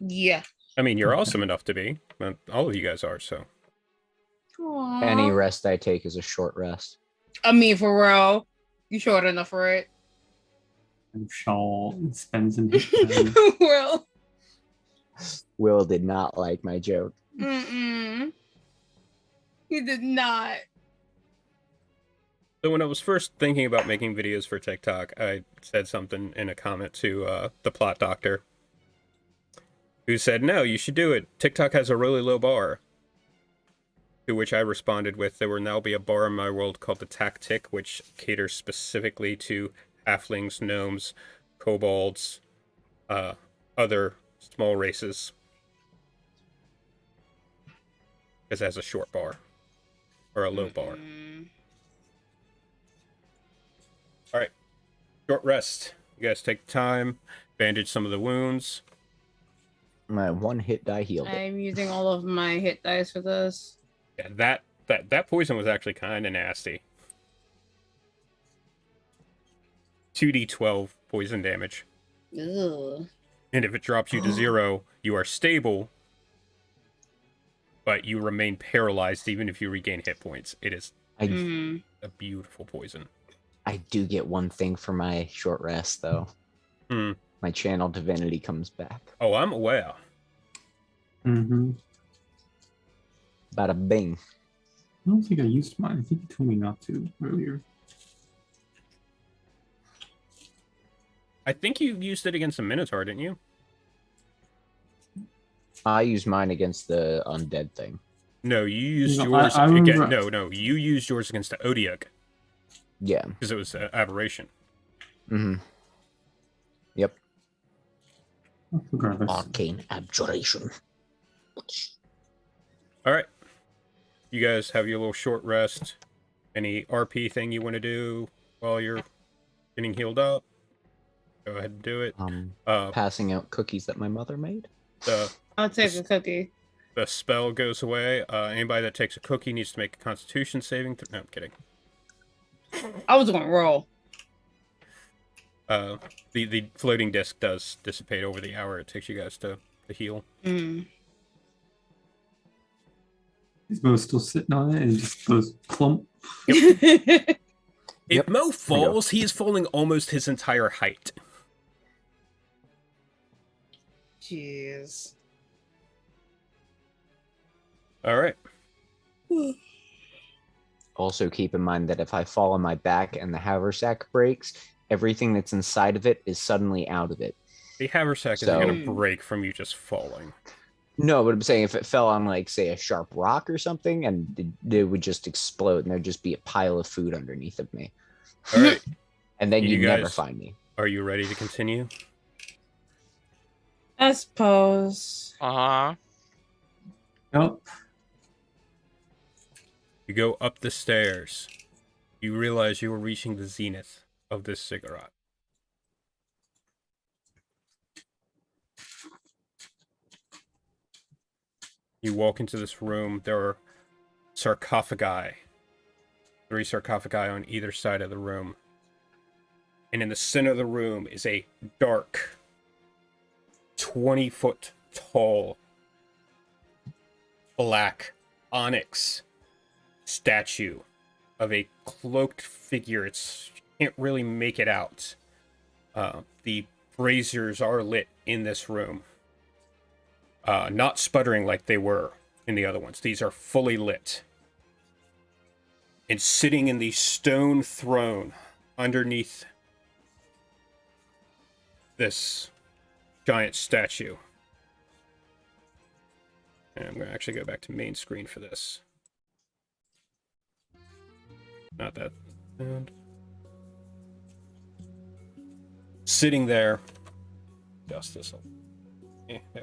Yeah. I mean, you're Okay. awesome enough to be. All of you guys are, so. Aww. Any rest I take is a short rest. I mean, for real, you short enough for it. And Shaw spends an hit time. Well. Will did not like my joke. Mm-mm. He did not. So when I was first thinking about making videos for TikTok, I said something in a comment to the plot doctor, who said, "No, you should do it. TikTok has a really low bar." To which I responded with, "There will now be a bar in my world called the Tactic, which caters specifically to halflings, gnomes, kobolds, other small races. Because it has a short bar. Or a low bar. Mm-mm. Alright. Short rest. You guys take time, bandage some of the wounds. My one hit die healed it. I'm using all of my hit dice for this. Yeah, that poison was actually kind of nasty. 2d12 poison damage. Ugh. And if it drops you to 0, you are stable, but you remain paralyzed even if you regain hit points. It is I Mm. a beautiful poison. I do get one thing for my short rest though. Hmm. My channel divinity comes back. Oh, I'm aware. Mm-hmm. Bada bing. I don't think I used mine. I think you told me not to earlier. I think you used it against the Minotaur, didn't you? I use mine against the undead thing. No, you used No, yours I again. remember- No, you used yours against the Odiug Yeah. because it was aberration. Mm-hmm. Yep. Regardless. Arcane abjuration. All right, you guys have your little short rest. Any RP thing you want to do while you're getting healed up? Go ahead and do it. Passing out cookies that my mother made. I'll take a cookie. The spell goes away. Anybody that takes a cookie needs to make a Constitution saving. No, I'm kidding. I was gonna roll. The floating disc does dissipate over the hour it takes you guys to heal. Mm. He's both still sitting on it and just goes clump. If Yep. Mo falls, he is falling almost his entire height. Jeez. All right. Also keep in mind that if I fall on my back and the haversack breaks, everything that's inside of it is suddenly out of it. The haversack isn't So- going to break from you just falling. No, but I'm saying if it fell on, like, say, a sharp rock or something, and it would just explode, and there'd just be a pile of food underneath of me. All right. And then You you'd never guys- find me. Are you ready to continue? I suppose. Uh-huh. Yep. You go up the stairs. You realize you are reaching the zenith of this ziggurat. You walk into this room. There are sarcophagi. 3 sarcophagi on either side of the room. And in the center of the room is a dark, 20-foot tall, black onyx statue of a cloaked figure. You can't really make it out. The braziers are lit in this room. Not sputtering like they were in the other ones. These are fully lit. And sitting in the stone throne underneath this giant statue. And I'm going to actually go back to main screen for this. Not that. And sitting there. Dust this up. There.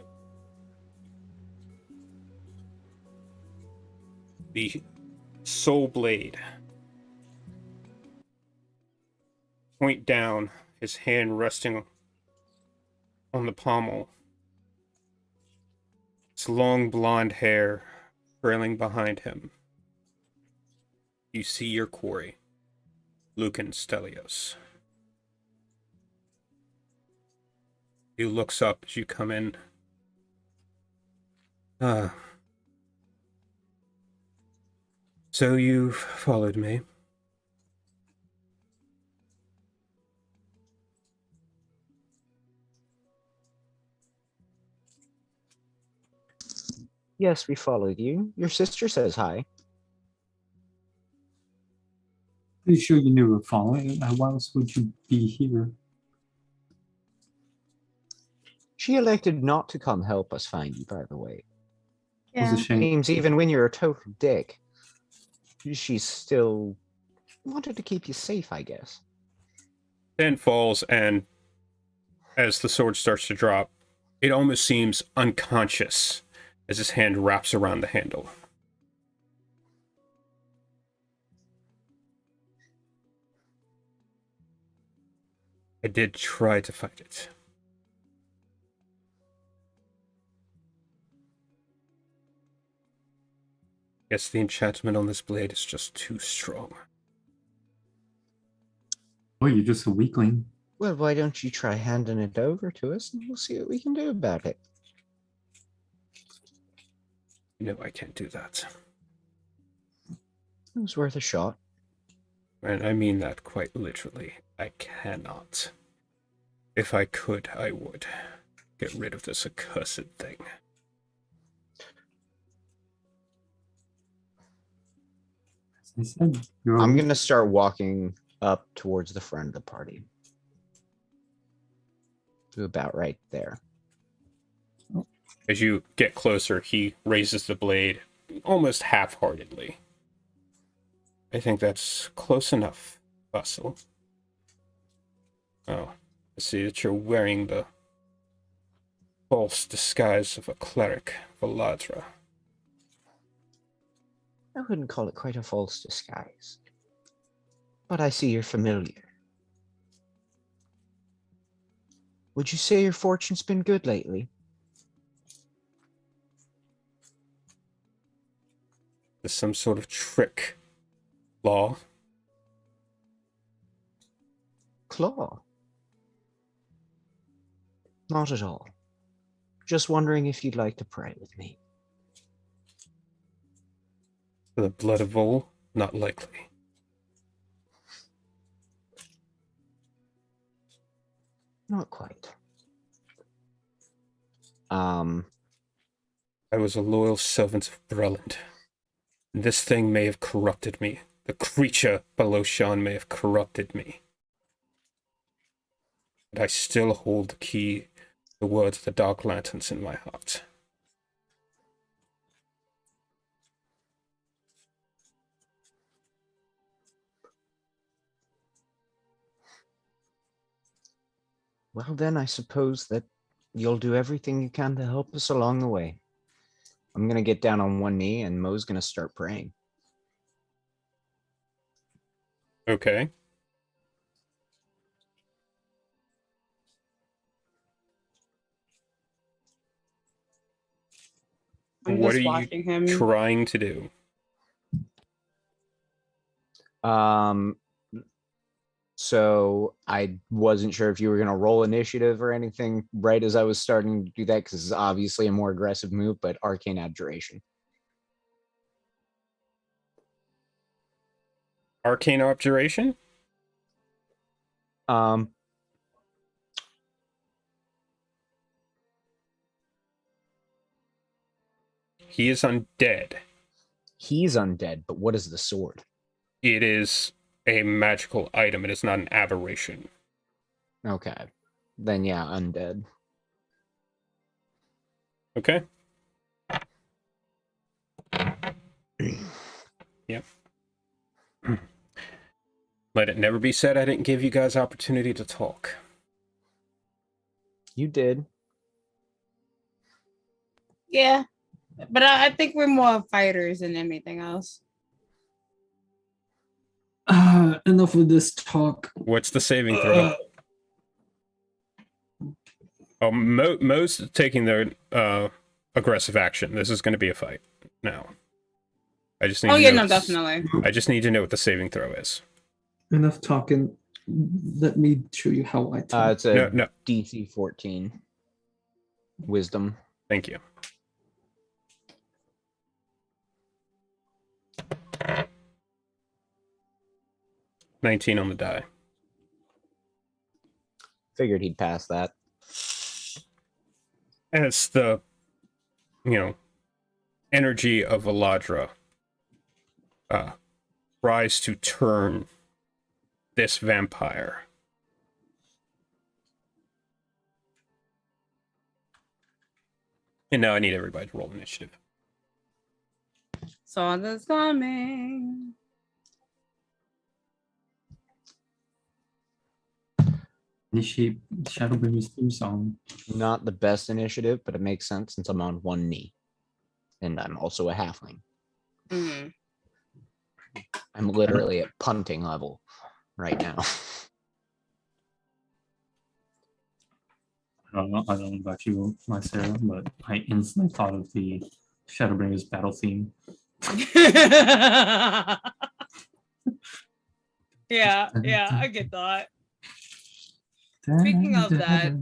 The soul blade. Point down, his hand resting on the pommel. His long blonde hair trailing behind him. You see your quarry, Lucan Stelios. He looks up as you come in. So you've followed me. Yes, we followed you. Your sister says hi. Pretty sure you knew we were following. Why else would you be here? She elected not to come help us find you, by the way. It was a shame. Seems even when you're a total dick, she still wanted to keep you safe, I guess. Dan falls, and as the sword starts to drop, it almost seems unconscious as his hand wraps around the handle. I did try to fight it. Guess the enchantment on this blade is just too strong. Oh, you're just a weakling. Well, why don't you try handing it over to us and we'll see what we can do about it. No, I can't do that. It was worth a shot. And I mean that quite literally. I cannot. If I could, I would. Get rid of this accursed thing. As I said, you're a I'm weak- gonna start walking up towards the front of the party. To about right there. As you get closer, he raises the blade almost half-heartedly. I think that's close enough, Vassal. Oh, I see that you're wearing the false disguise of a cleric, Valadra. I wouldn't call it quite a false disguise. But I see you're familiar. Would you say your fortune's been good lately? Is some sort of trick, Law? Claw? Not at all. Just wondering if you'd like to pray with me. For the blood of Vol? Not likely. Not quite. I was a loyal servant of Breland. This thing may have corrupted me, the creature below Sean may have corrupted me, but I still hold the key, the words of the Dark Lanterns in my heart. Well, then I suppose that you'll do everything you can to help us along the way. I'm gonna get down on one knee and Mo's gonna start praying. Okay. I'm What just are you watching him. trying to do? So I wasn't sure if you were gonna roll initiative or anything right as I was starting to do that, because it's obviously a more aggressive move, but arcane abjuration. Arcane Abjuration? Um, He is undead. he's undead, but what is the sword? It is a magical item. It is not an aberration. Okay. Then yeah, undead. Okay? Yep. Let it never be said I didn't give you guys opportunity to talk. You did. Yeah, but I think we're more fighters than anything else. Enough of this talk. What's the saving throw? Oh, Mo's taking the aggressive action. This is going to be a fight now. I just need Oh to yeah, know no, what definitely. I just need to know what the saving throw is. Enough talking. Let me show you how I talk. It's a No. DC 14. Wisdom. Thank you. $19 on the die. Figured he'd pass that. As the, energy of Eladra tries to turn this vampire. And now I need everybody to roll initiative. Saw this coming. Initiate Shadowbringers theme song. Not the best initiative, but it makes sense since I'm on one knee. And I'm also a halfling. Mhm. I'm literally at punting level right now. I don't know about you, my Sarah, but I instantly thought of the Shadowbringers battle theme. Yeah, I get that. Speaking of that,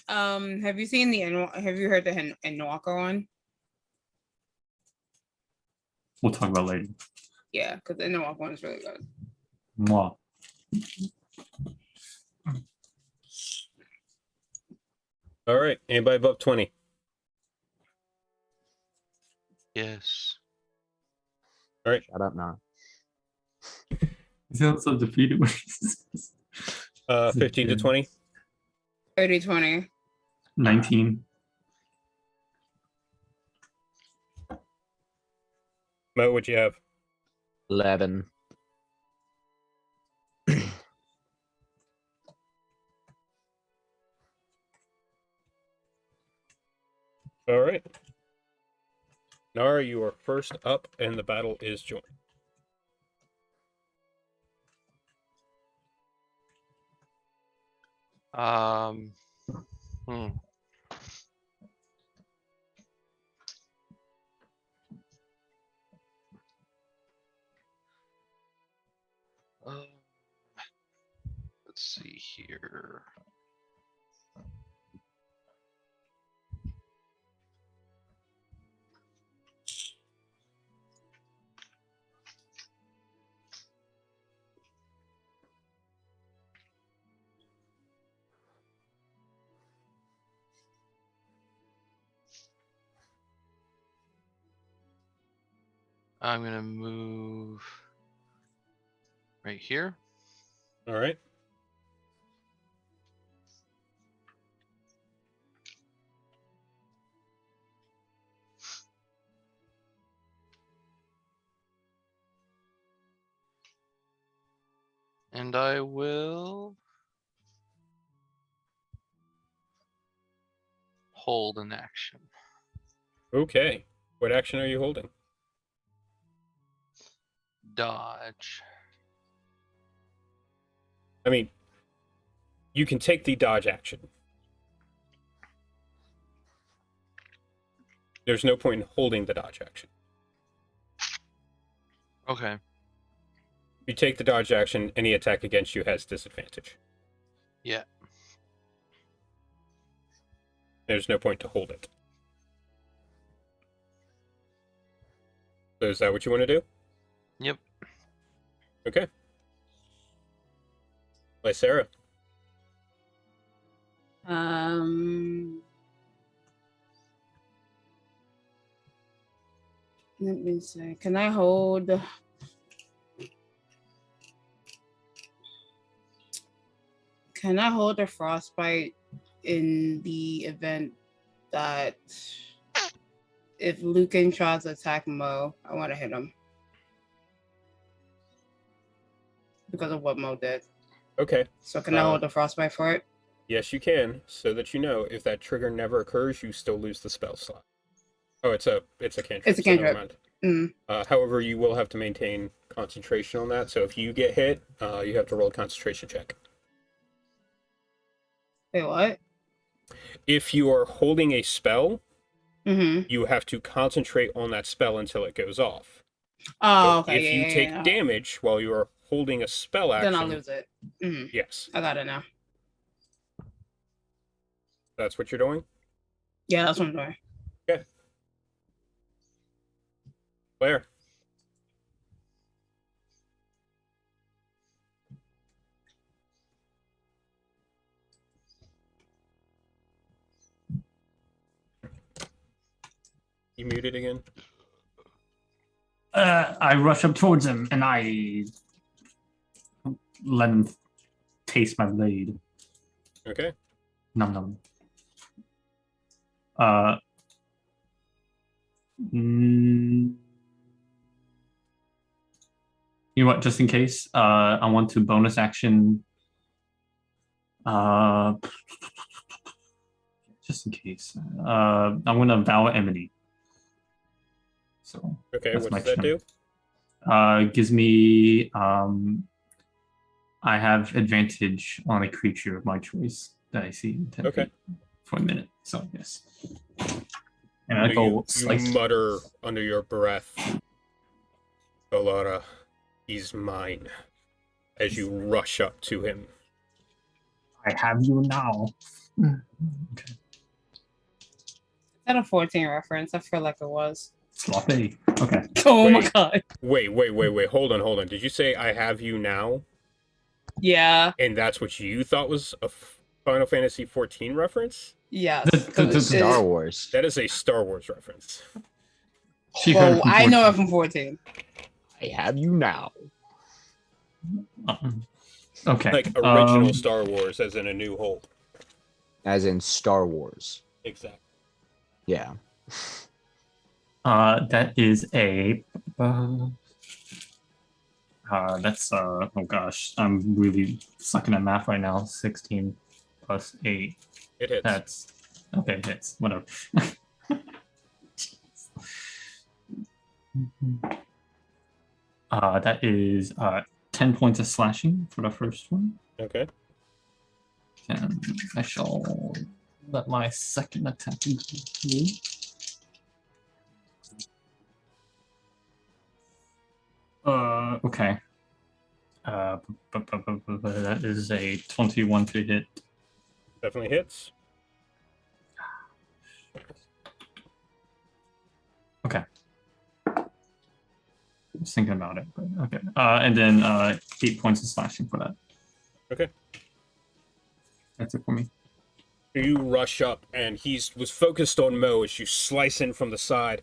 have you seen have you heard the Enwalker one? We'll talk about later. Yeah, because the Enwalker one is really good. Mwah. All right. Anybody above 20? Yes. Shut up now. You sound so defeated. 15 to 20? 30-20. 19. Mo, what'd you have? 11. All right. Nara, you are first up, and the battle is joined. Hmm. Let's see here. I'm gonna move Right here. All right. And I will hold an action. Okay. What action are you holding? Dodge. I mean, you can take the dodge action. There's no point in holding the dodge action. Okay. You take the dodge action, any attack against you has disadvantage. Yeah. There's no point to hold it. So is that what you want to do? Yep. Okay. Sarah. Let me see. Can I hold? Can I hold a frostbite in the event that if Lucan tries to attack Mo, I want to hit him because of what Mo did. Okay. So can I hold a frostbite for it? Yes, you can, so that you know if that trigger never occurs, you still lose the spell slot. Oh, it's a cantrip. It's a so never cantrip. mind. However, you will have to maintain concentration on that. So if you get hit, you have to roll a concentration check. Wait, what? If you are holding a spell, Mm-hmm. you have to concentrate on that spell until it goes off. Oh, So okay. if you take damage while you are holding a spell action, then I'll lose it. Mm-hmm. Yes, I got it now. that's what you're doing. Yeah, that's what I'm doing. Okay. Claire. You muted again? I rush up towards him and I let him taste my blade. Okay. Num num. You know what? Just in case, I want to bonus action. Just in case, I'm gonna vow enmity. So Okay, that's what my does that turn. do? Gives me I have advantage on a creature of my choice that I see in 10 Okay. feet for a minute. So yes. And I So go you slice. mutter under your breath, Alara, he's mine, as you rush up to him. I have you now. Okay. Is that a 14 reference? I feel like it was. Sloppy. Okay. Oh my Wait. god. Wait. Hold on. Did you say I have you now? Yeah. And that's what you thought was a Final Fantasy 14 reference? Yes. Star Wars. That is a Star Wars reference. She heard Oh, from I know 14. it from 14. I have you now. Okay. Like original Star Wars, as in A New Hope. As in Star Wars. Exactly. Yeah. That is a. That's oh gosh, I'm really sucking at math right now. 16 plus 8. It hits. That's okay. Hits whatever. That is 10 points of slashing for the first one. Okay. And I shall let my second attack go through. Okay. That is a 21 to hit. Definitely hits. Okay. I was thinking about it, but okay. And then 8 points of slashing for that. Okay. That's it for me. You rush up, and was focused on Mo as you slice in from the side,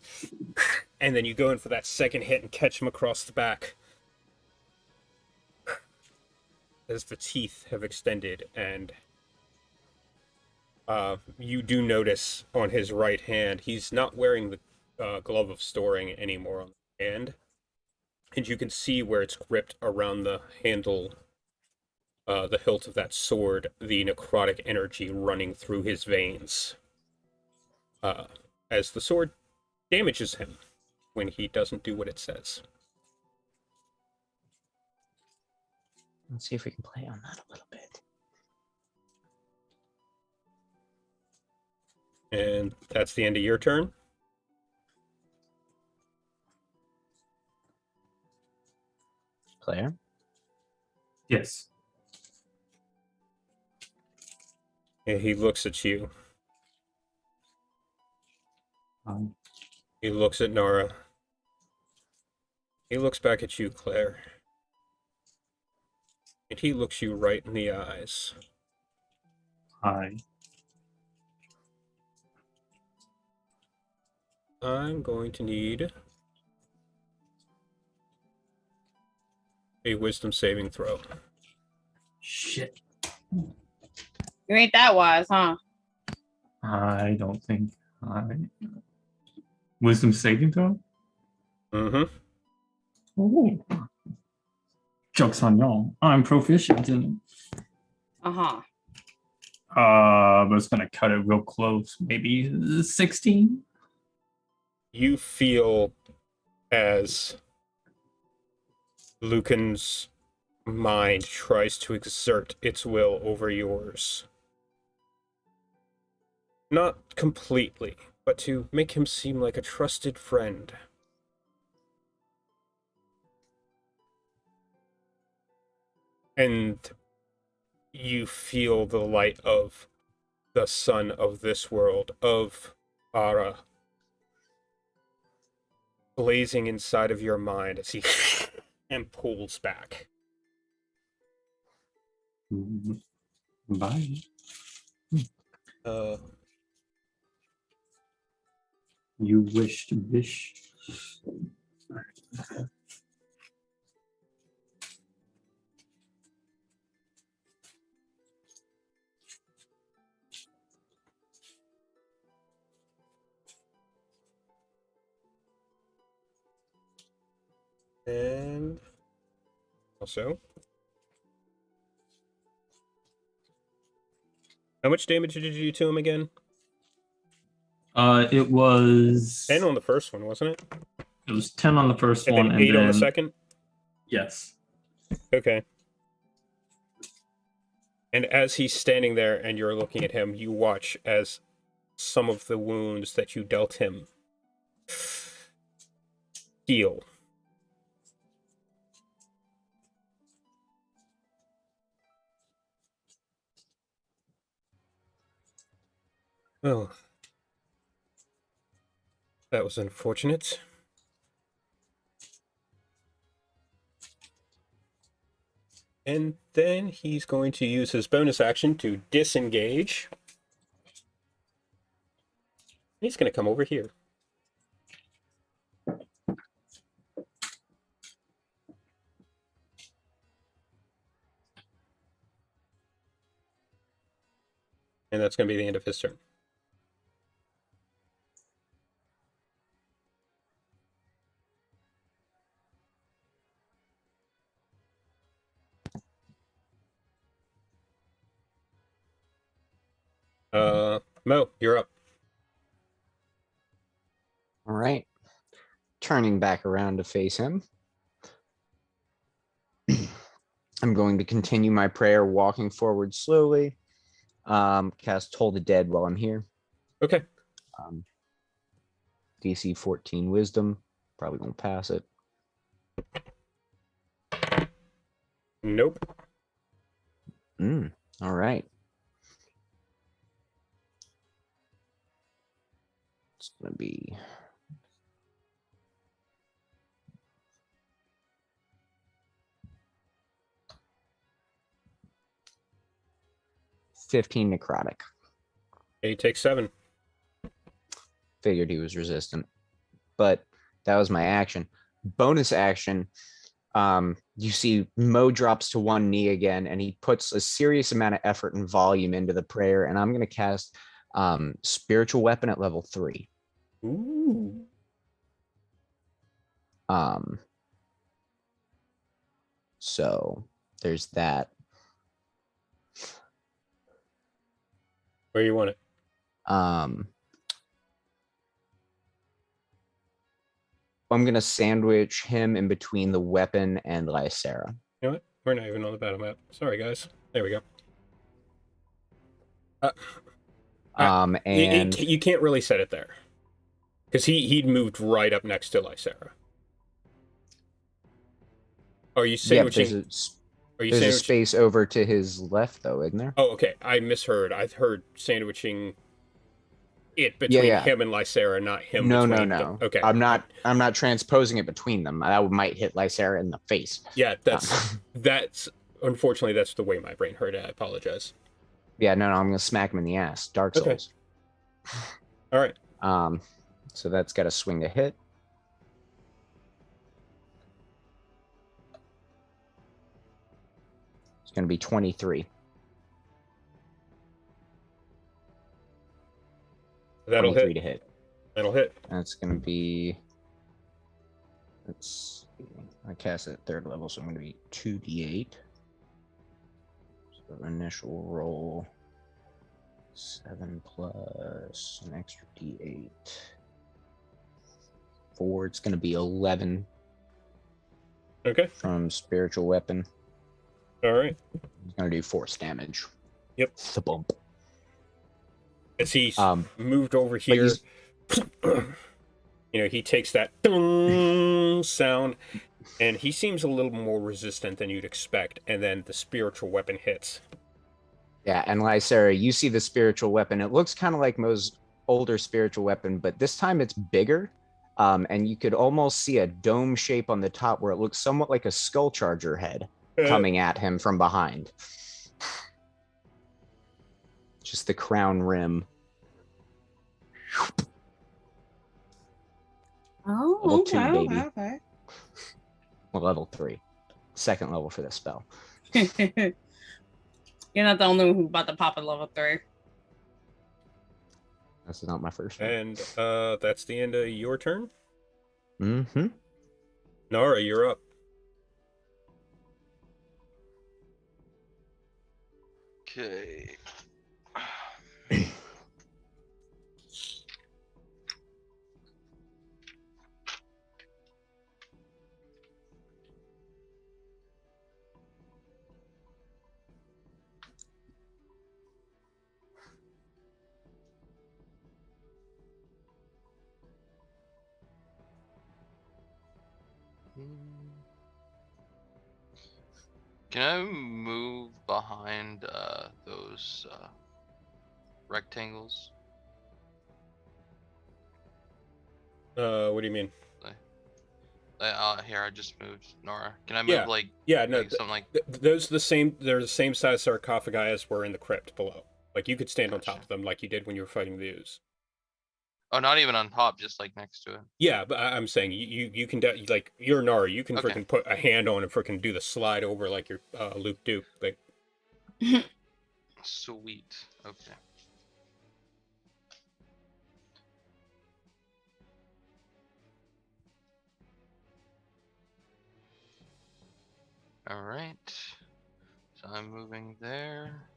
and then you go in for that second hit and catch him across the back. as the teeth have extended, and you do notice on his right hand, he's not wearing the glove of storing anymore on the hand, and you can see where it's gripped around the handle, the hilt of that sword, the necrotic energy running through his veins, as the sword damages him when he doesn't do what it says. Let's see if we can play on that a little bit. And that's the end of your turn. Player. Yes. And he looks at you. Um, He looks at Nara. He looks back at you, Claire. And he looks you right in the eyes. Hi. I'm going to need a wisdom saving throw. Shit. You ain't that wise, huh? I don't think I. Wisdom saving throw? Mm-hmm. Oh. Joke's on y'all. I'm proficient in Uh-huh. but it's gonna cut it real close. Maybe 16. You feel as Lucan's mind tries to exert its will over yours. Not completely, but to make him seem like a trusted friend. And you feel the light of the sun of this world, of Ara, blazing inside of your mind as he and pulls back. Bye. Uh, You wish to wish. and also, how much damage did you do to him again? It was 10 on the first one, wasn't it? 10 on the first And one, then and 8 then on the second? yes. Okay. And as he's standing there and you're looking at him, you watch as some of the wounds that you dealt him heal. Well, that was unfortunate. And then he's going to use his bonus action to disengage. He's going to come over here. And that's going to be the end of his turn. Mo, you're up. All right. Turning back around to face him. I'm going to continue my prayer, walking forward slowly. Cast Toll the Dead while I'm here. Okay. DC 14 Wisdom. Probably won't pass it. Nope. All right. It's going to be 15 necrotic. He takes 7. Figured he was resistant, but that was my action. Bonus action. You see Mo drops to one knee again, and he puts a serious amount of effort and volume into the prayer. And I'm going to cast Spiritual Weapon at level 3. Ooh. So there's that. Where you want it? I'm gonna sandwich him in between the weapon and Lysera. You know what? We're not even on the battle map. Sorry, guys. There we go. And you can't really set it there. Because he'd moved right up next to Lysera. Are you yeah, but sandwiching? Are you there's a sandwiching? space over to his left, though, isn't there? Oh, okay. I misheard. I heard sandwiching it Yeah, between yeah. him and Lysera, not him No, between. no. Okay. I'm not transposing it between them. That might hit Lysera in the face. Yeah, that's unfortunately that's the way my brain heard it. I apologize. Yeah, no, I'm gonna smack him in the ass. Dark Okay. Souls. All right. So that's got a swing to hit. It's gonna be 23. That'll 23 hit. to hit. That'll hit. That's gonna be. I cast it at 3rd level, so I'm gonna be 2d8. So initial roll 7 plus an extra d8. 4. It's gonna be 11 Okay. from spiritual weapon. All right. It's gonna do force damage. Yep. The bump. As he's Um, moved over here, he takes that dong sound, and he seems a little more resistant than you'd expect. And then the spiritual weapon hits. Yeah, and Lysera, you see the spiritual weapon. It looks kind of like Mo's older spiritual weapon, but this time it's bigger. And you could almost see a dome shape on the top where it looks somewhat like a skull charger head coming at him from behind. Just the crown rim. Oh, Level okay, 2, baby. okay, Well, level 3. 2nd level for this spell. okay. You're not the only one who's about to pop a level 3. This is not my first one. And that's the end of your turn. Mm-hmm. Nara, you're up. Okay. Can I move behind those rectangles? What do you mean? Here, I just moved Nora. Can I move Yeah. Yeah, no, something like? those the same. They're the same size sarcophagi as were in the crypt below. Like you could stand on top Gotcha. of them, like you did when you were fighting the ooze. Oh, not even on top, just like next to it. Yeah, but I'm saying you can like you're Nara. You can Okay. freaking put a hand on and freaking do the slide over like your Luke Duke. Like Sweet. Okay. All right. So I'm moving there.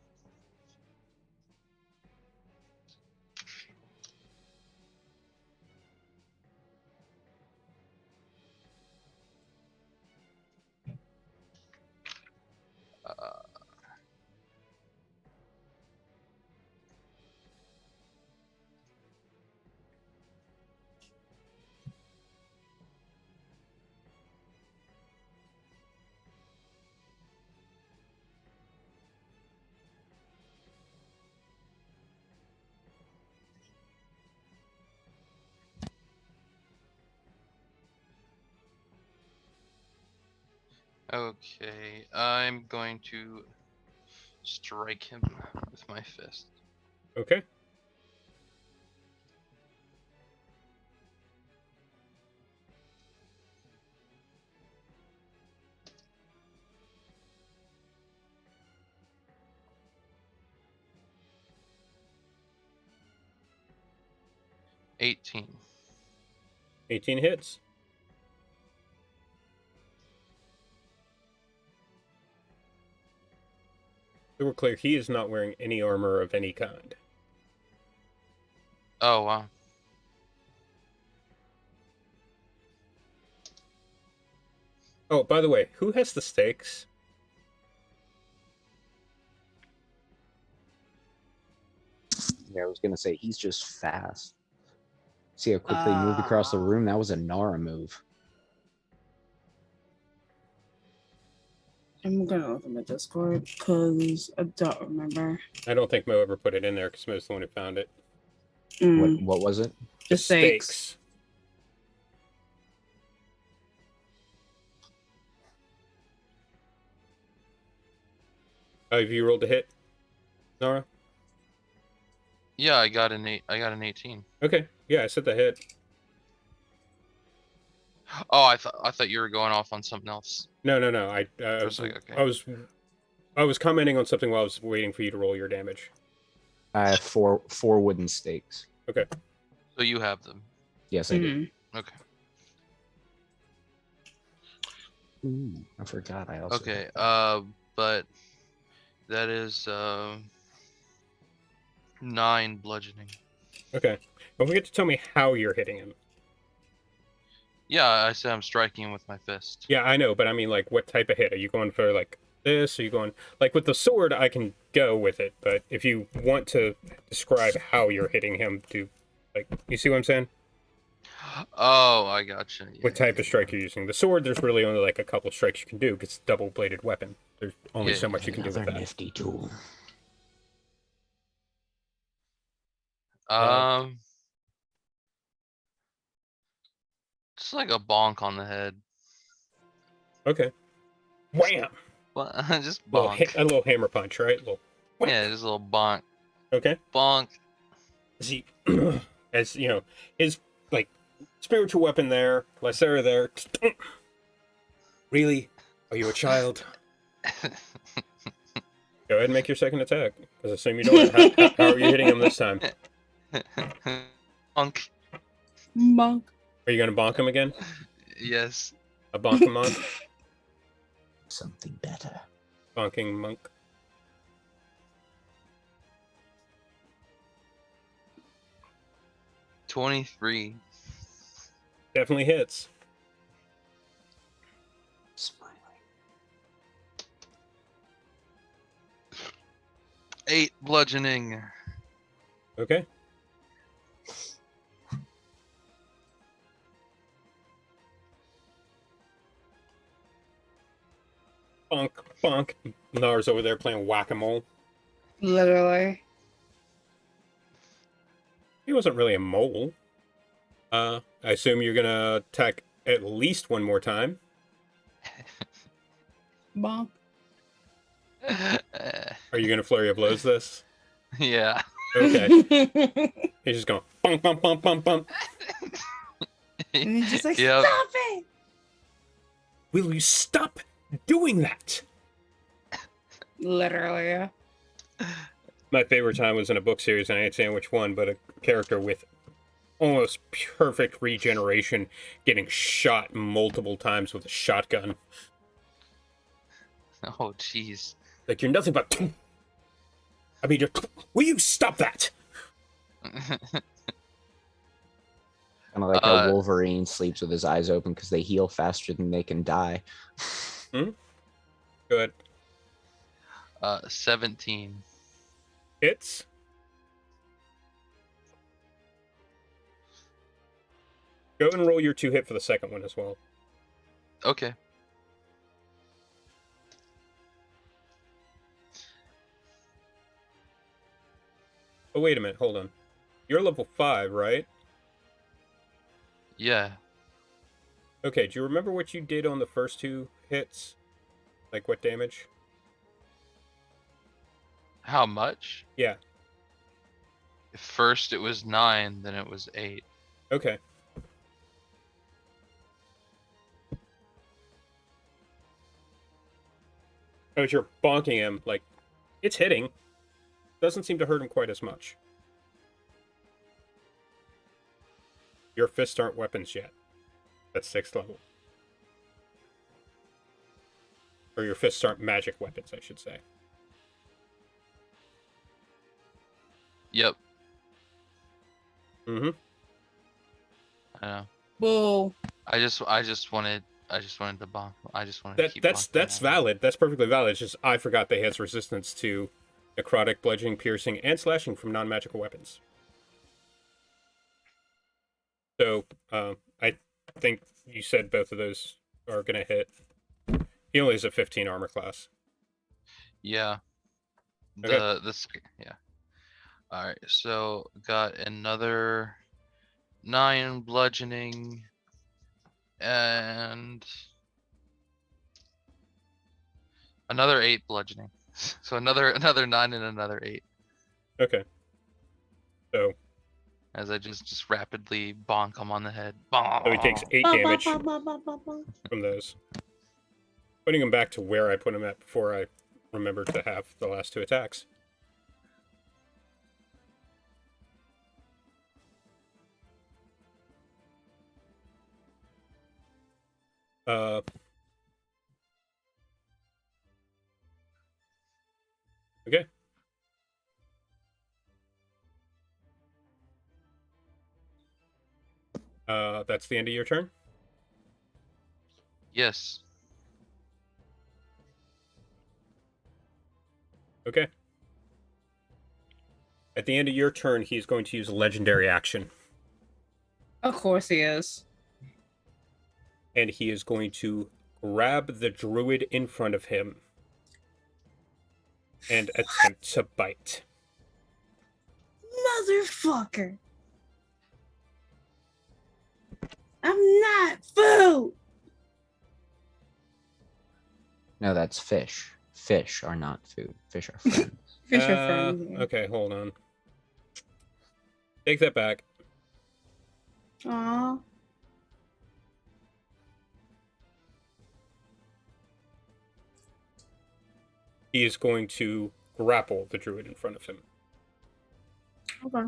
Okay, I'm going to strike him with my fist. okay. 18. 18 hits. So we're clear, he is not wearing any armor of any kind. Oh, wow. Oh, by the way, who has the stakes? Yeah, I was gonna say he's just fast. See how quickly he moved across the room? That was a Nara move. I'm gonna look in the Discord because I don't remember. I don't think Mo ever put it in there because Mo's the one who found it. What was it? The stakes. Have you rolled a hit, Nara? Yeah, I got an 18. Okay, yeah, I said the hit. Oh, I thought you were going off on something else. No. I was commenting on something while I was waiting for you to roll your damage. I have four wooden stakes. Okay. So you have them. Yes, I do. Okay. Ooh, I forgot. I also. Okay. But that is 9 bludgeoning. Okay. Don't forget to tell me how you're hitting him. Yeah, I said I'm striking him with my fist. Yeah, I know, but I mean, like, what type of hit? Are you going for, like, this? Are you going... Like, with the sword, I can go with it, but if you want to describe how you're hitting him, like, you see what I'm saying? Oh, I gotcha. Yeah, What type of strike you're using. The sword, there's really only, like, a couple strikes you can do, because it's a double-bladed weapon. There's only so much you can do with Another that. nifty tool. Just like a bonk on the head. Okay. Wham! Just A little bonk. hammer punch, right? Wham. Yeah, just a little bonk. Okay. Bonk. He, as you know, his like spiritual weapon there, Lycera there. Really? Are you a child? Go ahead and make your second attack. Because I assume you don't. How are you hitting him this time? Bonk. Monk. Are you gonna bonk him again? Yes. A bonking monk? Something better. Bonking monk. $23. Definitely hits. Smiling. 8 bludgeoning. Okay. Bonk, bonk. Nar's over there playing whack-a-mole. Literally. He wasn't really a mole. I assume you're gonna attack at least one more time. Bonk. Are you gonna flurry of blows this? Yeah. Okay. He's just going bump, bump, bump, bump, bump. And he's just like, Yep. stop it! Will you stop doing that? Literally, yeah. My favorite time was in a book series, and I ain't saying which one, but a character with almost perfect regeneration getting shot multiple times with a shotgun. Oh, jeez. Like, you're nothing but... I mean, will you stop that? Kind of like how Wolverine sleeps with his eyes open because they heal faster than they can die. Good. 17. Hits. Go and roll your 2 hit for the second one as well. Okay. Oh, wait a minute. Hold on. You're level 5, right? Yeah. Okay, do you remember what you did on the first 2 hits? Like, what damage? How much? Yeah. First it was 9, then it was 8. Okay. As you're bonking him, like, it's hitting. Doesn't seem to hurt him quite as much. Your fists aren't weapons yet. That's 6th level. Or your fists aren't magic weapons, I should say. Yep. Mm-hmm. I know. Boo. I just wanted to bonk. I just wanted to keep That's bonking at him. valid. That's perfectly valid. It's just I forgot they has resistance to necrotic, bludgeoning, piercing, and slashing from non-magical weapons. So I think you said both of those are gonna hit. He only has a 15 armor class. Yeah. Okay. Yeah. All right. So got another 9 bludgeoning and another 8 bludgeoning. So another 9 and another 8 Okay. So as I just rapidly bonk him on the head. he takes 8 Ba, ba, damage ba, ba, ba, ba, ba. from those. Putting him back to where I put him at before I remembered to have the last 2 attacks. Okay. That's the end of your turn. Yes. Okay. At the end of your turn, he's going to use a legendary action, Of course he is. and he is going to grab the druid in front of him and attempt to bite. Motherfucker. I'm not food. No, that's fish. Fish are not food. Fish are friends. Fisher friends. Okay, hold on. Take that back. Aw. He is going to grapple the druid in front of him. Okay.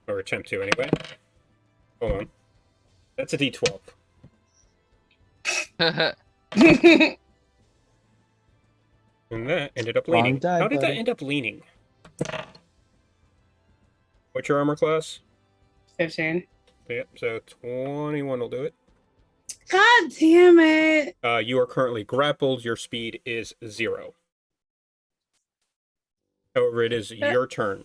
Or attempt to, anyway. Hold on. That's a d12. And that ended up Wrong leaning. die, How did that buddy. end up leaning? What's your armor class? 15. Yep, so 21 will do it. God damn it. You are currently grappled. Your speed is 0. However, it is your turn.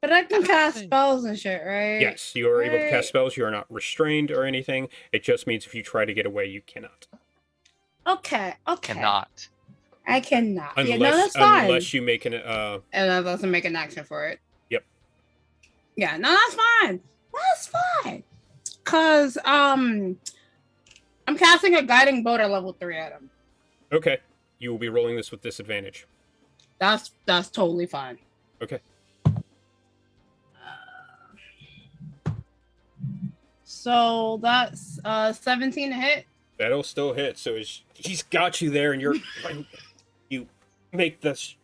But I can cast spells and shit, right? Yes, you are able to Right. cast spells. You are not restrained or anything. It just means if you try to get away, you cannot. Okay. Cannot. I cannot. Unless, yeah, no, that's fine. unless you make an And that doesn't make an action for it. Yep. Yeah, no, that's fine. That's fine. Cause I'm casting a guiding bolt at level 3 at him. Okay, you will be rolling this with disadvantage. That's totally fine. Okay. So that's 17 to hit. That'll still hit. So he's got you there, and you make this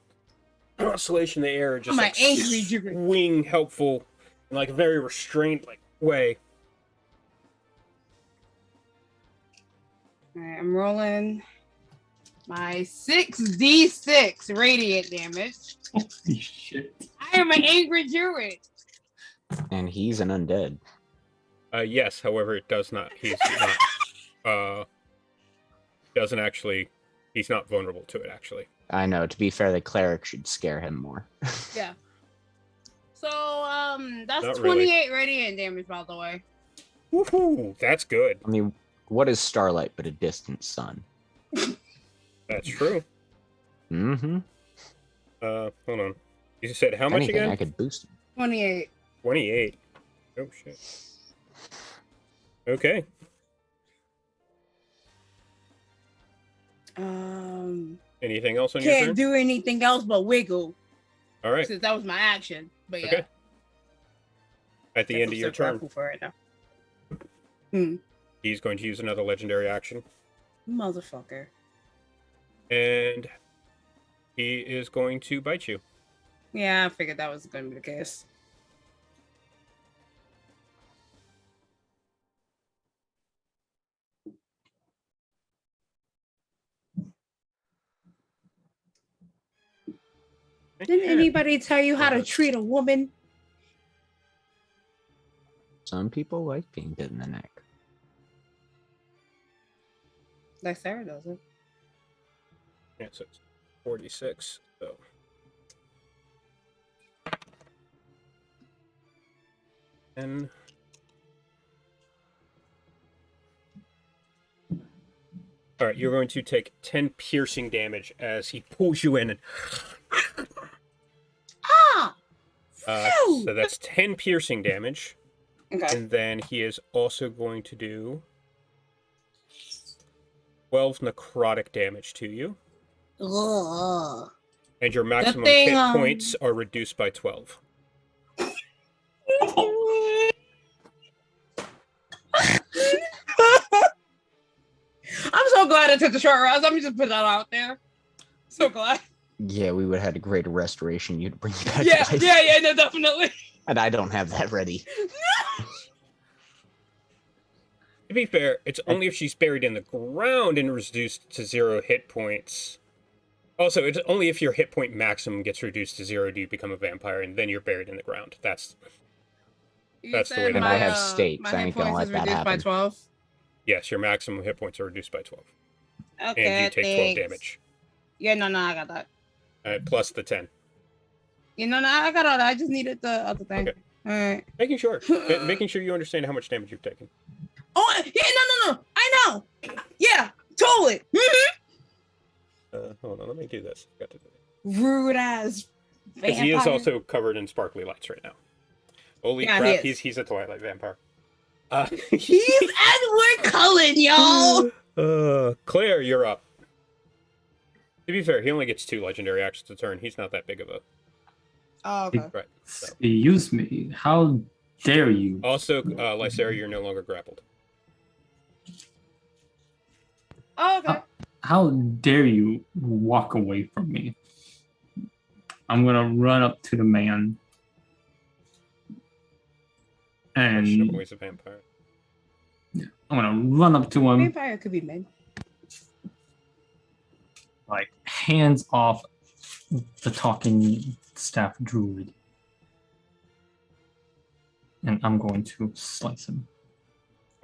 oscillation in the air, just I'm like an angry druid. swing helpful in like a very restrained like way. All right, I'm rolling my 6d6 radiant damage. Holy shit. I am an angry druid. And he's an undead. Yes, however, it does not. He's not. Doesn't actually. He's not vulnerable to it. Actually. I know, to be fair, the cleric should scare him more. Yeah. So that's Not 28 really. radiant damage, by the way. Woohoo! That's good. I mean, what is starlight but a distant sun? That's true. Mm-hmm. Hold on. You said how If much anything, again? I could boost him. 28. 28. Oh shit. Okay. Anything else on your Can't turn? do anything else but wiggle All right. since that was my action. But yeah. Okay. At the end of your turn, For it now. he's going to use another legendary action, Motherfucker. and he is going to bite you. Yeah, I figured that was going to be the case. Didn't Yeah. anybody tell you how to Well, treat a woman? Some people like being bit in the neck. Like Sarah doesn't. Yeah, so it's 46. So. And all right, you're going to take 10 piercing damage as he pulls you in. And, Ah! Phew! so that's 10 piercing damage. Okay. And then he is also going to do 12 necrotic damage to you. Ugh. And your maximum thing, hit points are reduced by 12. I'm so glad I took the short rest. Let me just put that out there. So glad. Yeah, we would have had a greater restoration. You'd bring you back Yeah, to life. yeah, no, definitely. And I don't have that ready. To be fair, it's only if she's buried in the ground and reduced to 0 hit points. Also, it's only if your hit point maximum gets reduced to 0 do you become a vampire, and then you're buried in the ground. That's You That's the said way to And do I it. have my stakes. I hit ain't gonna points let is that reduced by happen. 12. yes, your maximum hit points are reduced by 12, Okay, and you take 12 thanks. damage, Yeah, no, I got that. plus the 10. You know, no, I got all that. I just needed the other thing. Okay. All right. Making sure you understand how much damage you've taken. Oh, yeah, no. I know. Yeah, totally. Hold on, let me do this. Got to do it. Rude ass. Because he is vampire. also covered in sparkly lights right now. Holy Yeah, crap, he is. he's a Twilight vampire. He's Edward Cullen, y'all. Claire, you're up. To be fair, he only gets 2 legendary actions a turn. He's not that big of a... Oh, okay. Right. So. Excuse me. How dare you? Also, Lysera, you're no longer grappled. Oh, okay. How dare you walk away from me? I'm gonna run up to the man. And He's a vampire. I'm gonna run up to him, Vampire could be men. like hands off the talking staff druid. And I'm going to slice him.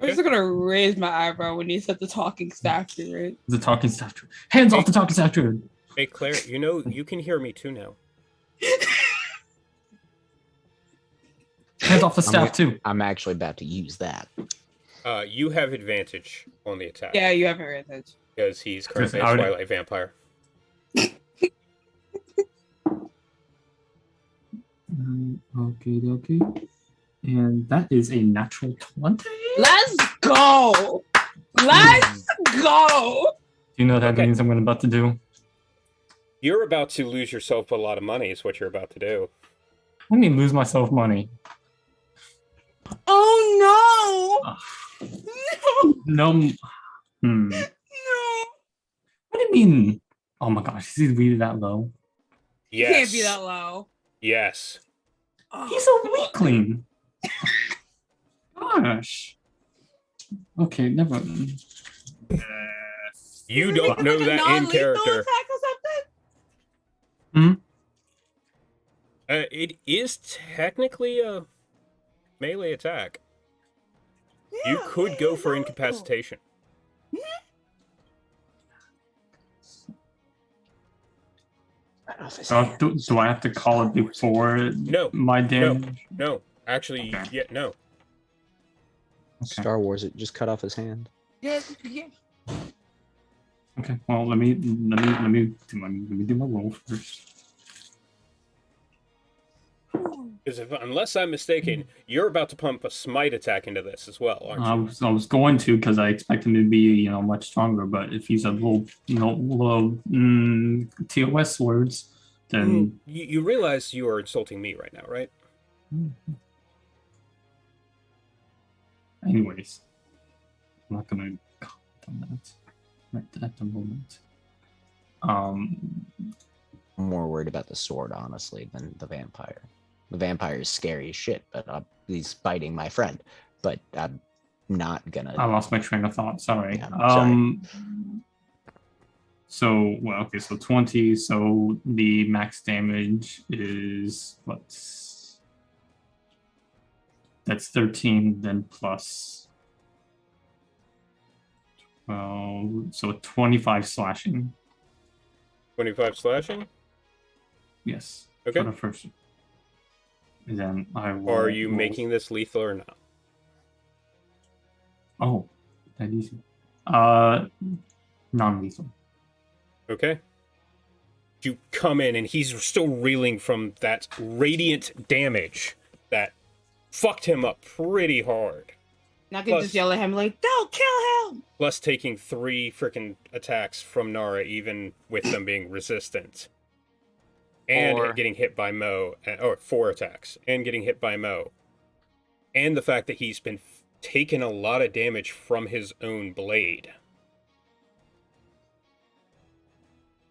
I'm just gonna raise my eyebrow when he said the talking staff druid. The talking staff druid. Hands off the talking staff druid. Hey, Claire, you know, you can hear me too now. Hands off the staff too. I'm actually about to use that. You have advantage on the attack. Yeah, you have advantage. Because he's currently a Listen, Twilight vampire. Okay. And that is a natural 20. Let's go. Let's go. Do you know what that Okay. means I'm about to do? You're about to lose yourself a lot of money is what you're about to do. I mean lose myself money. Oh no. No. No. Hmm. No. What do you mean? Oh my gosh, is he really that low? You Yes. can't be that low. Yes. He's a weakling. Gosh. Okay, never. You don't know Like a that in non-lethal character. attack or something? It is technically a melee attack. You Yeah, could go it's for non-lethal. incapacitation. Do I have to call it before No, my damage? no. Actually, Okay. yeah, no. Okay. Star Wars, it just cut off his hand. Yeah. Okay. Well, let me do my roll first. Because unless I'm mistaken, you're about to pump a smite attack into this as well, aren't you? I was going to because I expect him to be much stronger. But if he's a little TOS words, then You realize you are insulting me right now, right? anyways, I'm not gonna comment on that right at the moment. I'm more worried about the sword, honestly, than the vampire. The vampire is scary as shit, but he's biting my friend. But I'm not gonna. I lost my train of thought. Sorry. Yeah, sorry. So, well, okay, so 20. So the max damage is what's that's 13, then plus 12, so 25 slashing. 25 slashing. Yes. Okay. For the first. And then I will. Are you roll- making this lethal or not? Oh, that easy. Non-lethal. Okay. You come in and he's still reeling from that radiant damage that fucked him up pretty hard. And I can Plus- just yell at him like, "Don't kill him!" Plus taking 3 freaking attacks from Nara, even with them being resistant. And Four. getting hit by Mo, or 4 attacks, and getting hit by Mo. And the fact that he's been taking a lot of damage from his own blade.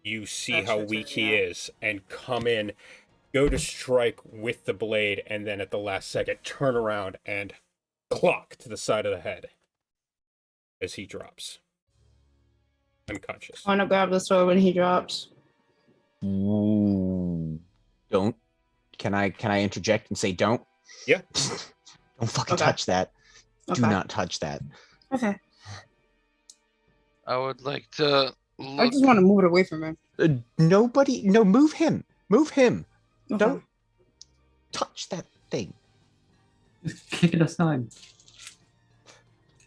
You see That's how your weak turn, he yeah. is, and come in, go to strike with the blade, and then at the last second, turn around and clock to the side of the head as he drops. Unconscious. I want to grab the sword when he drops. Ooh. Don't. Can I interject and say don't? Yeah. Don't fucking Okay. touch that. Okay. Do not touch that. Okay. I would like to I look. just want to move it away from him. Nobody. No, move him. Move him. Okay. Don't touch that thing. Just kick it aside.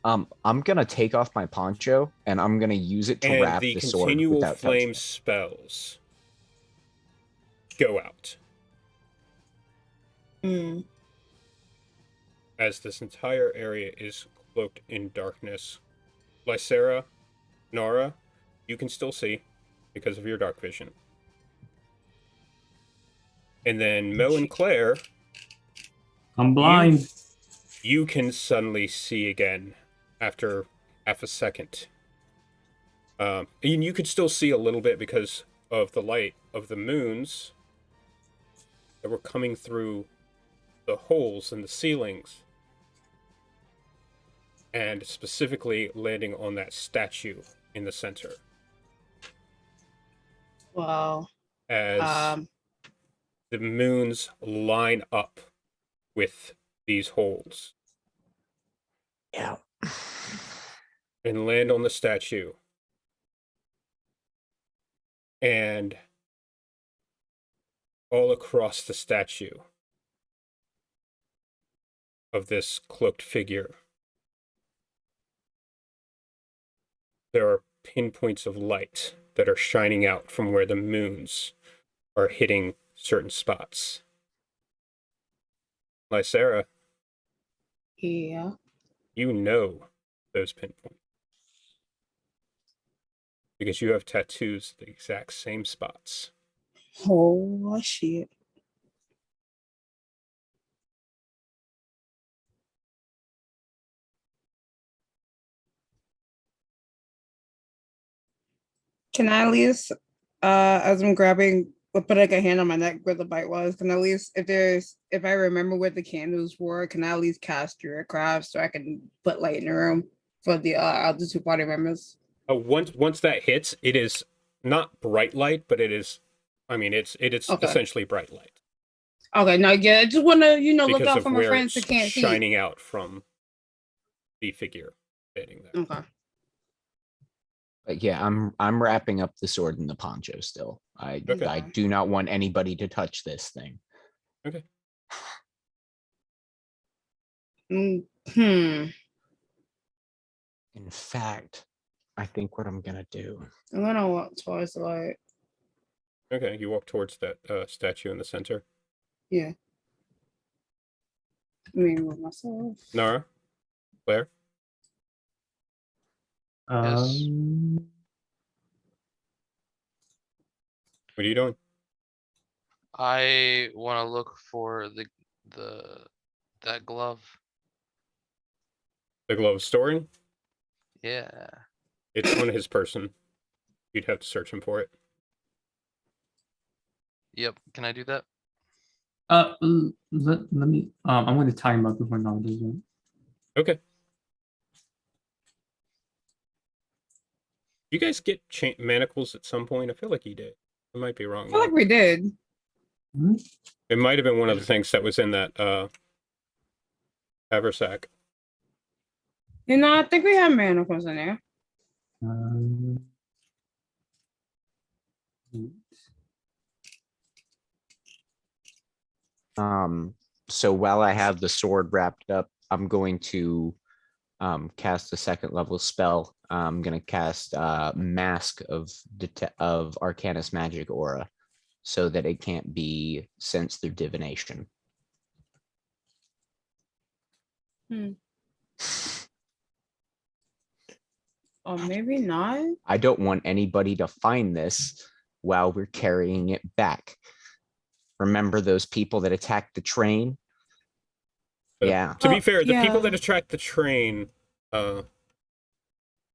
I'm gonna take off my poncho and I'm gonna use it to And wrap the the sword continual without flame touching spells go out Mm. as this entire area is cloaked in darkness. Lysera, Nara, you can still see because of your dark vision. And then Mo and Claire, I'm blind. you can suddenly see again after half a second. And you could still see a little bit because of the light of the moons that were coming through the holes in the ceilings and specifically landing on that statue in the center Wow. as the moons line up with these holes it. Yeah. and land on the statue. And all across the statue of this cloaked figure, there are pinpoints of light that are shining out from where the moons are hitting certain spots. Lysera, Yeah. you know those pinpoints because you have tattoos at the exact same spots. Oh shit. Can I at least, as I'm grabbing, put like a hand on my neck where the bite was? Can I at least, if I remember where the candles were, can I at least cast Druidcraft so I can put light in the room for the other 2 party members? Once that hits, it is not bright light, but it is. I mean, it's Okay. essentially bright light Okay, no, yeah, I just want to, look because out of for my where friends it's that can't see. shining out from the figure standing there. Okay. But yeah, I'm wrapping up the sword in the poncho still. Okay. I do not want anybody to touch this thing. Okay. Hmm. In fact, I think what I'm gonna do. I'm gonna walk towards the light. Okay, you walk towards that statue in the center. Yeah. Let me move myself. Nara, Claire, Um, what are you doing? I want to look for that glove. The glove of storing? Yeah. It's on his person. You'd have to search him for it. Yep. Can I do that? let me. I'm going to time up before now does it. Okay. You guys get manacles at some point? I feel like you did. I might be I wrong. feel like though. we did. It might have been one of the things that was in that haversack. You know, I think we have manacles in there. Um, So while I have the sword wrapped up, I'm going to cast a second level spell. I'm gonna cast Mask of Arcanus Magic Aura, so that it can't be sensed through divination. Or maybe not. I don't want anybody to find this while we're carrying it back. Remember those people that attacked the train? Yeah. To be Oh, fair, the people yeah. that attract the train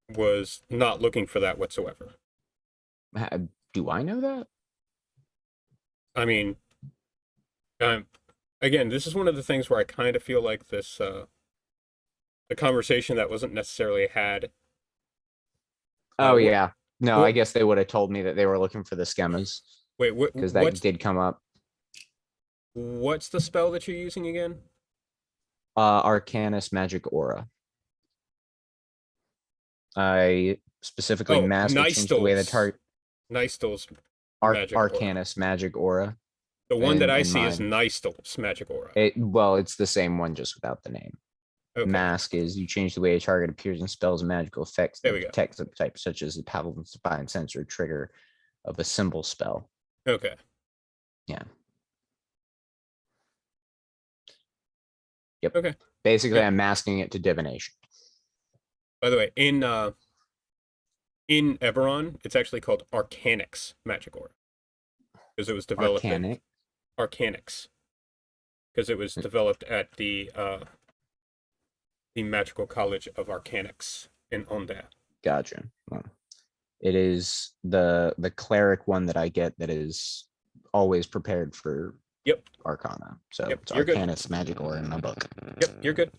was not looking for that whatsoever. Do I know that? I mean, again, this is one of the things where I kind of feel like this, the conversation that wasn't necessarily had. Oh wh- yeah. No, I what- guess they would have told me that they were looking for the schemas, Wait, because that did come up. what's the spell that you're using again? Arcanus Magic Aura. I specifically Oh, mask and change the way the Nystul's. target Nystul's magic aura. Arcanus Magic Aura. The one that I in see is mine. Nystul's magic aura. Well, it's the same one, just without the name. Okay. Mask is you change the way a target appears in spells and magical effects There that we go. detect subtypes such as the Paladin's Divine Sense or trigger of a symbol spell. Okay. Yeah. Yep. Okay. Basically, Yeah. I'm masking it to divination. By the way, in Eberron, it's actually called Arcanix magic aura because it was developed Arcanic. at Arcanix because it was developed at the Magical College of Arcanix in Onda. Gotcha. Well, it is the cleric one that I get that is always prepared for Yep. Arcana. So Yep, it's you're good. Arcanus Magic Aura in my book. Yep, you're good.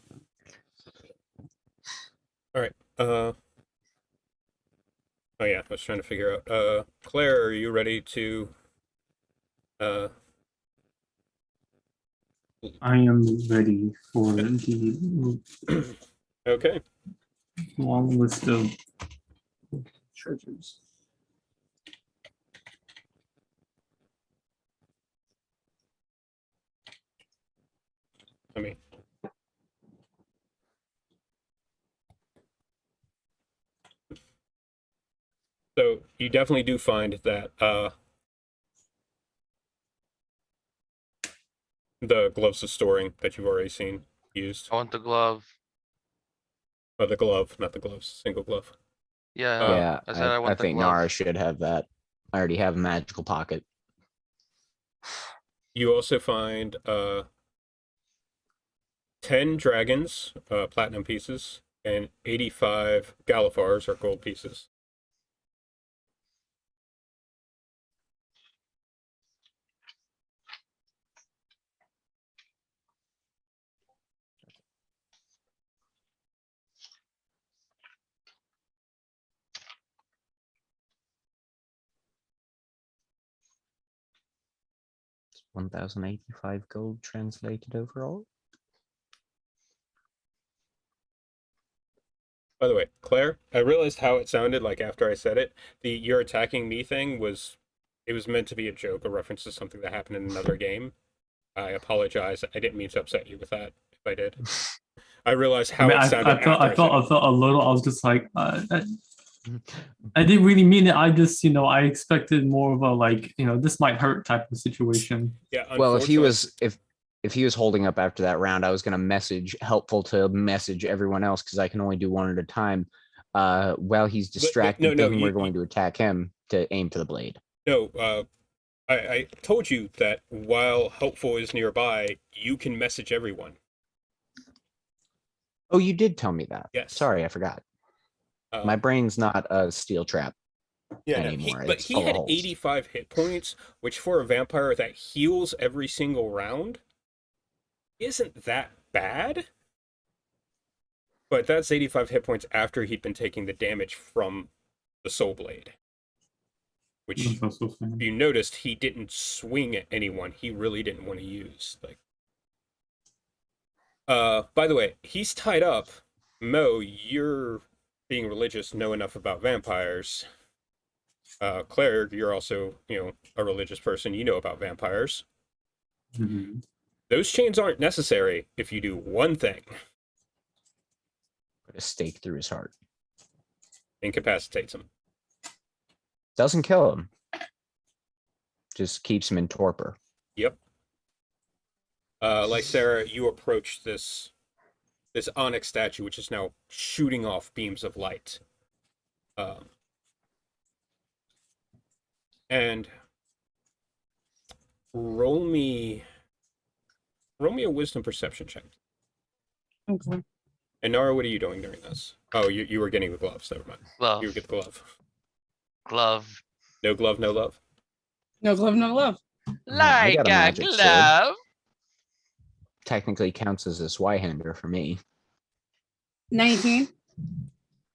All right. Oh yeah, I was trying to figure out. Claire, are you ready to? I am ready for the Okay. long list of treasures. I mean. So you definitely do find that the gloves of storing that you've already seen used. I want the glove. Or the glove, not the gloves, single glove. Yeah, Yeah, I said I I want the think glove. Nara should have that. I already have a magical pocket. You also find 10 dragons, platinum pieces, and 85 Galifars or gold pieces. It's 1,085 gold translated overall. By the way, Claire, I realized how it sounded like after I said it. The "you're attacking me" thing was meant to be a joke, a reference to something that happened in another game. I apologize. I didn't mean to upset you with that. If I did, I realized how it sounded after I said it. I felt a little. I was just like, I didn't really mean it. I just, I expected more of a like, this might hurt type of situation. Yeah. Well, if he unfortunately- was if he was holding up after that round, I was gonna helpful to message everyone else because I can only do one at a time. While he's distracted, thinking we're going to attack him to aim for the blade. No, I told you that while helpful is nearby, you can message everyone. Oh, you did tell me that. Yes. Sorry, I forgot. Um, My brain's not a steel trap. Yeah, no, anymore. but It's he full of had holes. 85 hit points, which for a vampire that heals every single round isn't that bad. But that's 85 hit points after he'd been taking the damage from the soul blade, which That's also fair. if you noticed, he didn't swing at anyone. He really didn't want to use. Like, by the way, he's tied up. Mo, you're being religious, know enough about vampires. Claire, you're also, a religious person. You know about vampires. Mhm. Those chains aren't necessary if you do one thing: Put a stake through his heart. incapacitates him. Doesn't kill him. Just keeps him in torpor. Yep. Lysera, you approach this onyx statue, which is now shooting off beams of light. And roll me a wisdom perception check. Okay. And Nara, what are you doing during this? Oh, you were getting the gloves. Never mind. Glove. You would get the glove. Glove. No glove, no love. No glove, no love. I Like got a a magic sword. glove. Technically counts as a Swyhander for me. 19.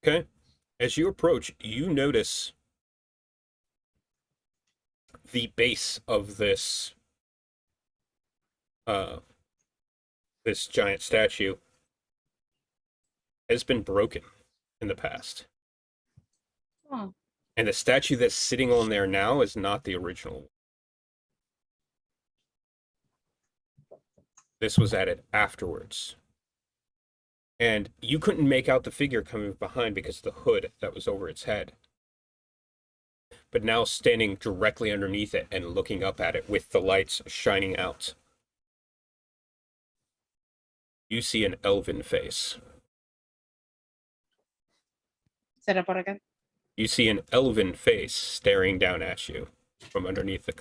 Okay. As you approach, you notice the base of this giant statue has been broken in the past. Oh. And the statue that's sitting on there now is not the original. This was added afterwards. And you couldn't make out the figure coming behind because of the hood that was over its head. But now standing directly underneath it and looking up at it with the lights shining out, you see an elven face. Set up again. You see an elven face staring down at you from underneath the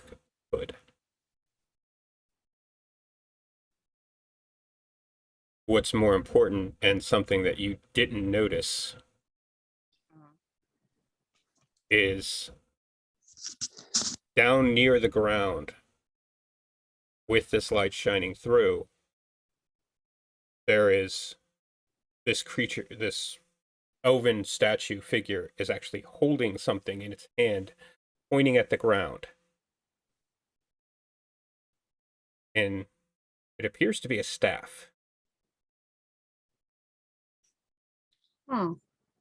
hood. What's more important, and something that you didn't notice, is down near the ground, with this light shining through, there is this creature, this elven statue figure is actually holding something in its hand, pointing at the ground. And it appears to be a staff. Oh.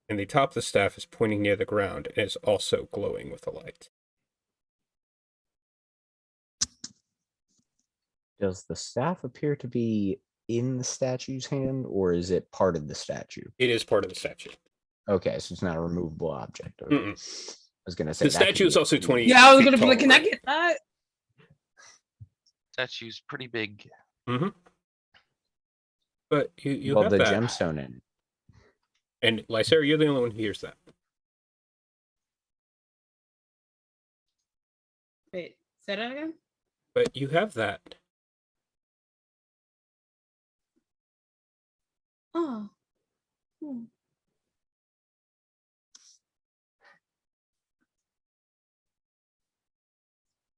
And the top of the staff is pointing near the ground and is also glowing with a light. Does the staff appear to be in the statue's hand, or is it part of the statue? It is part of the statue. Okay, so it's not a removable object. Okay. Mm-mm. I was gonna say The that could statue be is a also feat. 20 Yeah, I was feet gonna be like, tall. can I get that? Statue's pretty big. Mm-hmm. But you Well, have the that. gemstone in it. And Lysera, you're the only one who hears that. Wait, say that again? But you have that. Oh. Hmm.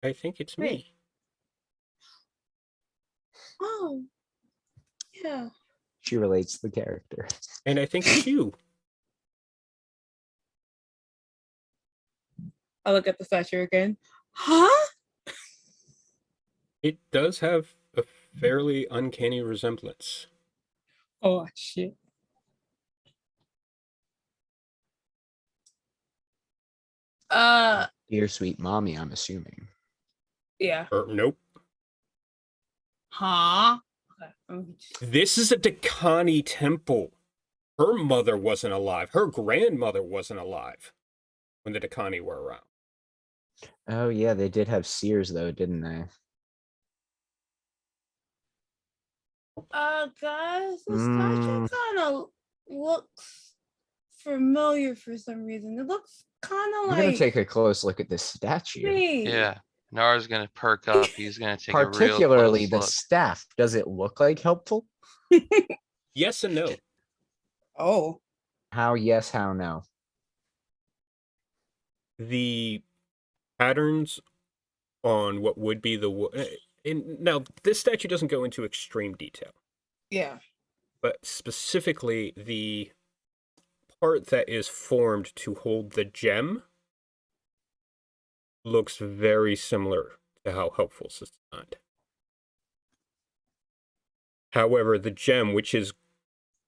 I think it's me. Wait. Oh. Yeah. She relates to the character. And I think it's you. I look at the statue again. Huh? It does have a fairly uncanny resemblance. Oh shit. Dear sweet mommy, I'm assuming. Yeah. Or nope. Huh? Okay. This is a Dakani temple. Her mother wasn't alive. Her grandmother wasn't alive when the Dakani were around. Oh yeah, they did have seers though, didn't they? Guys, the statue kind of looks familiar for some reason. It looks kind of I'm gonna like take a close look at this statue. me. Yeah. Nara's gonna perk up. He's gonna take a real Particularly close the look. staff. Does it look like helpful? Yes and no. Oh. How yes, how no? The patterns on what would be and now this statue doesn't go into extreme detail, Yeah. but specifically the part that is formed to hold the gem looks very similar to how helpful is designed. However, the gem, which is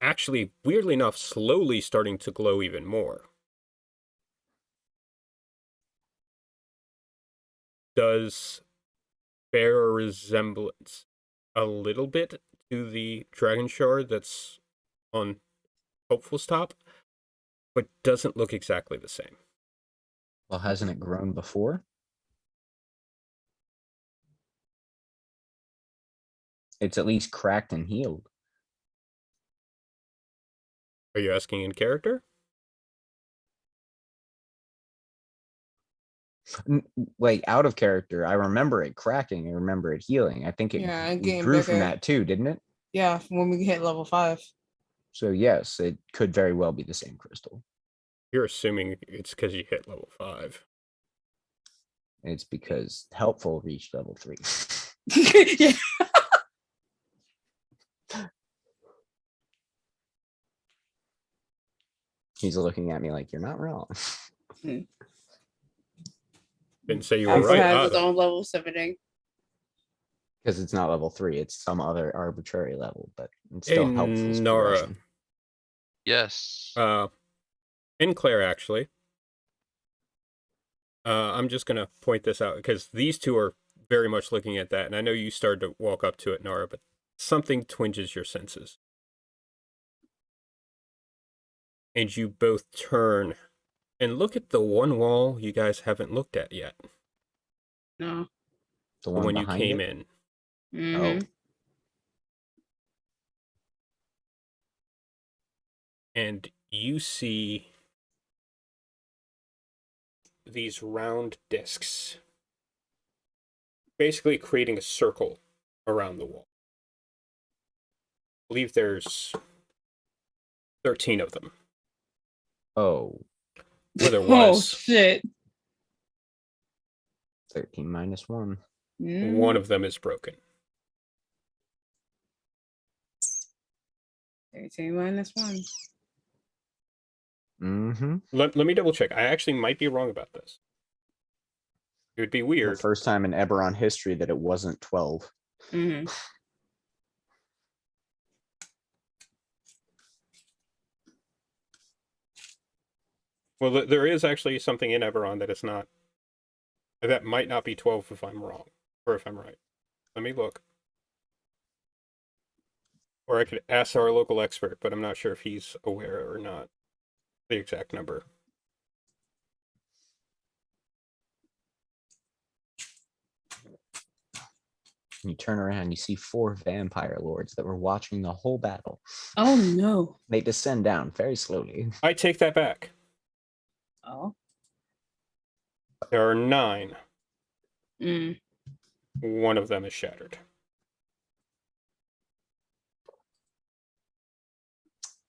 actually, weirdly enough, slowly starting to glow even more, does bear a resemblance a little bit to the dragon shard that's on Hopeful's top, but doesn't look exactly the same. Well, hasn't it grown before? It's at least cracked and healed. Are you asking in character? Like out of character, I remember it cracking. I remember it healing. I think it, Yeah, it getting grew from bigger. that too, didn't it? Yeah, when we hit level 5. So yes, it could very well be the same crystal. You're assuming it's because you hit level 5. It's because helpful reached level 3. Yeah. He's looking at me like you're not wrong. Didn't say you were Also right has its either. own level 7. Because it's not level 3, it's some other arbitrary level, but it's Hey, still helpful. Nora. Yes. And Claire, actually. I'm just going to point this out because these two are very much looking at that. And I know you started to walk up to it, Nara, but something twinges your senses. And you both turn and look at the one wall you guys haven't looked at yet. No. The The one one you behind came it? in. Mhm. Oh, And you see these round discs basically creating a circle around the wall. I believe there's 13 of them. oh, Or there Oh was. shit. 13 minus 1. One of them is broken. 13 minus 1. Mm-hmm. Let me double check. I actually might be wrong about this. It would be The weird. first time in Eberron history that it wasn't 12. Mm-hmm. Well, there is actually something in Eberron that is not. That might not be 12 if I'm wrong. Or if I'm right. Let me look. Or I could ask our local expert, but I'm not sure if he's aware or not. The exact number. You turn around, you see 4 vampire lords that were watching the whole battle. Oh no. They descend down very slowly. I take that back. Oh. There are 9. Mm. One of them is shattered.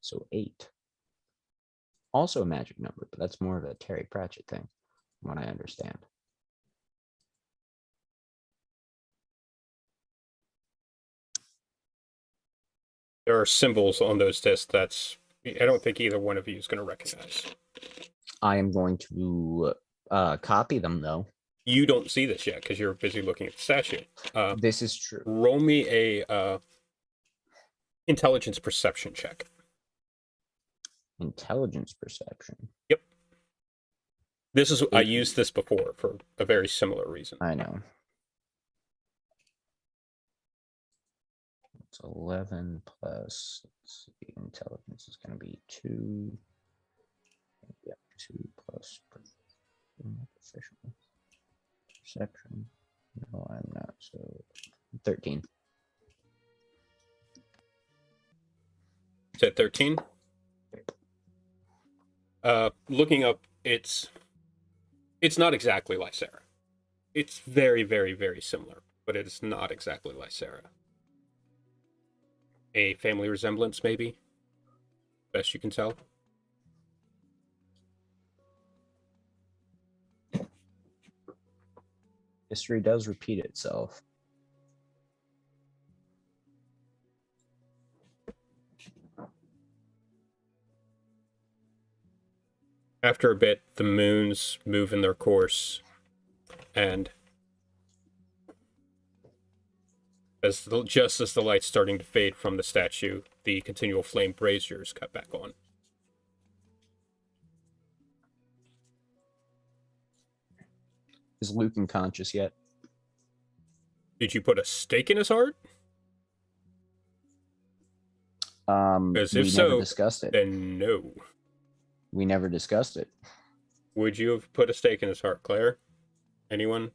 So 8. Also a magic number, but that's more of a Terry Pratchett thing, from what I understand. There are symbols on those discs that's. I don't think either one of you is going to recognize. I am going to copy them though. You don't see this yet because you're busy looking at the statue. This is true. Roll me a intelligence perception check. Intelligence perception. Yep. This is I 18. used this before for a very similar reason. I know. It's 11 plus, let's see, intelligence is going to be 2. Yep, 2 plus proficiency. Perception. No, I'm not. So 13. Is that 13? Looking up, it's not exactly Lycera. It's very, very, very similar, but it is not exactly Lycera. A family resemblance, maybe? Best you can tell. History does repeat itself. After a bit, the moons move in their course, and just as the light's starting to fade from the statue, the continual flame braziers cut back on. Is Luke unconscious yet? Did you put a stake in his heart? Because We if never so, discussed it. then no. We never discussed it. Would you have put a stake in his heart, Claire? Anyone?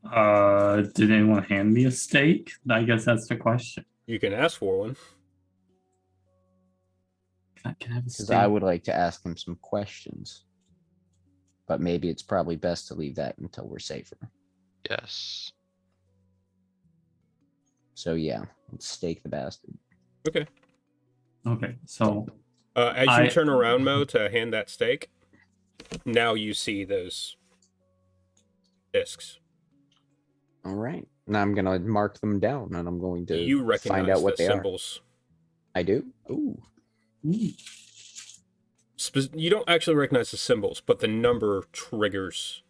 Did anyone hand me a steak? I guess that's the question. You can ask for one. Can I have a Because steak? I would like to ask him some questions. But maybe it's probably best to leave that until we're safer. Yes. So yeah, let's stake the bastard. Okay. Okay, so As you I- turn around, Mo, to hand that stake, now you see those discs. All right. Now I'm gonna mark them down and I'm going to You recognize find out what the they symbols. are. I do? Ooh. You don't actually recognize the symbols, but the number triggers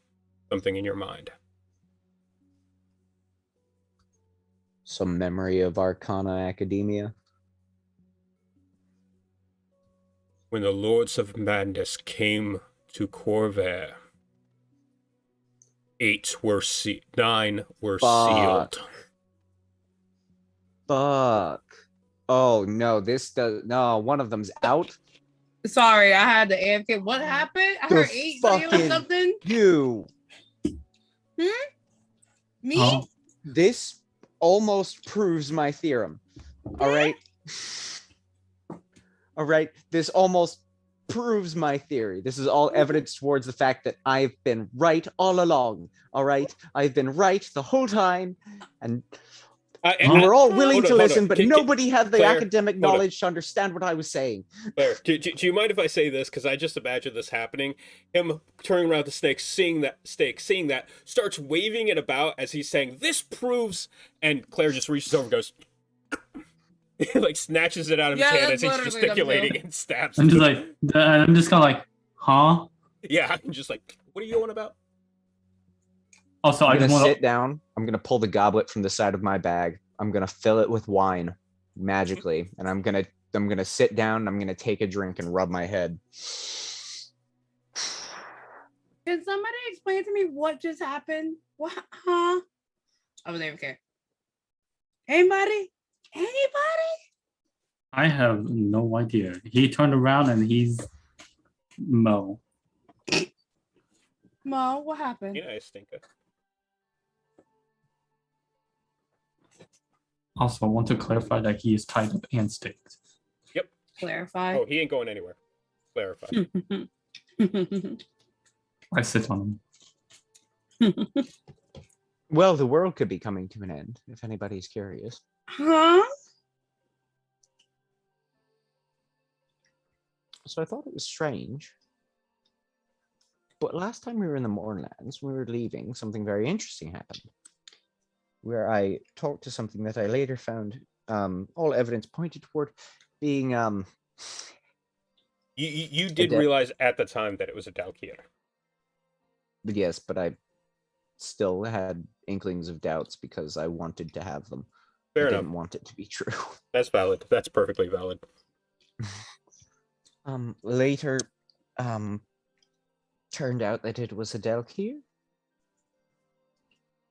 something in your mind. Some memory of Arcana Academia. When the Lords of Madness came to Corvair, 9 were Fuck. sealed. Fuck. Oh no, this does no, one of them's out. Sorry, I had to AFK. What happened? I The heard 8 fucking- or something. You. Me? oh, This almost proves my theorem. All right. All right. This almost proves my theory. This is all evidence towards the fact that I've been right all along. All right. I've been right the whole time. And you were all willing Hold to on, hold listen, on. but Can- nobody had the Claire, academic hold on. knowledge to understand what I was saying. Claire, do you mind if I say this? Because I just imagine this happening. Him turning around the snake, seeing that, starts waving it about as he's saying, "This proves," and Claire just reaches over and goes, like snatches it out of his Yeah, hand that's as he's literally what I'm gesticulating doing. and stabs I'm just him. like, I'm just kind of like, huh? Yeah, I'm just like, what are you on about? Also, I'm I gonna just want sit down. I'm gonna pull the goblet from the side of my bag. I'm gonna fill it with wine magically, and I'm gonna sit down and I'm gonna take a drink and rub my head. Can somebody explain to me what just happened? What? Huh? I was AFK. Anybody? Anybody? I have no idea. He turned around and he's Mo. Mo, what happened? Yeah, I stinker. Also, I want to clarify that he is tied up and staked. Clarify. Oh, he ain't going anywhere. Clarify. I sit on him. Well, the world could be coming to an end if anybody's curious. Huh? So I thought it was strange. But last time we were in the Moorlands, we were leaving, something very interesting happened. Where I talked to something that I later found all evidence pointed toward being You did did. realize at the time that it was a Dalkier. yes, but I still had inklings of doubts because I wanted to have them. Fair I enough. didn't want it to be true. That's valid. That's perfectly valid. Later, turned out that it was a Dalkier.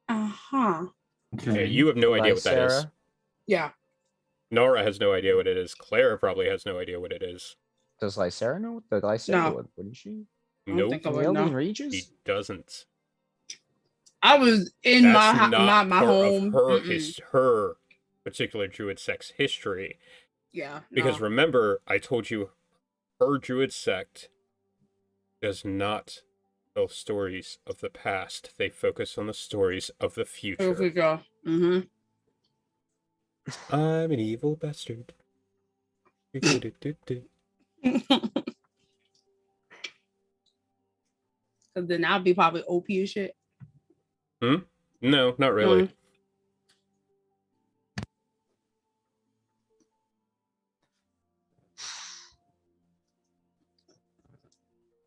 Uh-huh. Okay. Yeah, you have no idea what that is. Lysera. Yeah. Nora has no idea what it is. Clara probably has no idea what it is. Does Lysera know what the Lysera No. would, wouldn't she? I don't Nope, think I From would the know. Elven Regis? he doesn't. I was in my That's not my part home. of her Mm-mm. her particular druid sex history. Yeah. Because no. remember, I told you, her druid sect does not tell stories of the past. They focus on the stories of the Here future. we go. Mm-hmm. I'm an evil bastard. Cause then I'll be probably OP as shit. No, not really. Mm.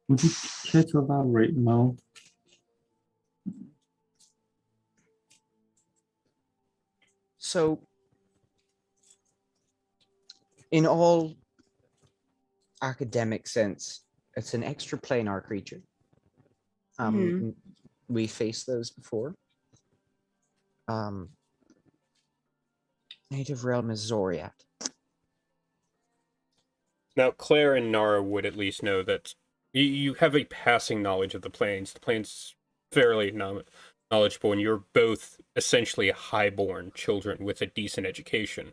Would you care to elaborate, Mo? So, in all academic sense, it's an extraplanar creature. We faced those before. Native realm is Zoriat. Now, Claire and Nara would at least know that you have a passing knowledge of the planes. The planes fairly knowledgeable, and you're both essentially highborn children with a decent education.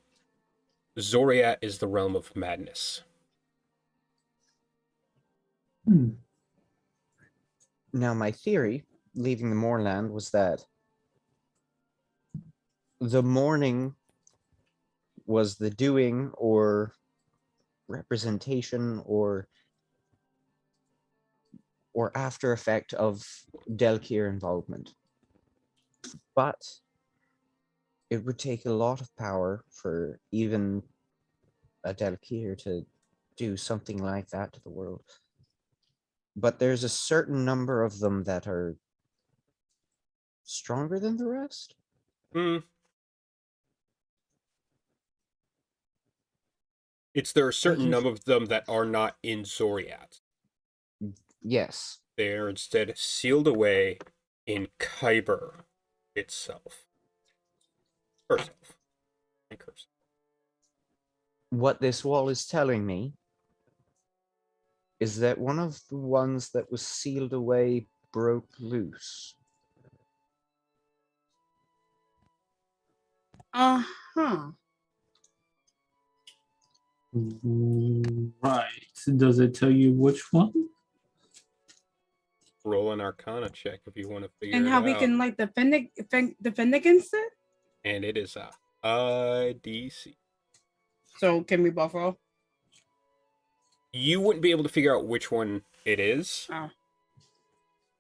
Zoriat is the realm of madness. Now, my theory, leaving the Moorland, was that the morning was the doing or representation or after effect of Delkir involvement. But it would take a lot of power for even a Delkir to do something like that to the world. But there's a certain number of them that are stronger than the rest. There are certain number of them that are not in Zoriat. Yes. They are instead sealed away in Kyber itself. Herself. And curse. What this wall is telling me is that one of the ones that was sealed away broke loose. Uh-huh. Right. Does it tell you which one? Roll an Arcana check if you want to figure And it how out. we can like defend against it? And it is a IDC. So can we both roll? You wouldn't be able to figure out which one it is. Oh.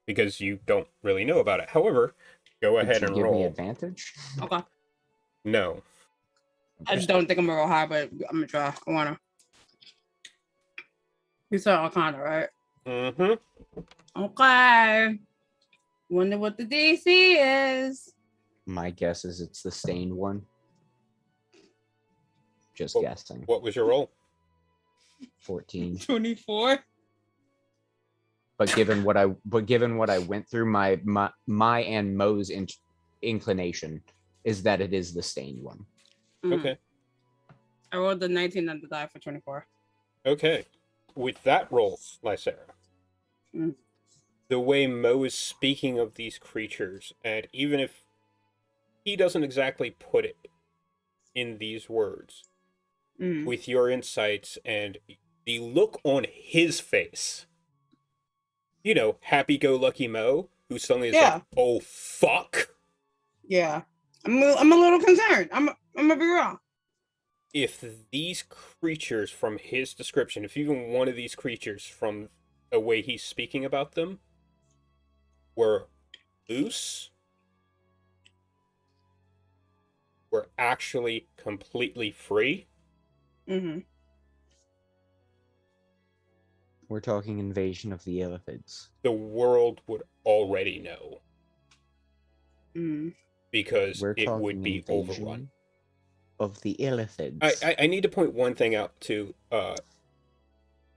Because you don't really know about it. However, go ahead Did you and give roll. me advantage? Okay. No. I don't think I'm gonna roll high, but I'm gonna try. I wanna. You said Arcana, right? Mm-hmm. Okay. Wonder what the DC is. My guess is it's the stained one. Just Well, guessing. What was your roll? 14. 24. But given what I went through, my and Mo's inclination is that it is the stained one. Okay. I rolled the 19 on the die for 24. Okay. With that roll, Lysera, the way Mo is speaking of these creatures, and even if he doesn't exactly put it in these words, with your insights and the look on his face, you know, happy-go-lucky Mo, who suddenly is like, oh, fuck. Yeah. I'm a little concerned. I'm gonna be real. If these creatures from his description, if even one of these creatures from the way he's speaking about them were loose, were actually completely free, We're talking invasion of the Illithids. the world would already know. Because We're it talking would be invasion overrun. of the Illithids. I need to point one thing out to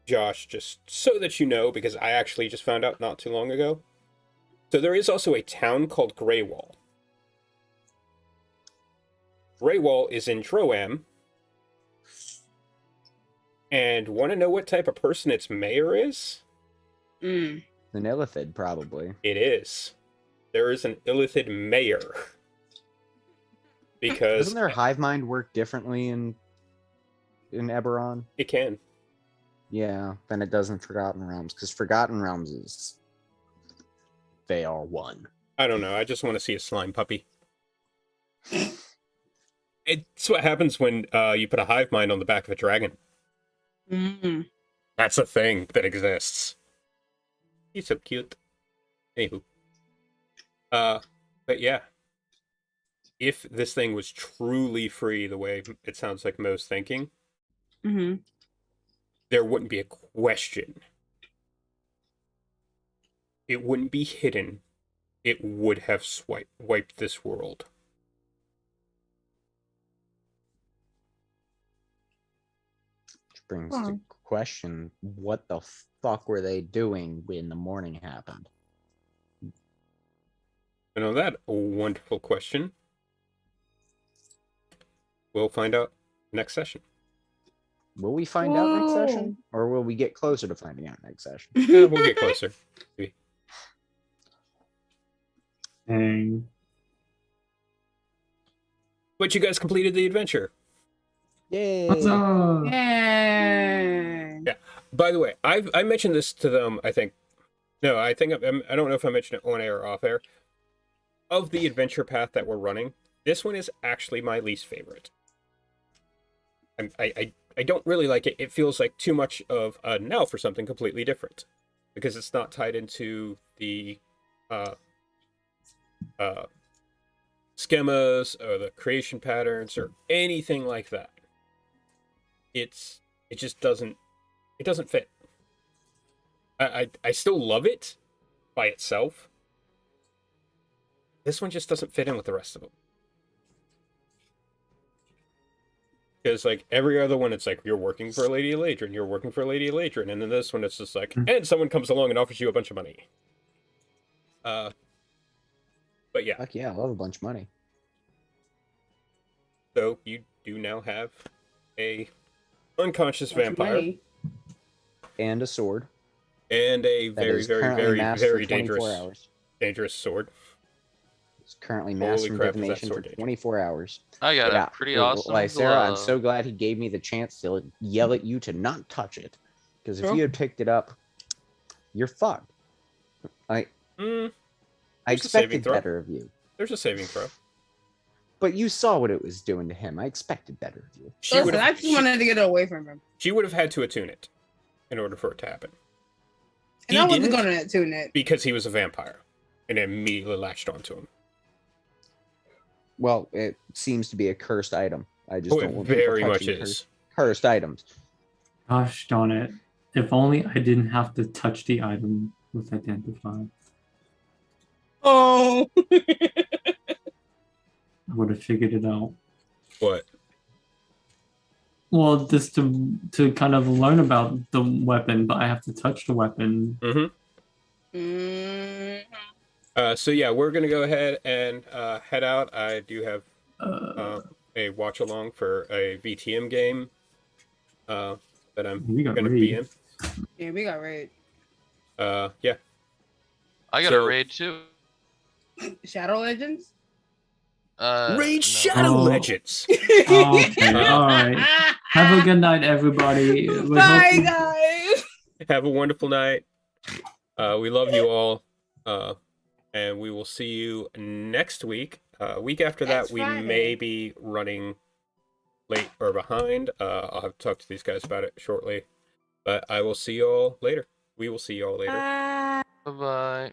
Josh, just so that you know, because I actually just found out not too long ago. So there is also a town called Greywall. Greywall is in Droam. And want to know what type of person its mayor is? An Illithid, probably. It is. There is an Illithid mayor. Because Doesn't their hive mind work differently in Eberron? it can. Yeah, than it does in Forgotten Realms, because Forgotten Realms is they are one. I don't know. I just want to see a slime puppy. It's what happens when you put a hive mind on the back of a dragon. That's a thing that exists. He's so cute. Anywho. But yeah. If this thing was truly free the way it sounds like Mo's thinking, there wouldn't be a question it wouldn't be hidden. It would have wiped this world. Which brings Huh. to question, what the fuck were they doing when the morning happened? And on that wonderful question, we'll find out next session. Will we find out next Whoa. session? Or will we get closer to finding out next session? Yeah, we'll get closer. Dang. But you guys completed the adventure. What's Yay! up? Yeah. By the way, I mentioned this to them. I think I don't know if I mentioned it on air or off air. Of the adventure path that we're running, this one is actually my least favorite. I don't really like it. It feels like too much of a now for something completely different, because it's not tied into the schemas or the creation patterns or anything like that. It just doesn't fit. I still love it by itself. This one just doesn't fit in with the rest of them. Because like every other one, it's like you're working for Lady Eladrin, you're working for Lady Eladrin, and then this one, it's just like, and someone comes along and offers you a bunch of money. But yeah, Fuck yeah, I love a bunch of money. so you do now have a unconscious That's vampire money. And a sword. and a That very, is very, currently very, masked for very 24 dangerous, hours. dangerous sword. It's currently Holy masked from crap, is that divination for sword dangerous. 24 hours. I got Yeah, a pretty well, awesome Lycera, I'm glove. so glad he gave me the chance to yell at you to not touch it. Because if True. you had picked it up, you're fucked. I Mm, I There's a saving expected throw. better of you. there's a saving throw. But you saw what it was doing to him. I expected better of you. She Listen, I just wanted to get away from him. she would have had to attune it in order for it to happen. And He I wasn't didn't going to tune it. because he was a vampire and immediately latched onto him. Well, it seems to be a cursed item. I just Oh, don't it want people very much touching is. cursed items. Gosh darn it. If only I didn't have to touch the item with identify. Oh. I would have figured it out. What? Well, just to kind of learn about the weapon, but I have to touch the weapon. Mm-hmm. Mm. So yeah, we're gonna go ahead and head out. I do have a watch along for a VTM game that I'm We got gonna be raid. in. Yeah, we got raid. Yeah. I got So- a raid too. Shadow Legends? Raid No. Shadow Oh. Legends. Okay, alright. Have a good night, everybody. We Bye, hope- guys. Have a wonderful night. We love you all. And we will see you next week. Week after that, Next we Friday. may be running late or behind. I'll have to talk to these guys about it shortly. But I will see you all later. We will see you all later. Bye. Bye bye.